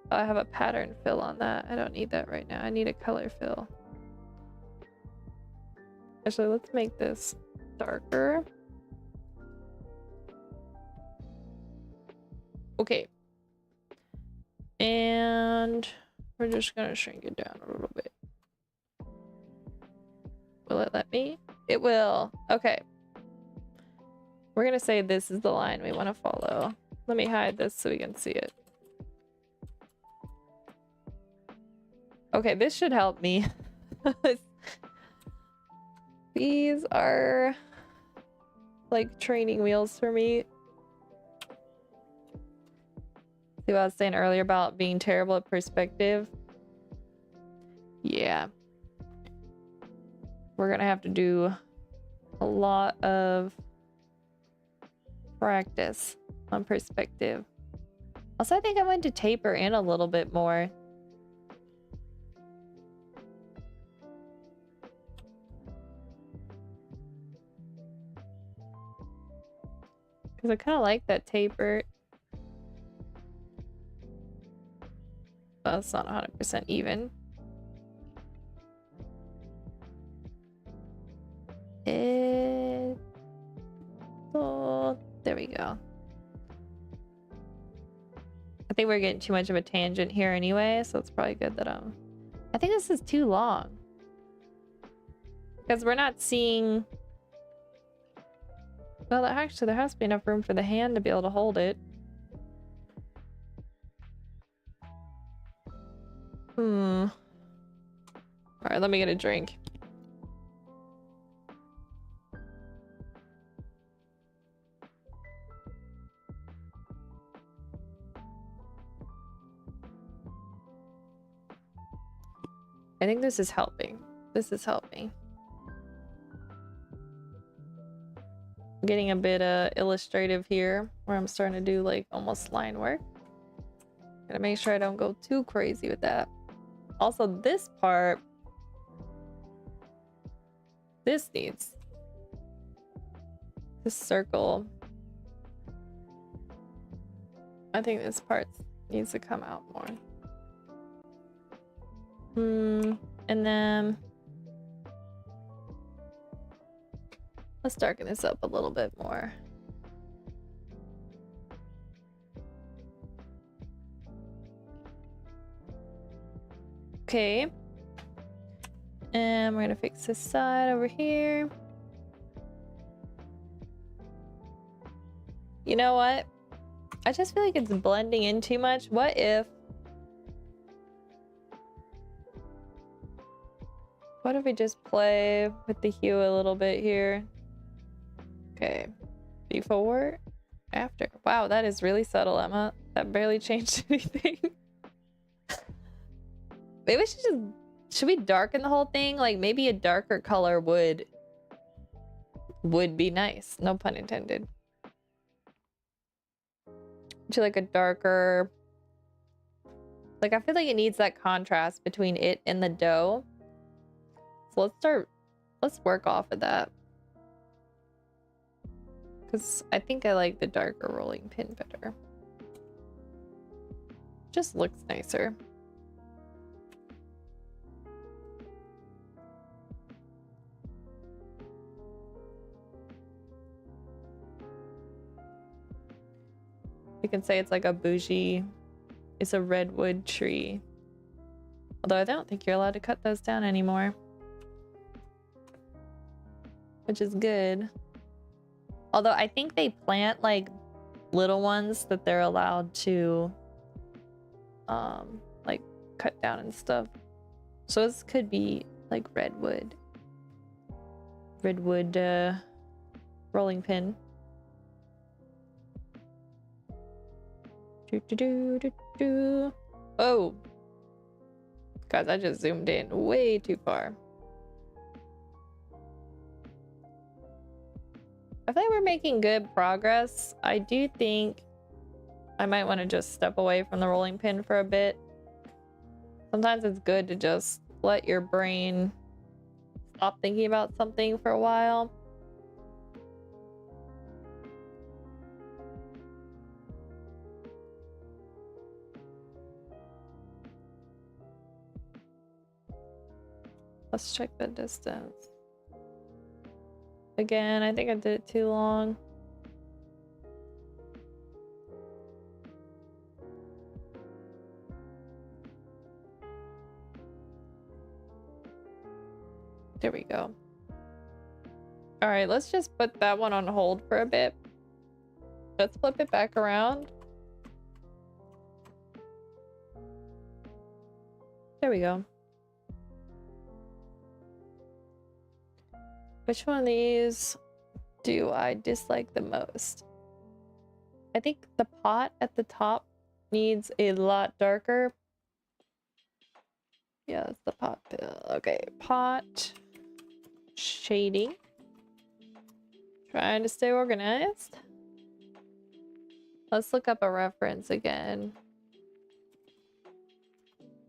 Oh, I have a pattern fill on that. I don't need that right now. I need a color fill. Actually, let's make this darker. Okay. And we're just gonna shrink it down a little bit. Will it let me? It will. Okay. We're gonna say this is the line we want to follow. Let me hide this so we can see it. Okay, this should help me. These are like training wheels for me. See what I was saying earlier about being terrible at perspective? Yeah. We're gonna have to do a lot of practice on perspective. Also, I think I went to taper in a little bit more. Because I kind of like that taper. Well, it's not 100% even. Oh, there we go. I think we're getting too much of a tangent here anyway, so it's probably good that I think this is too long. Because we're not seeing... Well, actually, there has to be enough room for the hand to be able to hold it. Alright, let me get a drink. I think this is helping. This is helping. I'm getting a bit illustrative here, where I'm starting to do like almost line work. Gotta make sure I don't go too crazy with that. Also, this part, this needs this circle. I think this part needs to come out more. And then let's darken this up a little bit more. Okay. And we're gonna fix this side over here. You know what? I just feel like it's blending in too much. What if we just play with the hue a little bit here? Okay. Before, after. Wow, that is really subtle, Emma. That barely changed anything. Maybe we should just... Should we darken the whole thing? Like, maybe a darker color would be nice. No pun intended. Would you like a darker... Like, I feel like it needs that contrast between it and the dough. So let's work off of that. Because I think I like the darker rolling pin better. Just looks nicer. You can say it's like a bougie. It's a redwood tree. Although I don't think you're allowed to cut those down anymore. Which is good. Although I think they plant like little ones that they're allowed to like cut down and stuff. So this could be like redwood. Redwood rolling pin. Oh, guys, I just zoomed in way too far. I feel like we're making good progress. I do think I might want to just step away from the rolling pin for a bit. Sometimes it's good to just let your brain stop thinking about something for a while. Let's check the distance. Again, I think I did it too long. There we go. All right, let's just put that one on hold for a bit. Let's flip it back around. There we go. Which one of these do I dislike the most? I think the pot at the top needs a lot darker. Yeah, it's the pot pill. Okay, pot shading. Trying to stay organized. Let's look up a reference again.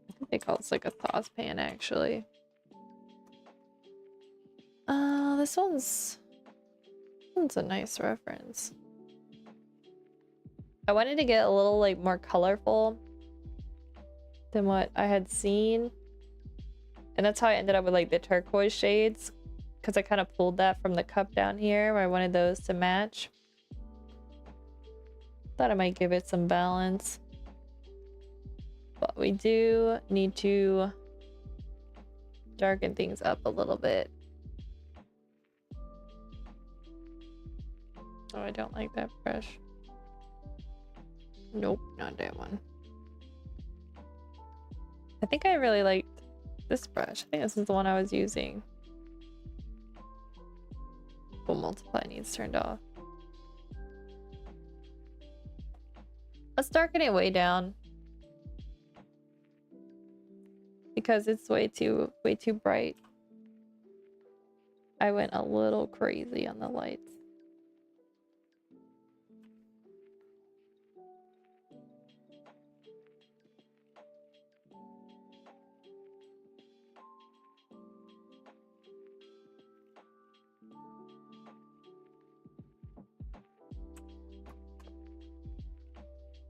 I think they call this like a saucepan actually. This one's a nice reference. I wanted to get a little like more colorful than what I had seen. And that's how I ended up with like the turquoise shades, because I kind of pulled that from the cup down here where I wanted those to match. Thought I might give it some balance. But we do need to darken things up a little bit. Oh, I don't like that brush. Nope, not that one. I think I really liked this brush. I think this is the one I was using. Oh, multiply needs turned off. Let's darken it way down. Because it's way too bright. I went a little crazy on the lights.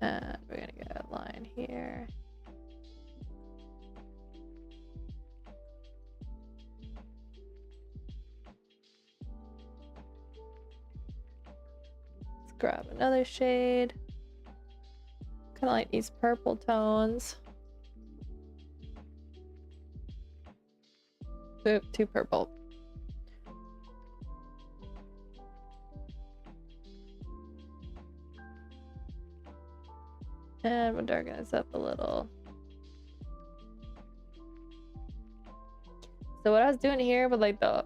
And we're gonna get a line here. Let's grab another shade. Kind of like these purple tones. Oop, too purple. And we'll darken this up a little. So what I was doing here with like the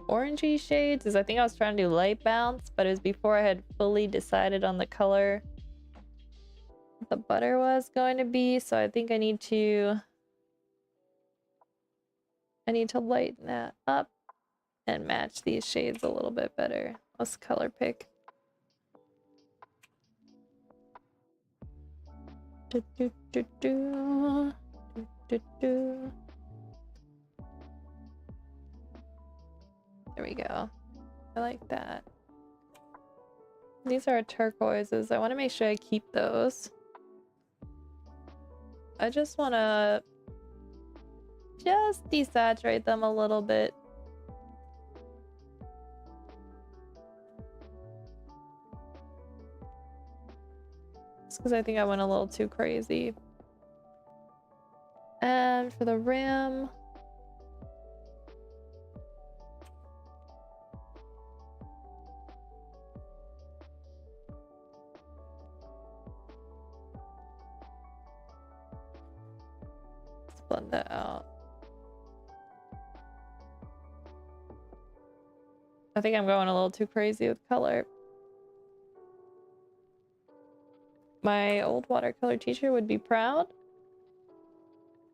orangey shades is I think I was trying to do light bounce, but it was before I had fully decided on the color the butter was going to be. So I think I need to lighten that up and match these shades a little bit better. Let's color pick. There we go. I like that. These are turquoises. I want to make sure I keep those. I just want to just desaturate them a little bit. Just because I think I went a little too crazy. And for the rim, let's blend that out. I think I'm going a little too crazy with color. My old watercolor teacher would be proud,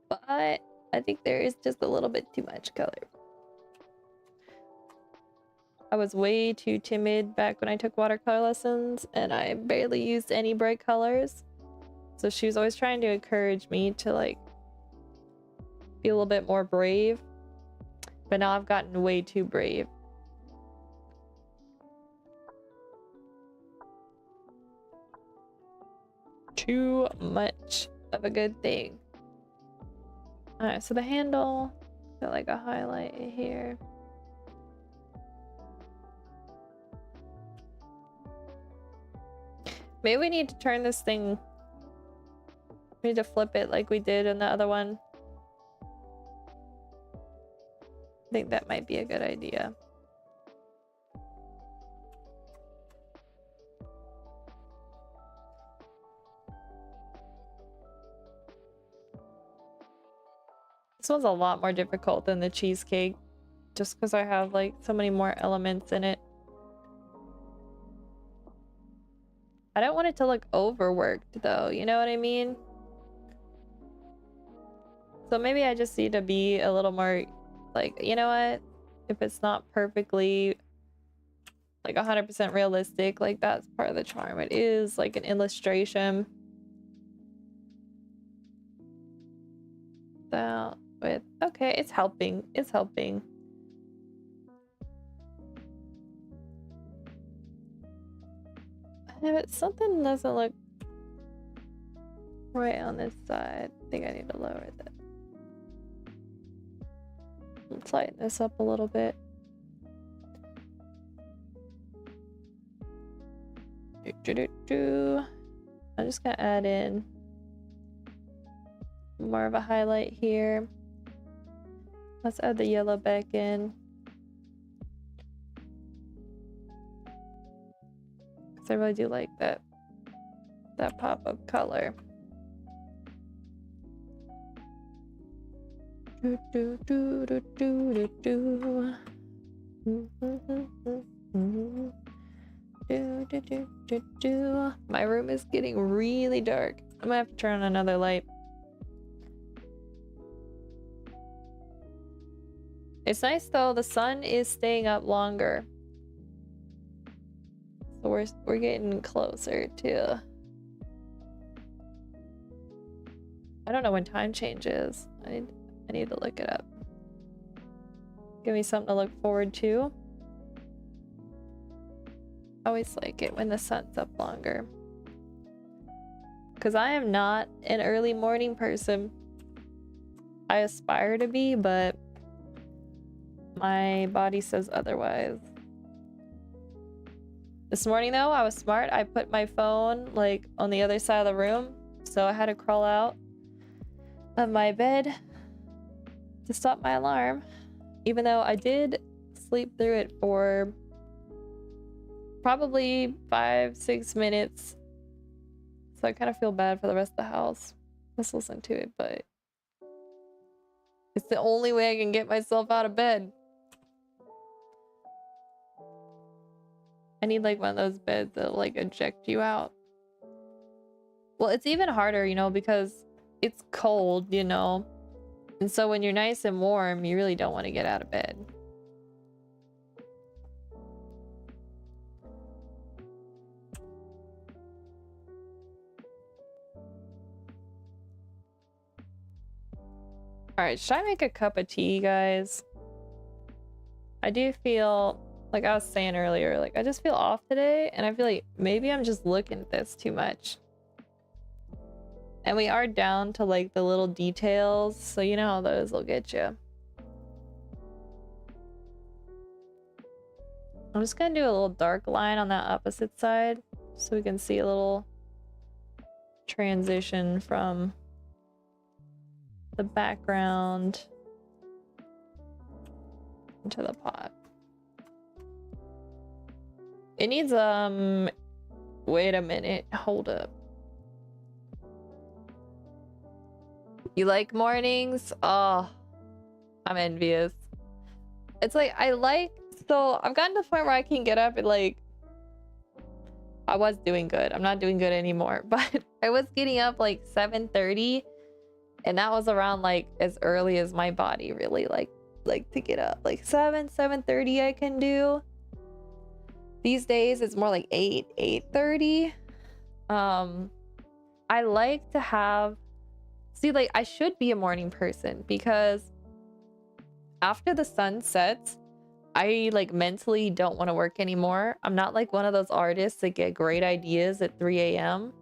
but I think there is just a little bit too much color. I was way too timid back when I took watercolor lessons, and I barely used any bright colors. So she was always trying to encourage me to like be a little bit more brave, but now I've gotten way too brave. Too much of a good thing. Alright, so the handle, got like a highlight here. Maybe we need to turn this thing, we need to flip it like we did in the other one. I think that might be a good idea. This one's a lot more difficult than the cheesecake, just because I have like so many more elements in it. I don't want it to look overworked though, you know what I mean? So maybe I just need to be a little more like, you know what? If it's not perfectly like 100% realistic, like that's part of the charm. It is like an illustration. That with, okay, it's helping. It's helping. But something doesn't look right on this side. I think I need to lower that. Let's lighten this up a little bit. I'm just gonna add in more of a highlight here. Let's add the yellow back in. Because I really do like that pop of color. My room is getting really dark. I'm gonna have to turn on another light. It's nice though, the sun is staying up longer. So we're getting closer to, I don't know when time changes. I need to look it up. Give me something to look forward to. I always like it when the sun's up longer. Because I am not an early morning person. I aspire to be, but my body says otherwise. This morning though, I was smart. I put my phone like on the other side of the room. So I had to crawl out of my bed to stop my alarm. Even though I did sleep through it for probably 5-6 minutes. So I kind of feel bad for the rest of the house. Let's listen to it, but it's the only way I can get myself out of bed. I need like one of those beds that like eject you out. Well, it's even harder, you know, because it's cold, you know. And so when you're nice and warm, you really don't want to get out of bed. Alright, should I make a cup of tea, guys? I do feel, like I was saying earlier, like I just feel off today, and I feel like maybe I'm just looking at this too much. And we are down to like the little details, so you know how those will get you. I'm just gonna do a little dark line on that opposite side so we can see a little transition from the background into the pot. It needs wait a minute, hold up. You like mornings? Oh, I'm envious. It's like so I've gotten to the point where I can get up at like, I was doing good. I'm not doing good anymore, but I was getting up like 7:30, and that was around like as early as my body really like to get up. Like 7:30 I can do. These days it's more like 8:30. I like to have, see, like I should be a morning person because after the sun sets, I like mentally don't want to work anymore. I'm not like one of those artists that get great ideas at 3 a.m.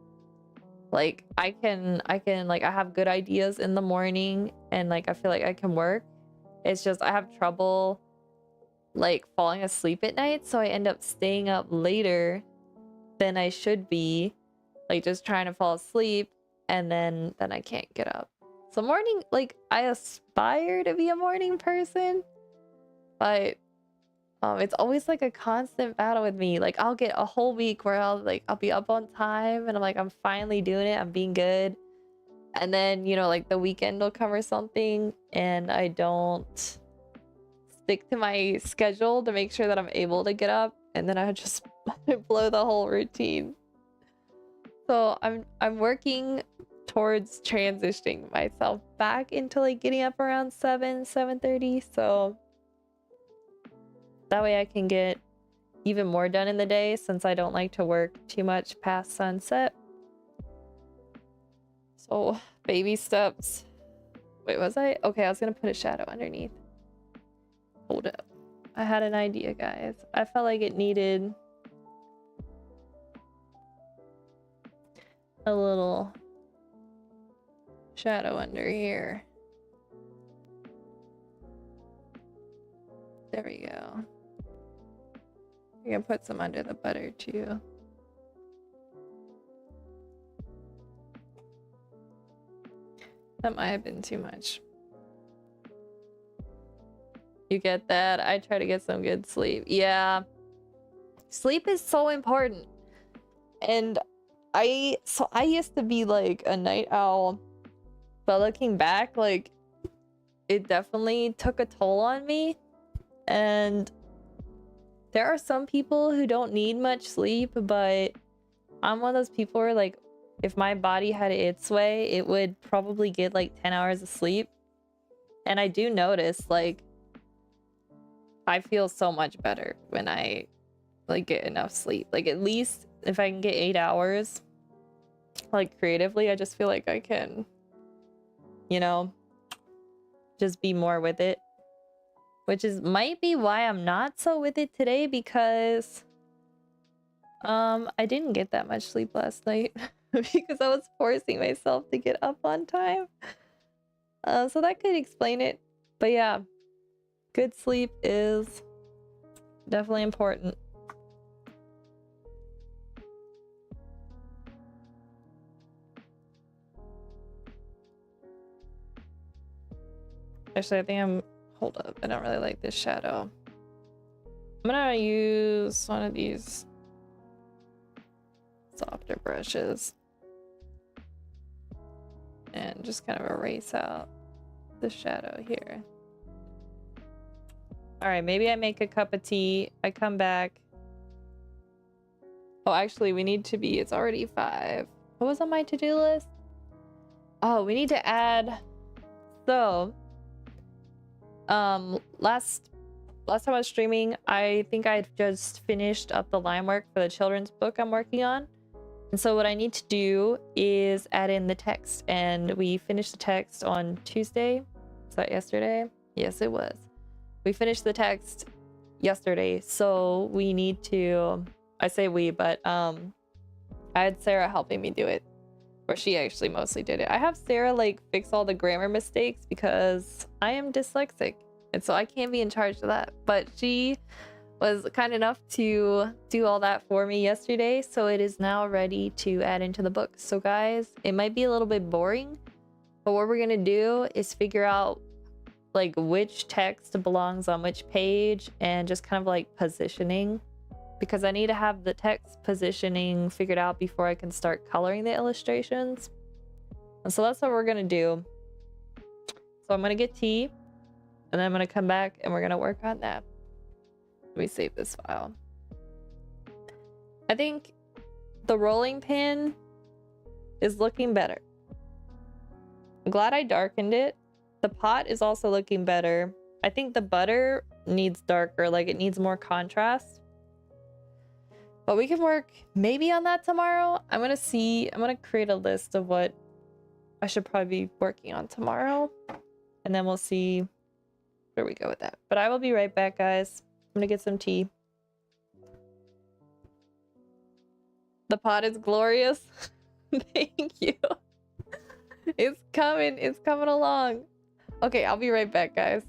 Like I can like, I have good ideas in the morning and like I feel like I can work. It's just I have trouble like falling asleep at night, so I end up staying up later than I should be, like just trying to fall asleep, and then I can't get up. So morning, like I aspire to be a morning person, but it's always like a constant battle with me. Like I'll get a whole week where I'll be up on time and I'm like, I'm finally doing it, I'm being good. And then, you know, like the weekend will come or something and I don't stick to my schedule to make sure that I'm able to get up, and then I just blow the whole routine. So I'm working towards transitioning myself back into like getting up around 7:30, so that way I can get even more done in the day, since I don't like to work too much past sunset. So baby steps. Wait, was I? Okay, I was gonna put a shadow underneath. Hold up. I had an idea, guys. I felt like it needed a little shadow under here. There we go. You can put some under the butter too. That might have been too much. You get that? I try to get some good sleep. Yeah. Sleep is so important. And I used to be like a night owl, but looking back, like it definitely took a toll on me. And there are some people who don't need much sleep, but I'm one of those people where like if my body had it its way, it would probably get like 10 hours of sleep. And I do notice like I feel so much better when I like get enough sleep. Like at least if I can get 8 hours, like creatively, I just feel like I can, you know, just be more with it. Which might be why I'm not so with it today, because I didn't get that much sleep last night because I was forcing myself to get up on time. So that could explain it. But yeah, good sleep is definitely important. Actually, I think hold up, I don't really like this shadow. I'm gonna use one of these softer brushes and just kind of erase out the shadow here. All right, maybe I make a cup of tea, I come back. Oh, actually, we need to be, it's already 5. What was on my to-do list? Oh, we need to add, so last time I was streaming, I think I just finished up the line work for the children's book I'm working on. And so what I need to do is add in the text, and we finished the text on Tuesday. Was that yesterday? Yes, it was. We finished the text yesterday, so we need to, I say we, but I had Sarah helping me do it, or she actually mostly did it. I have Sarah like fix all the grammar mistakes because I am dyslexic, and so I can't be in charge of that. But she was kind enough to do all that for me yesterday, so it is now ready to add into the book. So guys, it might be a little bit boring, but what we're gonna do is figure out like which text belongs on which page and just kind of like positioning, because I need to have the text positioning figured out before I can start coloring the illustrations. And so that's what we're gonna do. So I'm gonna get tea, and then I'm gonna come back and we're gonna work on that. Let me save this file. I think the rolling pin is looking better. I'm glad I darkened it. The pot is also looking better. I think the butter needs darker, like it needs more contrast. But we can work maybe on that tomorrow. I'm gonna create a list of what I should probably be working on tomorrow. And then we'll see where we go with that. But I will be right back, guys. I'm gonna get some tea. The pot is glorious. Thank you. It's coming along. Okay, I'll be right back, guys.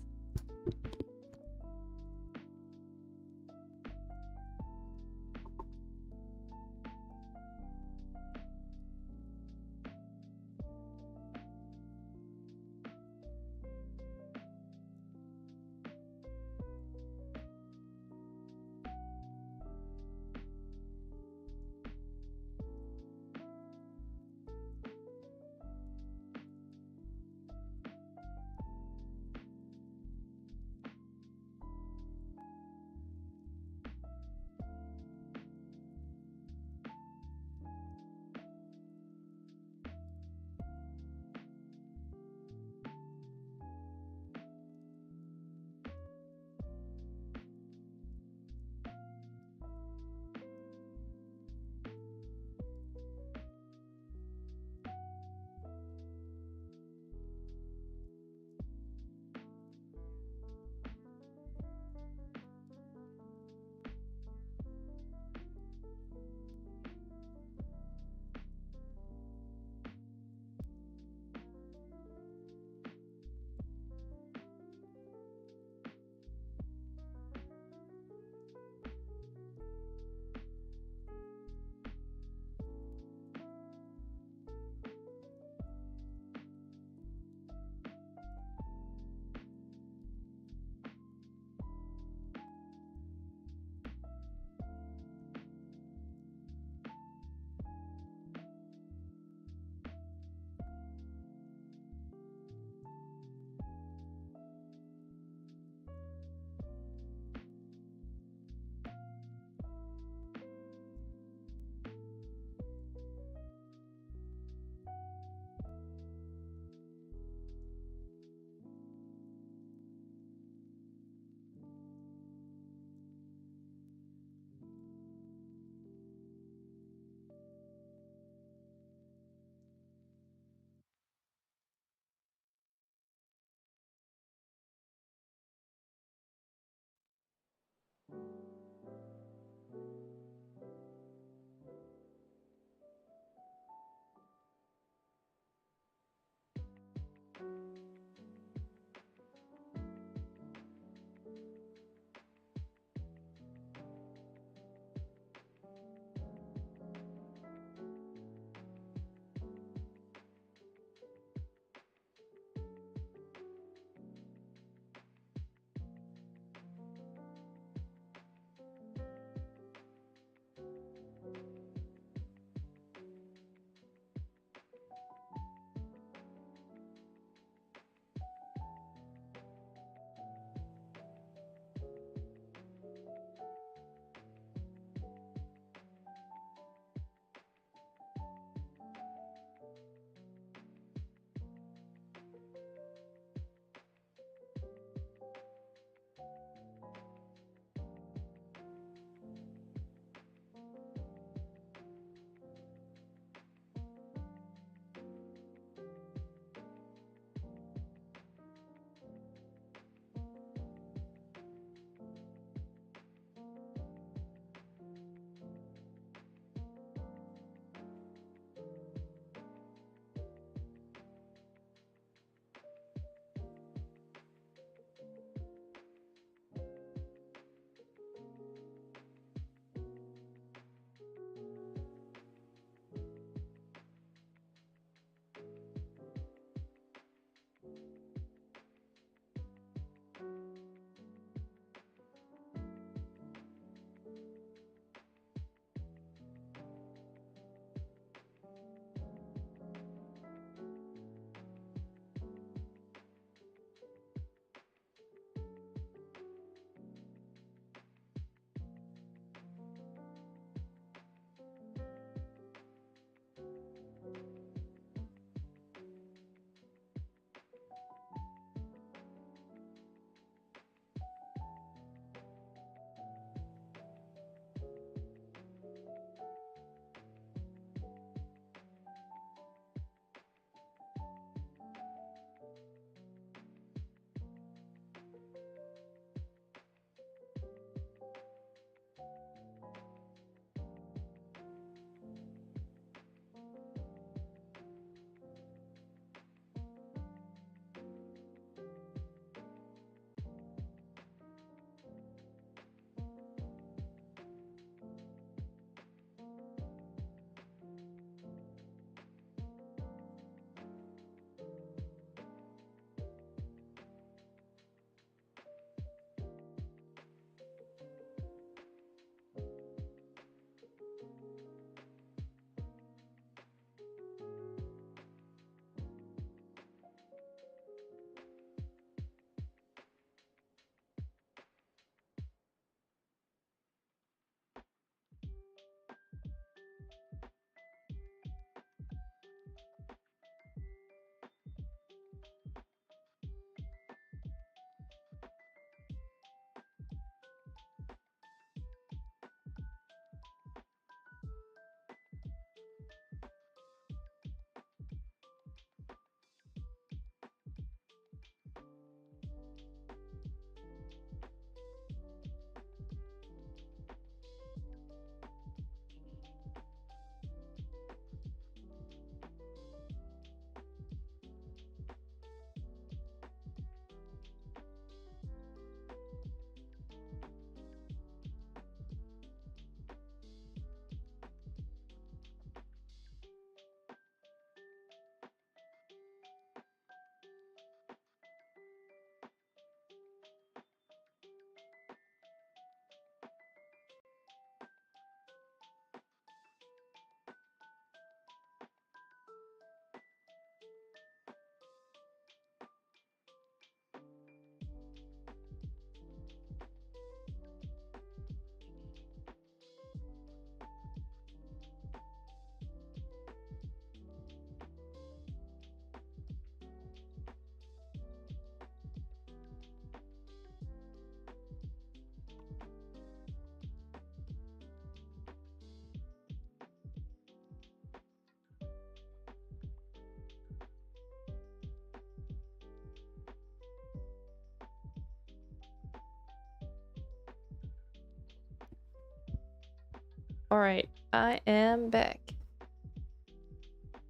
Alright, I am back.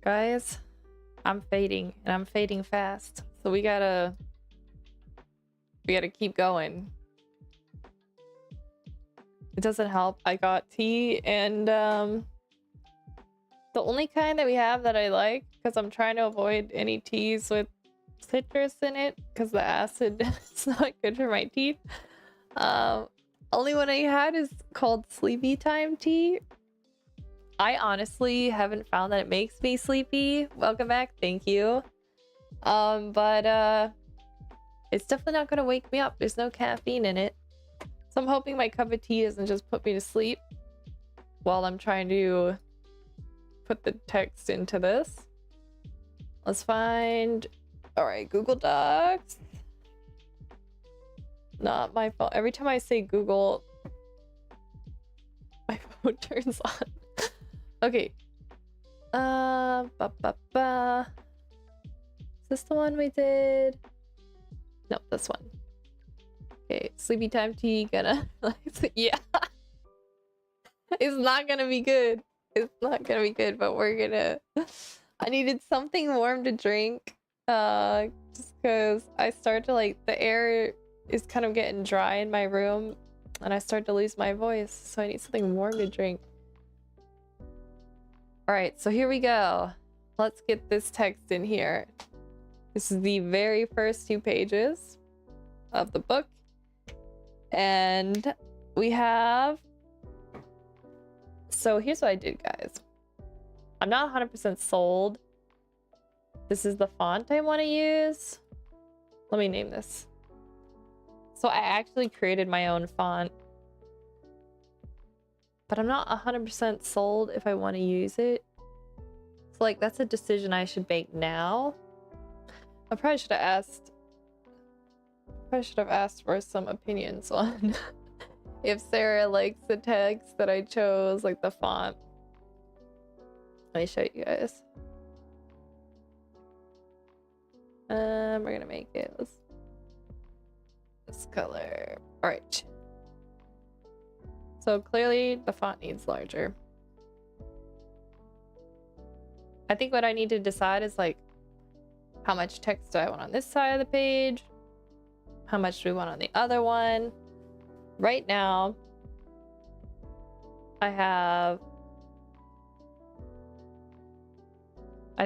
Guys, I'm fading, and I'm fading fast. So we gotta keep going. It doesn't help. I got tea, and the only kind that we have that I like, because I'm trying to avoid any teas with citrus in it, because the acid is not good for my teeth. Only one I had is called Sleepy Time tea. I honestly haven't found that it makes me sleepy. Welcome back, thank you. But it's definitely not gonna wake me up. There's no caffeine in it. So I'm hoping my cup of tea doesn't just put me to sleep while I'm trying to put the text into this. Let's find... Alright, Google Docs. Not my phone. Every time I say Google, my phone turns on. Okay. Is this the one we did? No, this one. Okay, Sleepy Time tea gonna yeah. It's not gonna be good. It's not gonna be good, but we're gonna... I needed something warm to drink. Just because I start to the air is kind of getting dry in my room and I start to lose my voice, so I need something warm to drink. Alright, so here we go. Let's get this text in here. This is the very first 2 pages of the book. And we have... So here's what I did, guys. I'm not 100% sold. This is the font I want to use. Let me name this. So I actually created my own font. But I'm not 100% sold if I want to use it. So that's a decision I should make now. I probably should have asked for some opinions on if Sarah likes the text that I chose, the font. Let me show you guys. We're gonna make it this color. All right. So clearly the font needs larger. I think what I need to decide is how much text do I want on this side of the page? How much do we want on the other one? Right now, I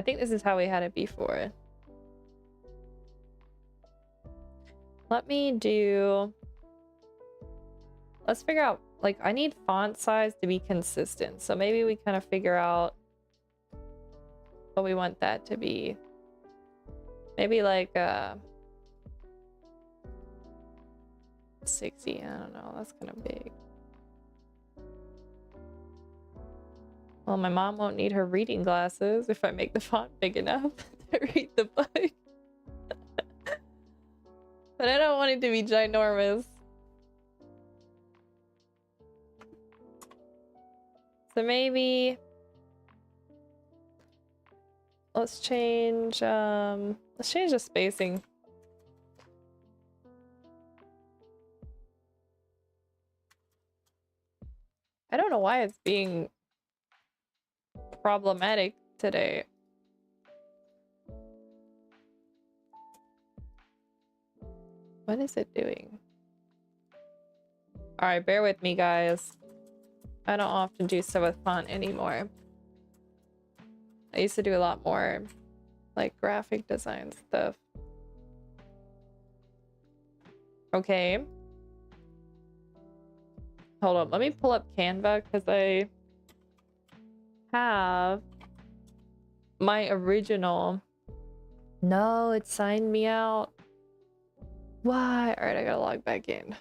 think this is how we had it before. Let's figure out, I need font size to be consistent. So maybe we kind of figure out what we want that to be. Maybe 60, I don't know, that's kind of big. Well, my mom won't need her reading glasses if I make the font big enough to read the book. But I don't want it to be ginormous. So maybe let's change the spacing. I don't know why it's being problematic today. What is it doing? All right, bear with me, guys. I don't often do stuff with font anymore. I used to do a lot more graphic design stuff. Okay. Hold on, let me pull up Canva because I have my original. No, it signed me out. Why? All right, I gotta log back in.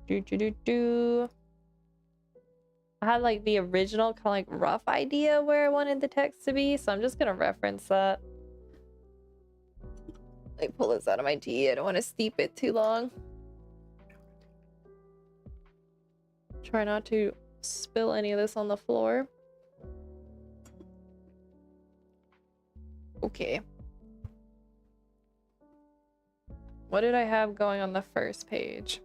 I had the original kind of rough idea where I wanted the text to be, so I'm just gonna reference that. Pull this out of my tea. I don't want to steep it too long. Try not to spill any of this on the floor. Okay. What did I have going on the first page?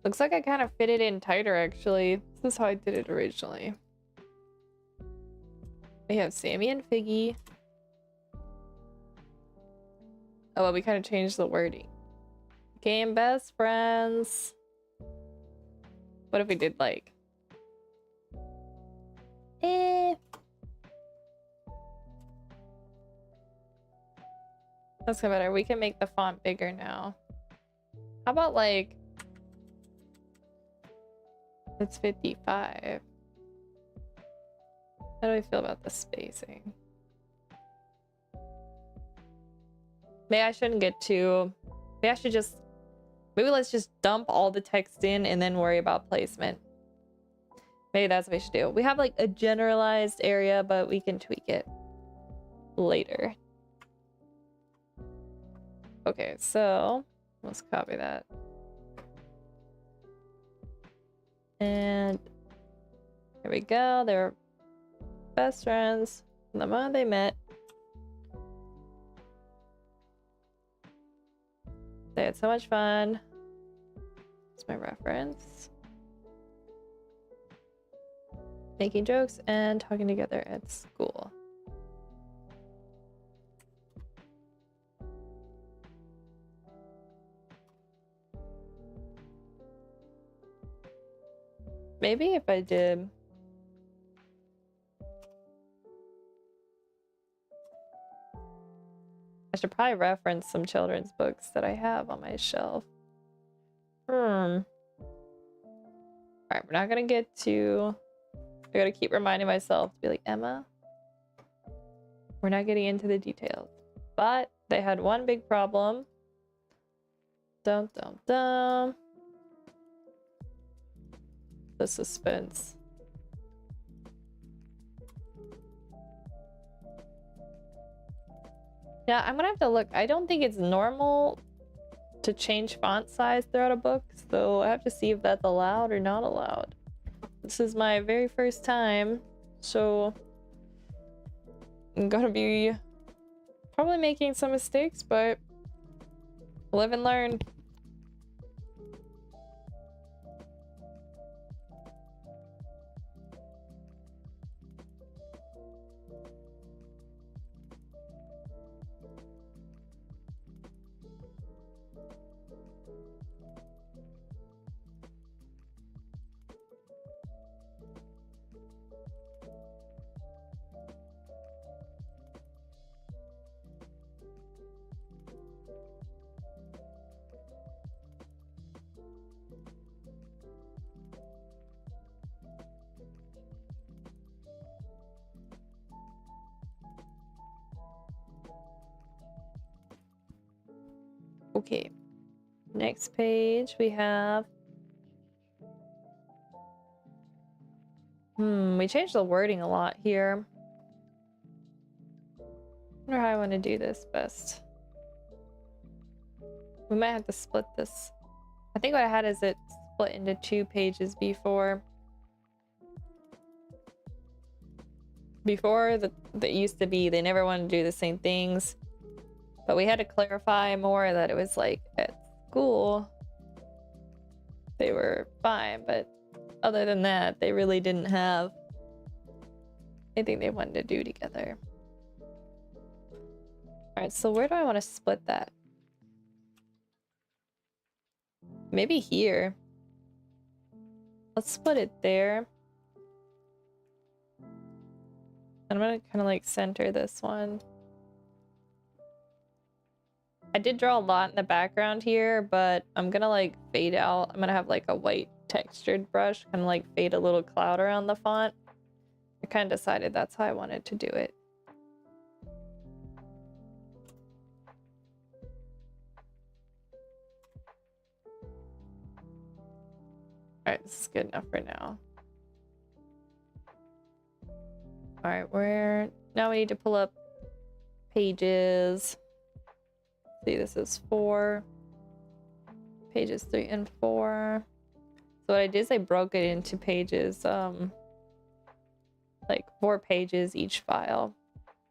Looks like I kind of fit it in tighter, actually. This is how I did it originally. We have Sammy and Figgy. Oh, well, we kind of changed the wording. Game best friends. What if we did like... That's kind of better. We can make the font bigger now. How about like... It's 55. How do I feel about the spacing? Maybe I shouldn't get too... Maybe I should just... Maybe let's just dump all the text in and then worry about placement. Maybe that's what we should do. We have like a generalized area, but we can tweak it later. Okay, so let's copy that. And here we go. They're best friends from the moment they met. They had so much fun. That's my reference. Making jokes and talking together at school. Maybe if I did... I should probably reference some children's books that I have on my shelf. Alright, we're not gonna get too... I gotta keep reminding myself to be like, Emma, we're not getting into the details. But they had one big problem. Dum dum dum. The suspense. Yeah, I'm gonna have to look. I don't think it's normal to change font size throughout a book, so I have to see if that's allowed or not allowed. This is my very first time, so I'm gonna be probably making some mistakes, but live and learn. Okay, next page we have... we changed the wording a lot here. I wonder how I want to do this best. We might have to split this. I think what I had is it split into 2 pages before. Before, that used to be, they never wanted to do the same things. But we had to clarify more that it was like at school they were fine, but other than that, they really didn't have anything they wanted to do together. Alright, so where do I want to split that? Maybe here. Let's split it there. I'm gonna kind of like center this one. I did draw a lot in the background here, but I'm gonna like fade out. I'm gonna have like a white textured brush, kind of like fade a little cloud around the font. I kind of decided that's how I wanted to do it. Alright, this is good enough for now. Alright, now we need to pull up pages. See, this is 4. Pages 3 and 4. So what I did is I broke it into pages, like 4 pages each file.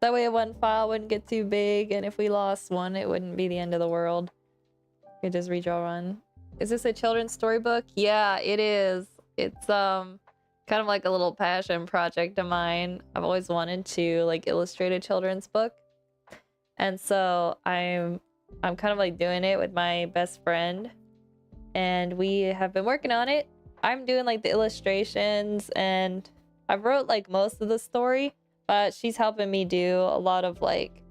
That way one file wouldn't get too big, and if we lost one, it wouldn't be the end of the world. You could just redraw one. Is this a children's storybook? Yeah, it is. It's kind of like a little passion project of mine. I've always wanted to like illustrate a children's book. And so I'm kind of like doing it with my best friend. And we have been working on it. I'm doing like the illustrations and I wrote like most of the story, but she's helping me do a lot of like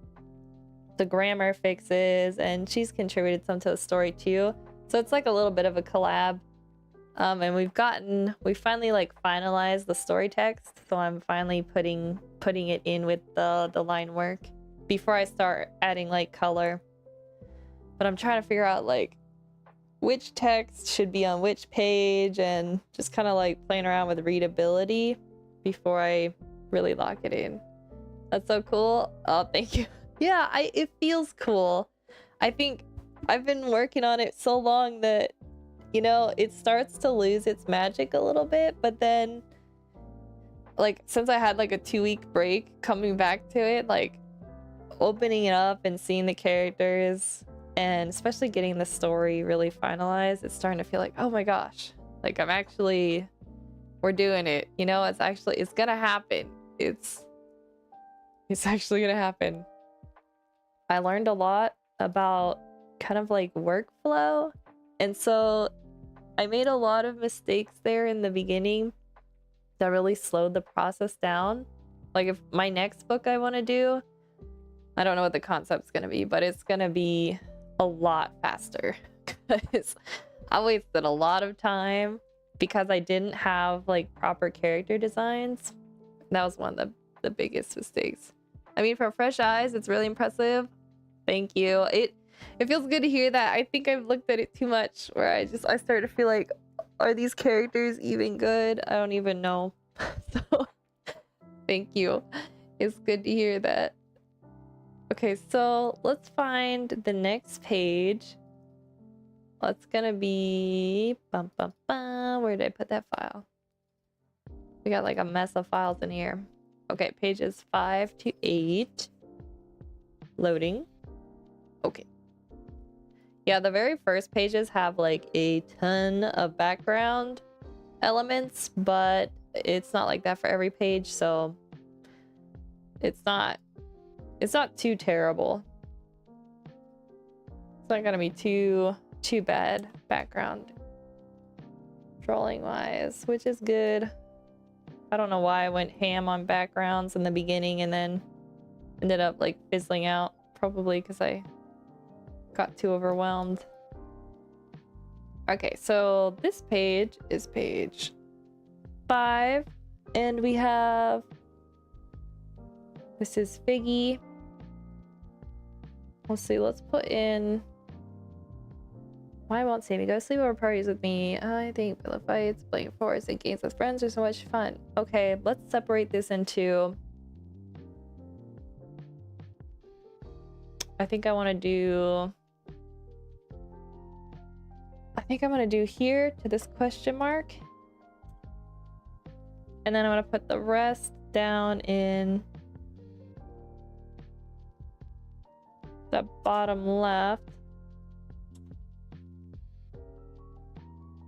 the grammar fixes and she's contributed some to the story too. So it's like a little bit of a collab. And we finally like finalized the story text. So I'm finally putting it in with the line work before I start adding like color. But I'm trying to figure out like which text should be on which page and just kind of like playing around with readability before I really lock it in. That's so cool. Oh, thank you. Yeah, it feels cool. I think I've been working on it so long that, you know, it starts to lose its magic a little bit, but then like since I had like a 2-week break, coming back to it, like opening it up and seeing the characters and especially getting the story really finalized, it's starting to feel like, oh my gosh, like we're doing it, you know. It's gonna happen. It's actually gonna happen. I learned a lot about kind of like workflow, and so I made a lot of mistakes there in the beginning that really slowed the process down. Like if my next book I want to do, I don't know what the concept's gonna be, but it's gonna be a lot faster because I wasted a lot of time because I didn't have like proper character designs. That was one of the biggest mistakes. I mean, for fresh eyes, it's really impressive. Thank you. It feels good to hear that. I think I've looked at it too much where I start to feel like, are these characters even good? I don't even know. So thank you. It's good to hear that. Okay, so let's find the next page. That's gonna be where did I put that file? We got like a mess of files in here. Okay, pages 5 to 8. Loading. Okay. Yeah, the very first pages have like a ton of background elements, but it's not like that for every page, so it's not too terrible. It's not gonna be too bad background drawing wise, which is good. I don't know why I went ham on backgrounds in the beginning and then ended up like fizzling out, probably because I got too overwhelmed. Okay, so this page is page 5 and we have, this is Figgy. Let's see, let's put in, why won't Sammy go sleepover parties with me? I think pillow fights, playing forest and games with friends are so much fun. Okay, let's separate this into, I think I'm gonna do here to this question mark. And then I'm gonna put the rest down in the bottom left.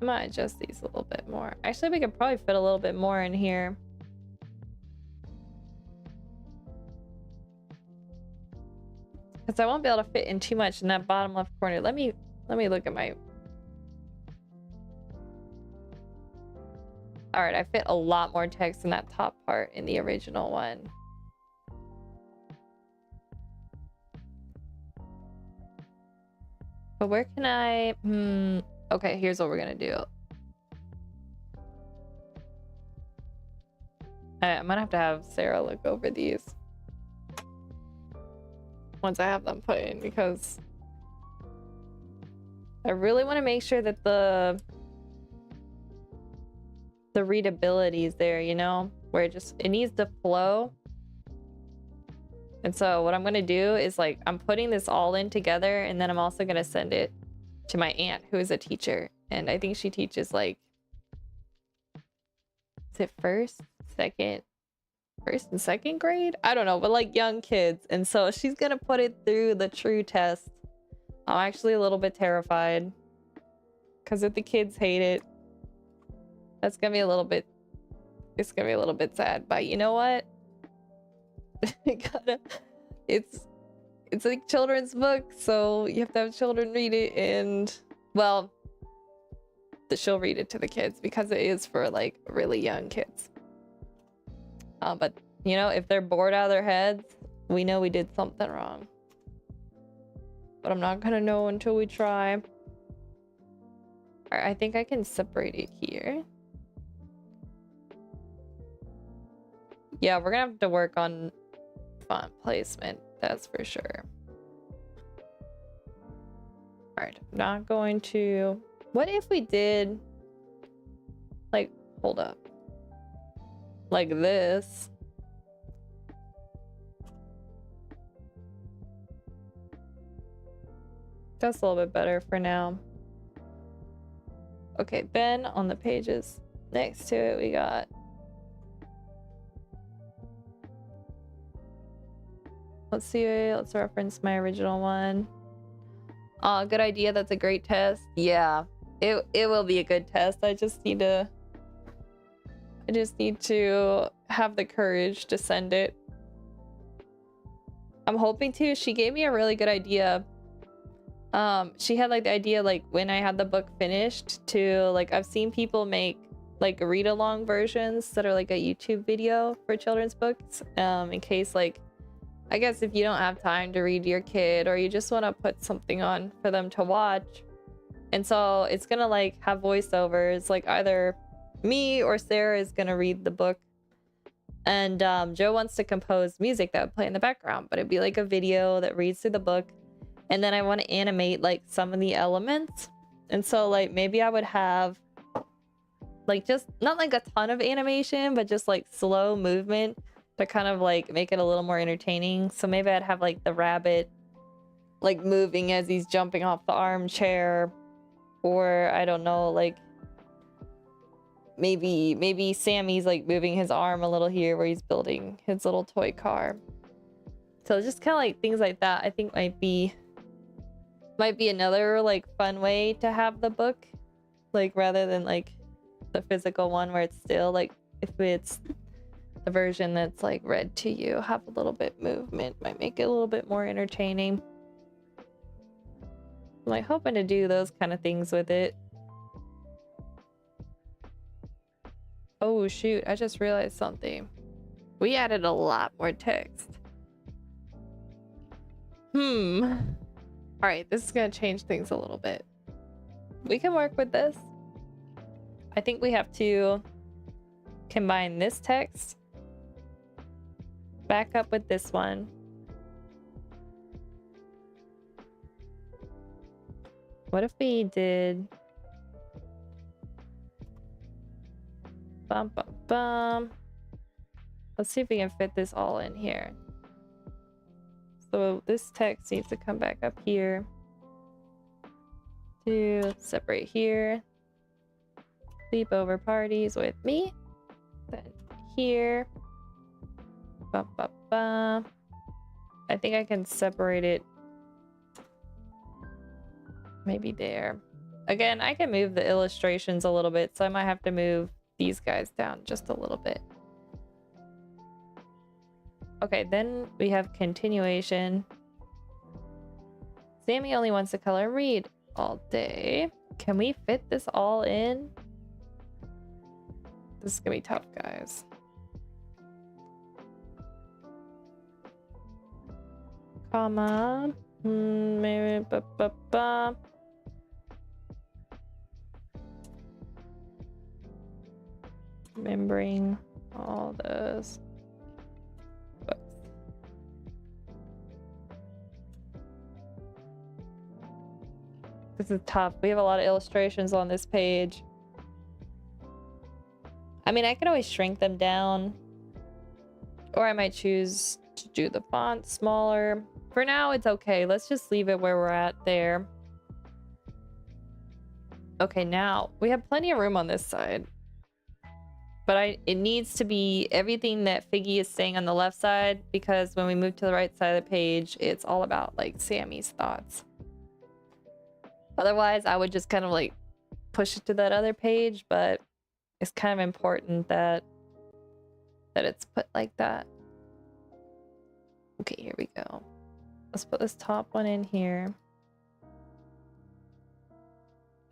I might adjust these a little bit more. Actually, we could probably fit a little bit more in here. Because I won't be able to fit in too much in that bottom left corner. Let me look at my... Alright, I fit a lot more text in that top part in the original one. But where can I... Okay, here's what we're gonna do. I'm gonna have to have Sarah look over these once I have them put in, because I really want to make sure that the readability is there, you know, where it needs to flow. And so what I'm gonna do is like, I'm putting this all in together, and then I'm also gonna send it to my aunt, who is a teacher, and I think she teaches like, is it first and second grade? I don't know, but like young kids. And so she's gonna put it through the true test. I'm actually a little bit terrified. Because if the kids hate it, that's gonna be a little bit, it's gonna be a little bit sad. But you know what? It's like children's book, so you have to have children read it, and well, she'll read it to the kids because it is for like really young kids. But you know, if they're bored out of their heads, we know we did something wrong. But I'm not gonna know until we try. Alright, I think I can separate it here. Yeah, we're gonna have to work on font placement, that's for sure. Alright, I'm not going to... What if we did... Like, hold up. Like this. That's a little bit better for now. Okay, then on the pages next to it, we got... Let's see, let's reference my original one. Good idea, that's a great test. Yeah, it will be a good test. I just need to have the courage to send it. I'm hoping to. She gave me a really good idea. She had like the idea, like when I had the book finished, to like, I've seen people make like read along versions that are like a YouTube video for children's books, in case, like, I guess if you don't have time to read to your kid, or you just want to put something on for them to watch. And so it's gonna like have voiceovers, like either me or Sarah is gonna read the book, and Joe wants to compose music that would play in the background, but it'd be like a video that reads through the book. And then I want to animate like some of the elements. And so like maybe I would have like, just not like a ton of animation, but just like slow movement to kind of like make it a little more entertaining. So maybe I'd have like the rabbit like moving as he's jumping off the armchair, or I don't know, like maybe Sammy's like moving his arm a little here where he's building his little toy car. So just kind of like things like that, I think might be another like fun way to have the book, like rather than like the physical one where it's still like, if it's the version that's like read to you, have a little bit movement, might make it a little bit more entertaining. I'm like hoping to do those kind of things with it. Oh shoot, I just realized something. We added a lot more text. Alright, this is gonna change things a little bit. We can work with this. I think we have to combine this text back up with this one. What if we did bum bum bum? Let's see if we can fit this all in here. So this text needs to come back up here to separate here. Sleepover parties with me. Then here. Bum, bum, bum. I think I can separate it maybe there. Again, I can move the illustrations a little bit, so I might have to move these guys down just a little bit. Okay, then we have continuation. Sammy only wants to color and read all day. Can we fit this all in? This is gonna be tough, guys. Comma. Maybe remembering all this. This is tough. We have a lot of illustrations on this page. I mean, I could always shrink them down, or I might choose to do the font smaller. For now, it's okay. Let's just leave it where we're at there. Okay, now we have plenty of room on this side, but it needs to be everything that Figgy is saying on the left side, because when we move to the right side of the page, it's all about like Sammy's thoughts. Otherwise, I would just kind of like push it to that other page, but it's kind of important that it's put like that. Okay, here we go. Let's put this top one in here.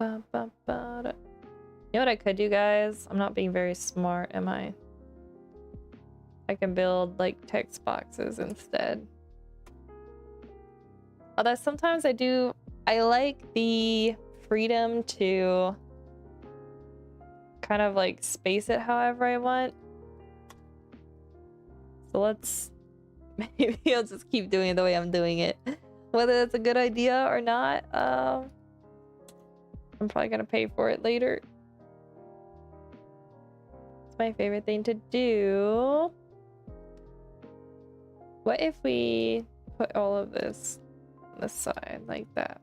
You know what I could do, guys? I'm not being very smart, am I? I can build like text boxes instead. Although sometimes I like the freedom to kind of like space it however I want. So maybe I'll just keep doing it the way I'm doing it. Whether that's a good idea or not, I'm probably gonna pay for it later. It's my favorite thing to do. What if we put all of this on the side like that?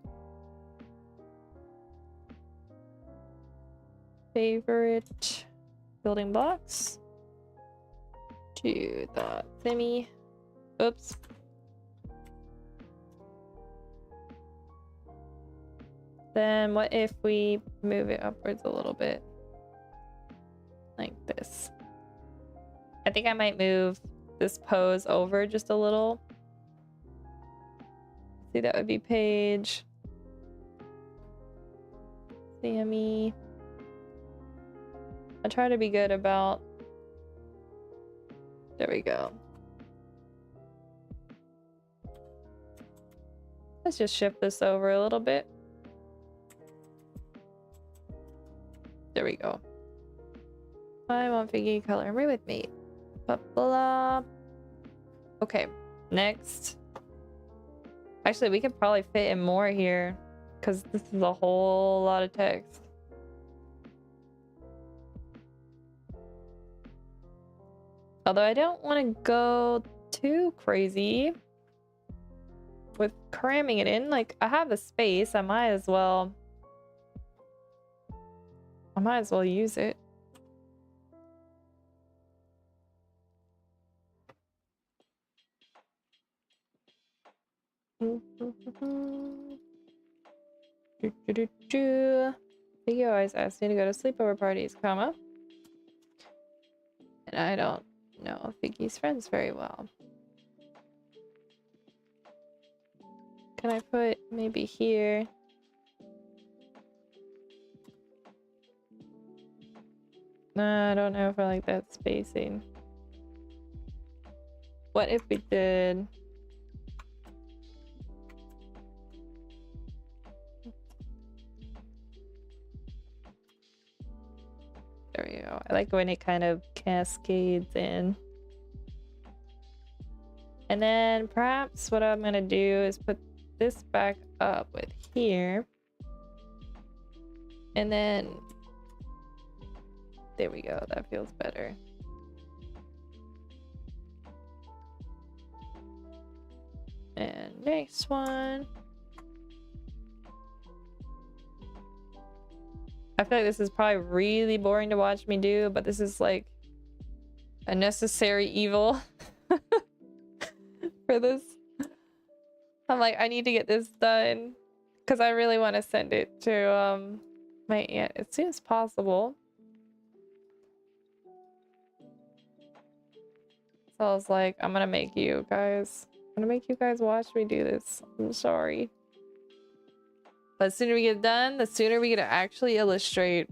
Favorite building blocks. To the thimmy. Oops. Then what if we move it upwards a little bit? Like this. I think I might move this pose over just a little. See, that would be page. Sammy. I try to be good about... There we go. Let's just shift this over a little bit. There we go. I want Figgy color me with me. Blah. Okay, next. Actually, we could probably fit in more here because this is a whole lot of text. Although I don't want to go too crazy with cramming it in. Like, I have the space. I might as well use it. He always asks me to go to sleepover parties, comma. And I don't know Figgy's friends very well. Can I put maybe here? No, I don't know if I like that spacing. What if we did... There we go. I like when it kind of cascades in. And then perhaps what I'm gonna do is put this back up with here. And then there we go. That feels better. And next one. I feel like this is probably really boring to watch me do, but this is like a necessary evil for this. I'm like, I need to get this done because I really want to send it to my aunt as soon as possible. So I was like, I'm gonna make you guys watch me do this. I'm sorry. But the sooner we get it done, the sooner we get to actually illustrate.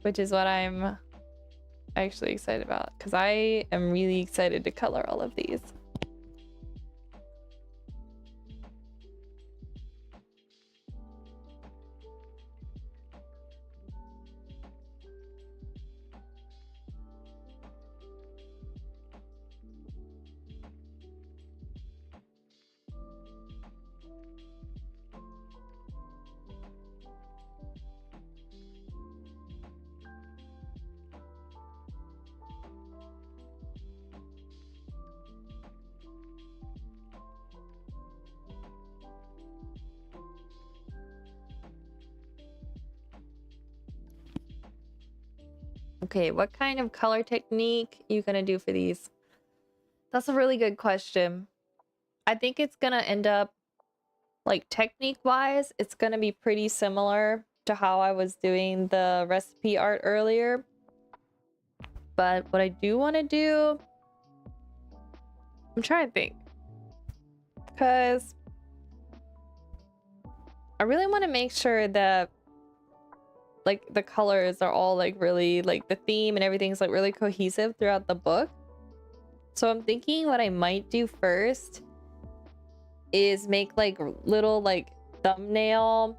Which is what I'm actually excited about. Because I am really excited to color all of these. Okay, what kind of color technique are you gonna do for these? That's a really good question. I think it's gonna end up, like, technique-wise, it's gonna be pretty similar to how I was doing the recipe art earlier. But what I do want to do, I'm trying to think, because I really want to make sure that like the colors are all like really, like the theme and everything's like really cohesive throughout the book. So I'm thinking what I might do first is make like little like thumbnail,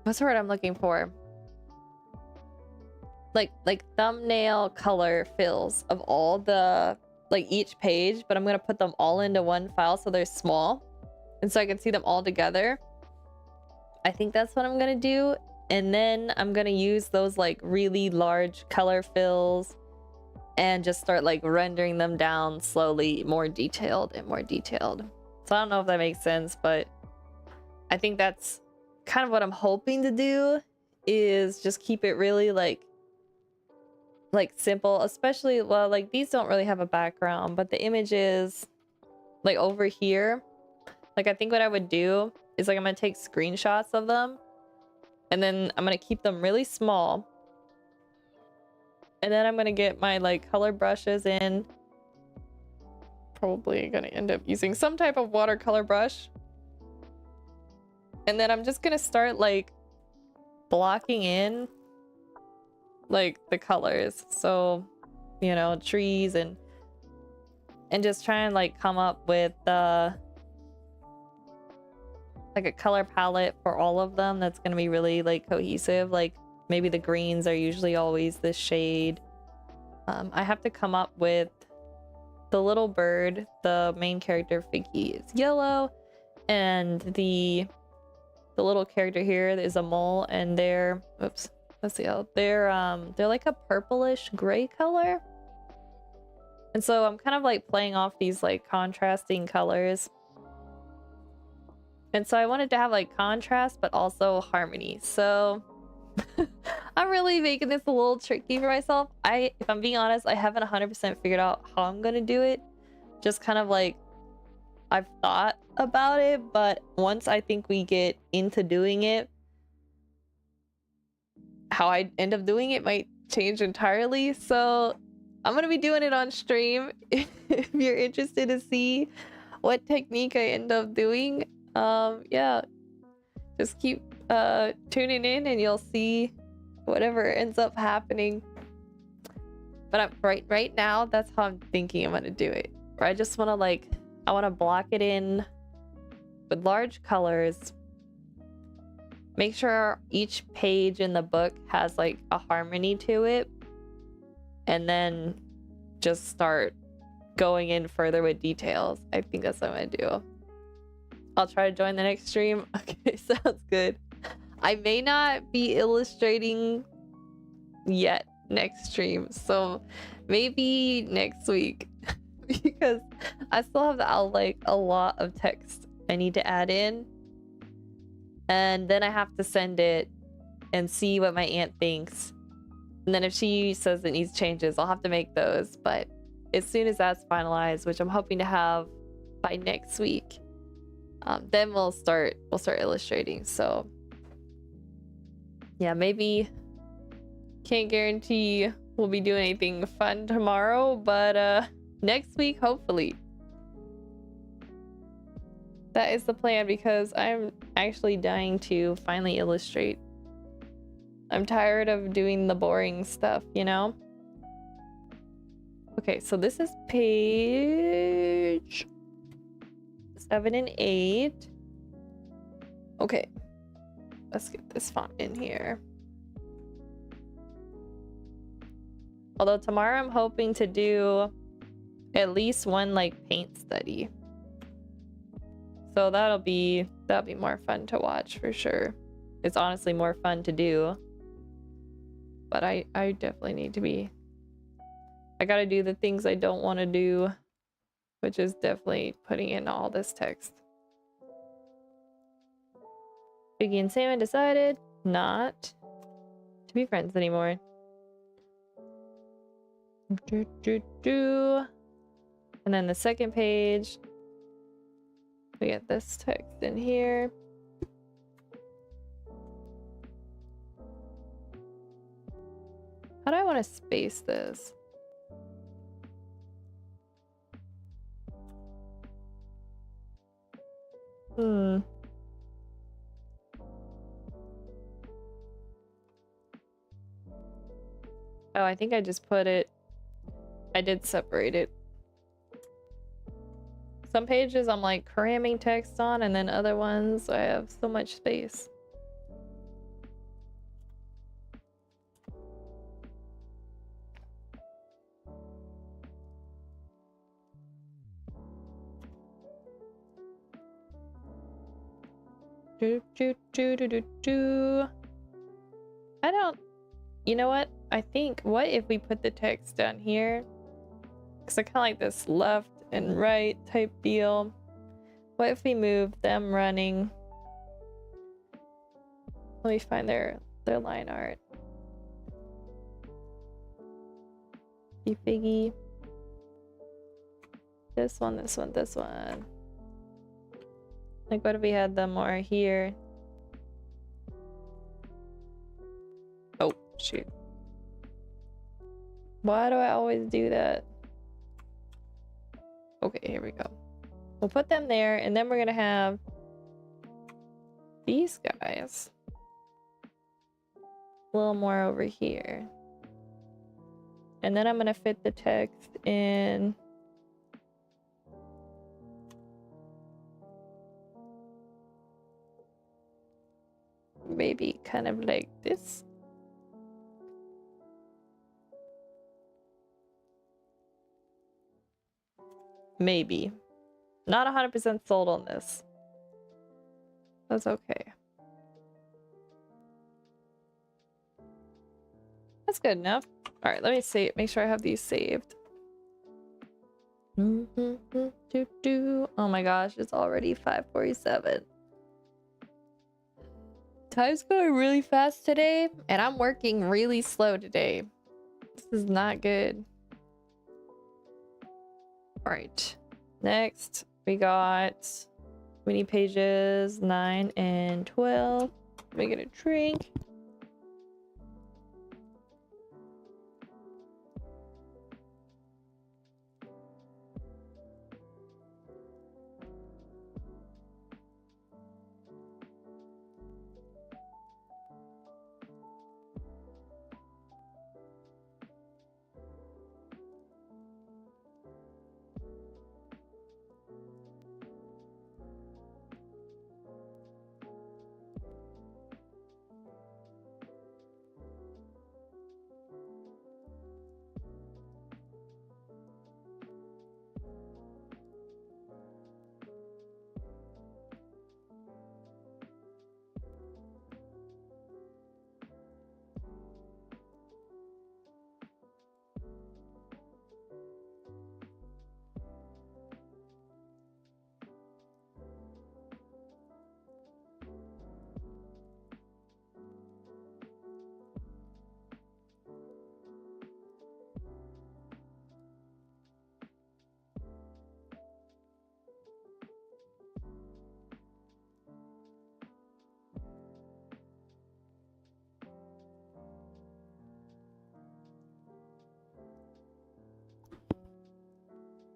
what's the word I'm looking for? Like thumbnail color fills of all the, like each page, but I'm gonna put them all into one file so they're small and so I can see them all together. I think that's what I'm gonna do. And then I'm gonna use those like really large color fills and just start like rendering them down slowly, more detailed and more detailed. So I don't know if that makes sense, but I think that's kind of what I'm hoping to do, is just keep it really like simple, especially, well, like these don't really have a background, but the images like over here, like I think what I would do is like I'm gonna take screenshots of them and then I'm gonna keep them really small, and then I'm gonna get my like color brushes in. Probably gonna end up using some type of watercolor brush, and then I'm just gonna start like blocking in like the colors, so you know, trees, and just try and like come up with like a color palette for all of them that's gonna be really like cohesive. Like maybe the greens are usually always this shade. I have to come up with the little bird, the main character Figgy, is yellow, and the little character here is a mole, and they're, oops, let's see how they're like a purplish gray color. And so I'm kind of like playing off these like contrasting colors. And so I wanted to have like contrast, but also harmony. So I'm really making this a little tricky for myself. If I'm being honest, I haven't 100% figured out how I'm gonna do it. Just kind of like, I've thought about it, but once I think we get into doing it, how I end up doing it might change entirely. So I'm gonna be doing it on stream if you're interested to see what technique I end up doing. Yeah, just keep tuning in and you'll see whatever ends up happening. But right now, that's how I'm thinking I'm gonna do it. Or I just want to like, I want to block it in with large colors, make sure each page in the book has like a harmony to it, and then just start going in further with details. I think that's what I'm gonna do. I'll try to join the next stream. Okay, sounds good. I may not be illustrating yet next stream, so maybe next week because I still have like a lot of text I need to add in, and then I have to send it and see what my aunt thinks, and then if she says it needs changes, I'll have to make those. But as soon as that's finalized, which I'm hoping to have by next week, then we'll start illustrating. So yeah, maybe can't guarantee we'll be doing anything fun tomorrow, but next week, hopefully. That is the plan, because I'm actually dying to finally illustrate. I'm tired of doing the boring stuff, you know? Okay, so this is page 7 and 8. Okay, let's get this font in here. Although tomorrow I'm hoping to do at least one like paint study. So that'll be more fun to watch for sure. It's honestly more fun to do. But I definitely need to be, I gotta do the things I don't want to do, which is definitely putting in all this text. Biggie and Salmon decided not to be friends anymore. And then the second page, we get this text in here. want to space this. Oh, I think I just put it. I did separate it. Some pages I'm like cramming text on, and then other ones I have so much space. I don't, you know what? I think, what if we put the text down here? Because I kind of like this left and right type deal. What if we move them running? Let me find their line art. Be figgy. This one, this one, this one. Like, what if we had them more here? Oh, shoot. Why do I always do that? Okay, here we go. We'll put them there, and then we're gonna have these guys a little more over here. And then I'm gonna fit the text in. Maybe kind of like this. Maybe. Not 100% sold on this. That's okay. That's good enough. All right, let me see. Make sure I have these saved. Oh my gosh, it's already 5:47. Time's going really fast today, and I'm working really slow today. This is not good. All right, next we need pages 9 and 12. Let me get a drink.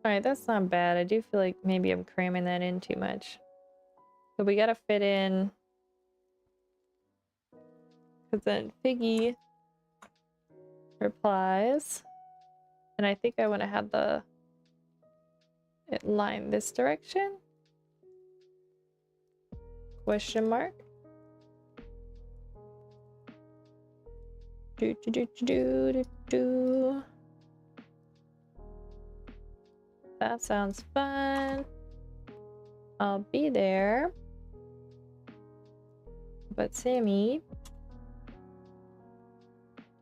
All right, that's not bad. I do feel like maybe I'm cramming that in too much. But we gotta fit in, because then Figgy replies, and I think I want to have it line this direction? Question mark? Do do do do do do do. That sounds fun. I'll be there. But Sammy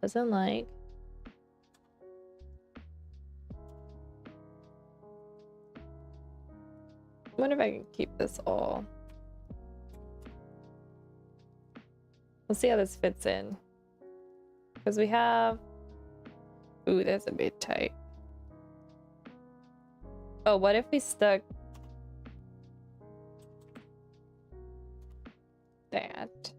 doesn't like. I wonder if I can keep this all. We'll see how this fits in. Because we have... Ooh, that's a bit tight. Oh, what if we stuck that?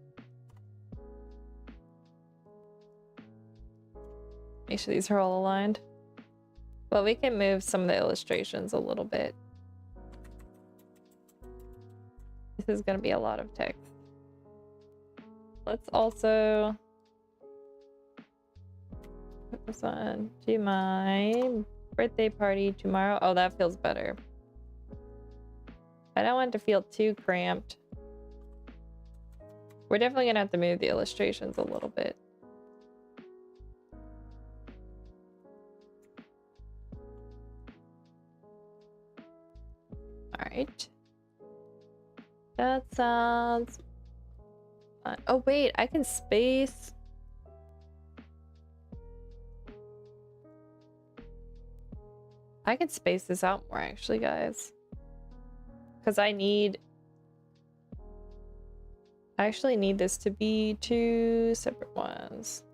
make sure these are all aligned. But we can move some of the illustrations a little bit. This is going to be a lot of text. Let's also put this on to my birthday party tomorrow. Oh, that feels better. I don't want it to feel too cramped. We're definitely going to have to move the illustrations a little bit. All right. That sounds fun. Oh, wait, I can space. I can space this out more, actually, guys. Because I actually need this to be 2 separate ones.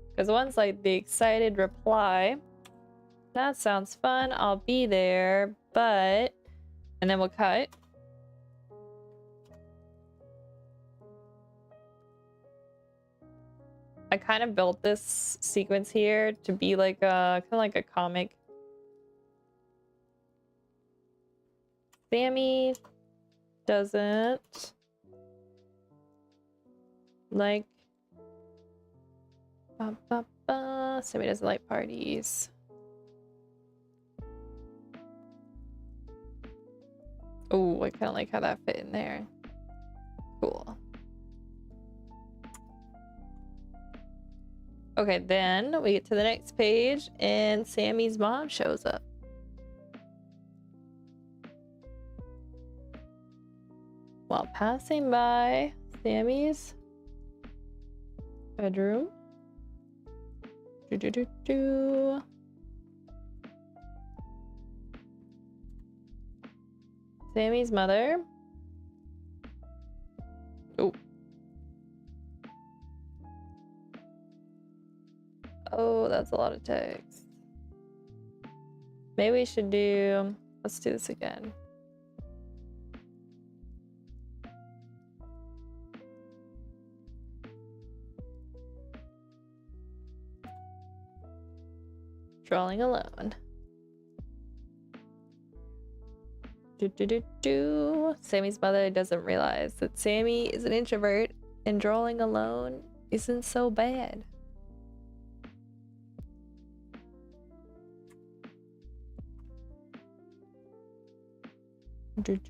Because one's like the excited reply. That sounds fun. I'll be there, but... And then we'll cut. I kind of built this sequence here to be like a kind of like a comic. Sammy doesn't like Sammy doesn't like parties. Oh, I kind of like how that fit in there. Cool. Okay, then we get to the next page and Sammy's mom shows up. While passing by Sammy's bedroom. Sammy's mother. Oh. Oh, that's a lot of text. Maybe we should do... Let's do this again. Drawing alone. Sammy's mother doesn't realize that Sammy is an introvert and drawing alone isn't so bad. Doesn't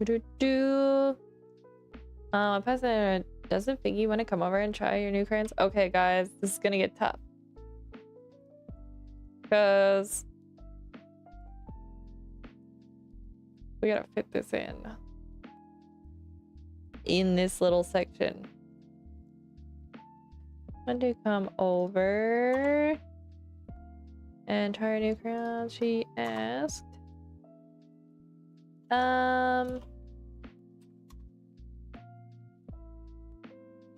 Figgy want to come over and try your new crayons? Okay, guys, this is gonna get tough. Because we gotta fit this in this little section. Want to come over and try her new crown? She asked.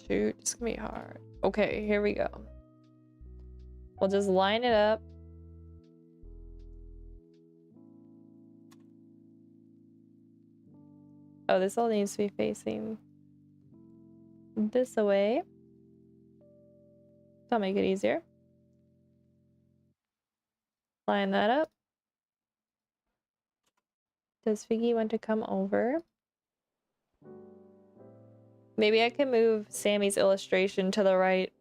Shoot, it's gonna be hard. Okay, here we go. We'll just line it up. Oh, this all needs to be facing this away. That'll make it easier. Line that up. Does Figgy want to come over? Maybe I can move Sammy's illustration to the right.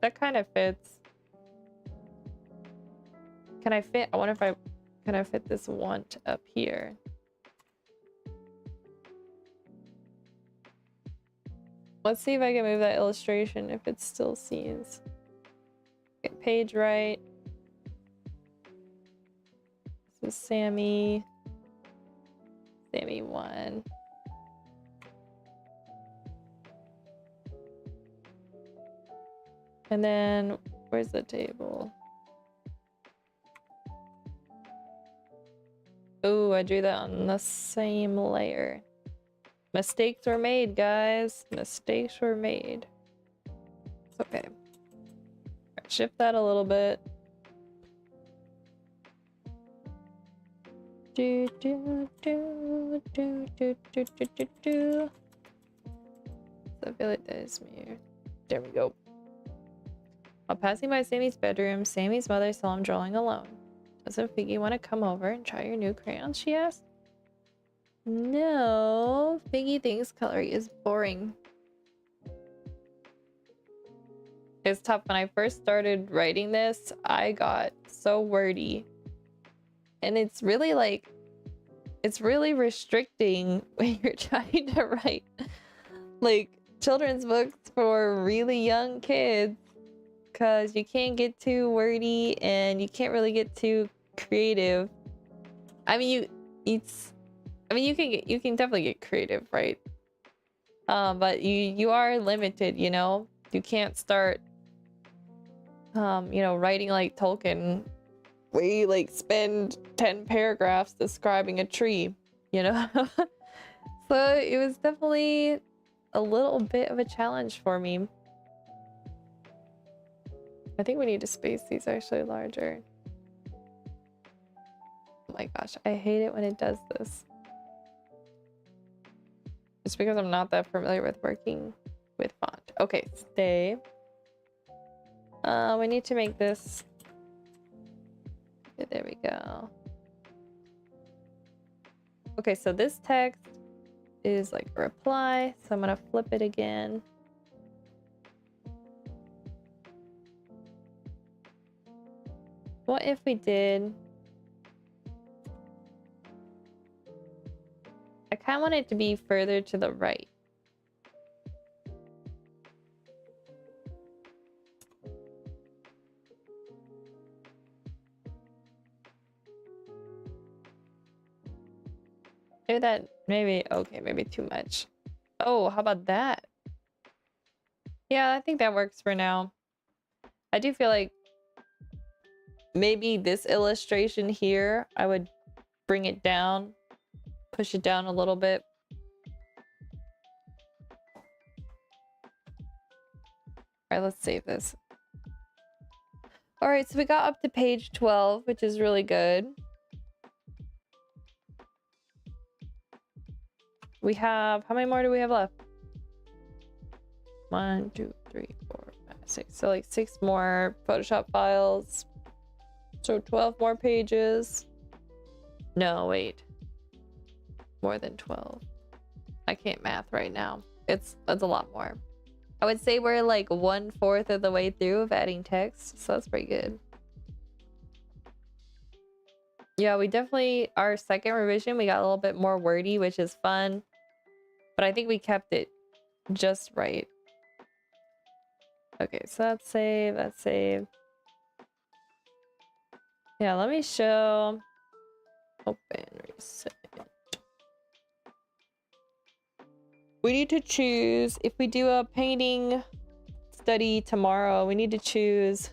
That kind of fits. Can I fit? I wonder if can I fit this want up here? Let's see if I can move that illustration if it still seems. Get page right. This is Sammy. Sammy 1. And then, where's the table? Oh, I drew that on the same layer. Mistakes were made, guys. Mistakes were made. It's okay. Right, shift that a little bit. Do, do, do, do, do, do, do, do, do. So I feel like that is me. There we go. While passing by Sammy's bedroom, Sammy's mother saw him drawing alone. Doesn't Figgy want to come over and try your new crayons? She asked. No, Figgy thinks coloring is boring. It's tough. When I first started writing this, I got so wordy. And it's really like, it's really restricting when you're trying to write like children's books for really young kids, because you can't get too wordy and you can't really get too creative. I mean, you can definitely get creative, right? But you are limited, you know. You can't start writing like Tolkien, where you like spend 10 paragraphs describing a tree, you know. So it was definitely a little bit of a challenge for me. I think we need to space these actually larger. Oh my gosh, I hate it when it does this. It's because I'm not that familiar with working with font. Okay, stay. We need to make this. Okay, there we go. Okay, so this text is like a reply, so I'm gonna flip it again. What if we did? I kind of want it to be further to the right. Maybe that, maybe, okay, maybe too much. Oh, how about that? Yeah, I think that works for now. I do feel like maybe this illustration here, I would bring it down, push it down a little bit. All right, let's save this. All right, so we got up to page 12, which is really good. We have, how many more do we have left? 1, 2, 3, 4, 5, 6. So like 6 more Photoshop files. So 12 more pages. No, wait. More than 12. I can't math right now. It's a lot more. I would say we're like 1/4 of the way through of adding text, so that's pretty good. Yeah, we definitely, our second revision, we got a little bit more wordy, which is fun. But I think we kept it just right. Okay, so that's save, that's save. Yeah, let me show. Open, reset. We need to choose, if we do a painting study tomorrow, we need to choose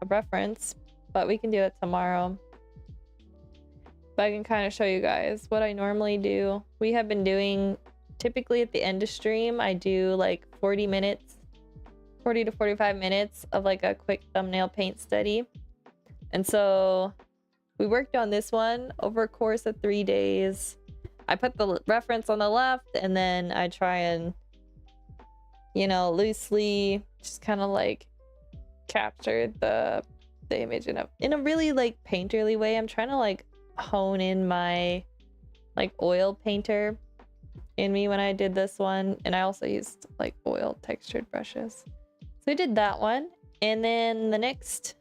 a reference, but we can do that tomorrow. But I can kind of show you guys what I normally do. We have been doing, typically at the end of stream, I do like 40 to 45 minutes of like a quick thumbnail paint study. And so we worked on this one over a course of 3 days. I put the reference on the left, and then I try and, you know, loosely just kind of like capture the image in a really like painterly way. I'm trying to like hone in my like oil painter in me when I did this one, and I also used like oil textured brushes. So we did that one, and then the next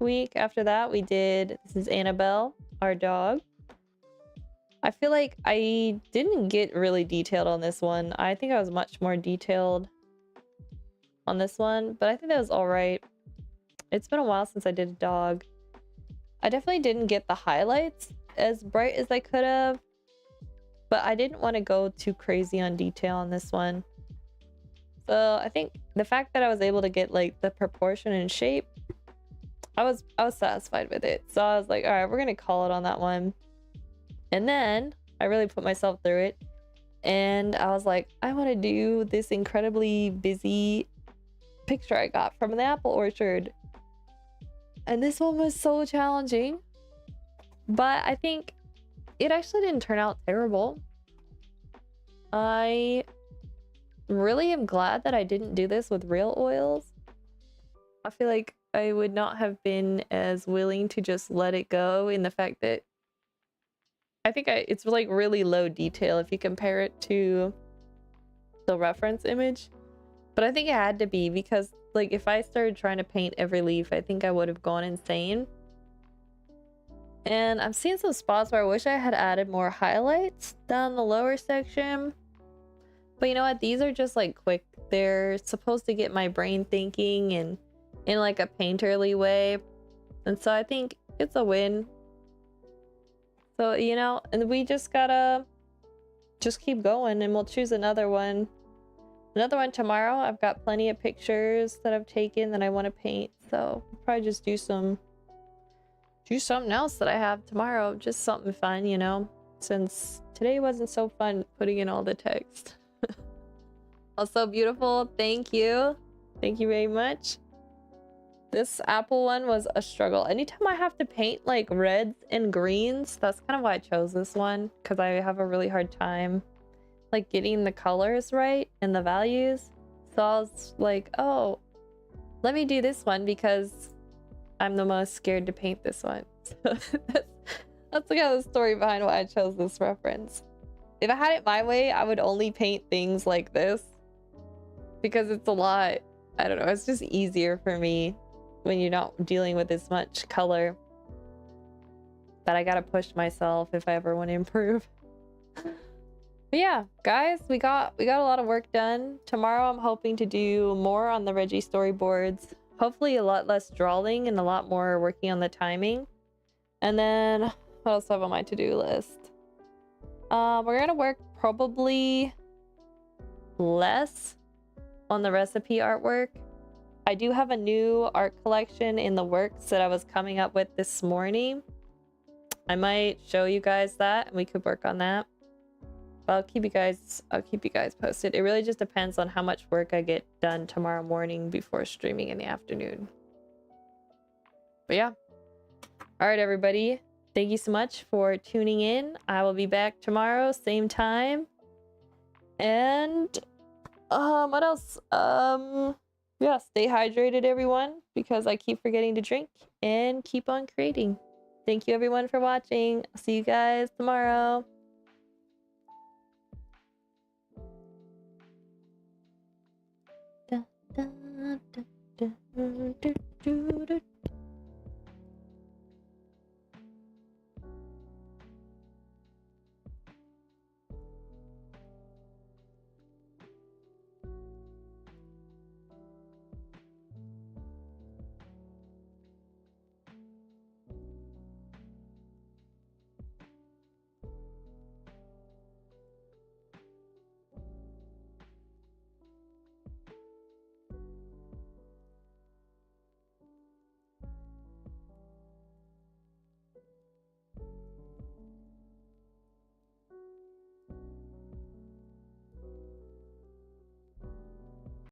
week after that we did, this is Annabelle, our dog. I feel like I didn't get really detailed on this one. I think I was much more detailed on this one, but I think that was all right. It's been a while since I did a dog. I definitely didn't get the highlights as bright as I could have, but I didn't want to go too crazy on detail on this one. So I think the fact that I was able to get like the proportion and shape, I was satisfied with it. So I was like, all right, we're gonna call it on that one. And then I really put myself through it, and I was like, I want to do this incredibly busy picture I got from the apple orchard. And this one was so challenging, but I think it actually didn't turn out terrible. I really am glad that I didn't do this with real oils. I feel like I would not have been as willing to just let it go in the fact that I think it's like really low detail if you compare it to the reference image. But I think it had to be because like if I started trying to paint every leaf, I think I would have gone insane. And I'm seeing some spots where I wish I had added more highlights down the lower section. But you know what? These are just like quick. They're supposed to get my brain thinking and in like a painterly way. And so I think it's a win. So, you know, and we just gotta just keep going and we'll choose another one. Another one tomorrow. I've got plenty of pictures that I've taken that I want to paint. So I'll probably just do something else that I have tomorrow. Just something fun, you know, since today wasn't so fun putting in all the text. Also beautiful. Thank you. Thank you very much. This apple one was a struggle. Anytime I have to paint like reds and greens, that's kind of why I chose this one, because I have a really hard time like getting the colors right and the values. So I was like, oh, let me do this one because I'm the most scared to paint this one. So that's kind of the story behind why I chose this reference. If I had it my way, I would only paint things like this because it's a lot, I don't know, it's just easier for me when you're not dealing with as much color. But I gotta push myself if I ever want to improve. But yeah, guys, we got a lot of work done. Tomorrow I'm hoping to do more on the Reggie storyboards. Hopefully a lot less drawing and a lot more working on the timing. And then what else have on my to-do list? We're gonna work probably less on the recipe artwork. I do have a new art collection in the works that I was coming up with this morning. I might show you guys that and we could work on that. But I'll keep you guys posted. It really just depends on how much work I get done tomorrow morning before streaming in the afternoon. But yeah. All right, everybody. Thank you so much for tuning in. I will be back tomorrow, same time. And what else? Yeah, stay hydrated, everyone, because I keep forgetting to drink, and keep on creating. Thank you, everyone, for watching. I'll see you guys tomorrow. Da, da, da, da, da, da.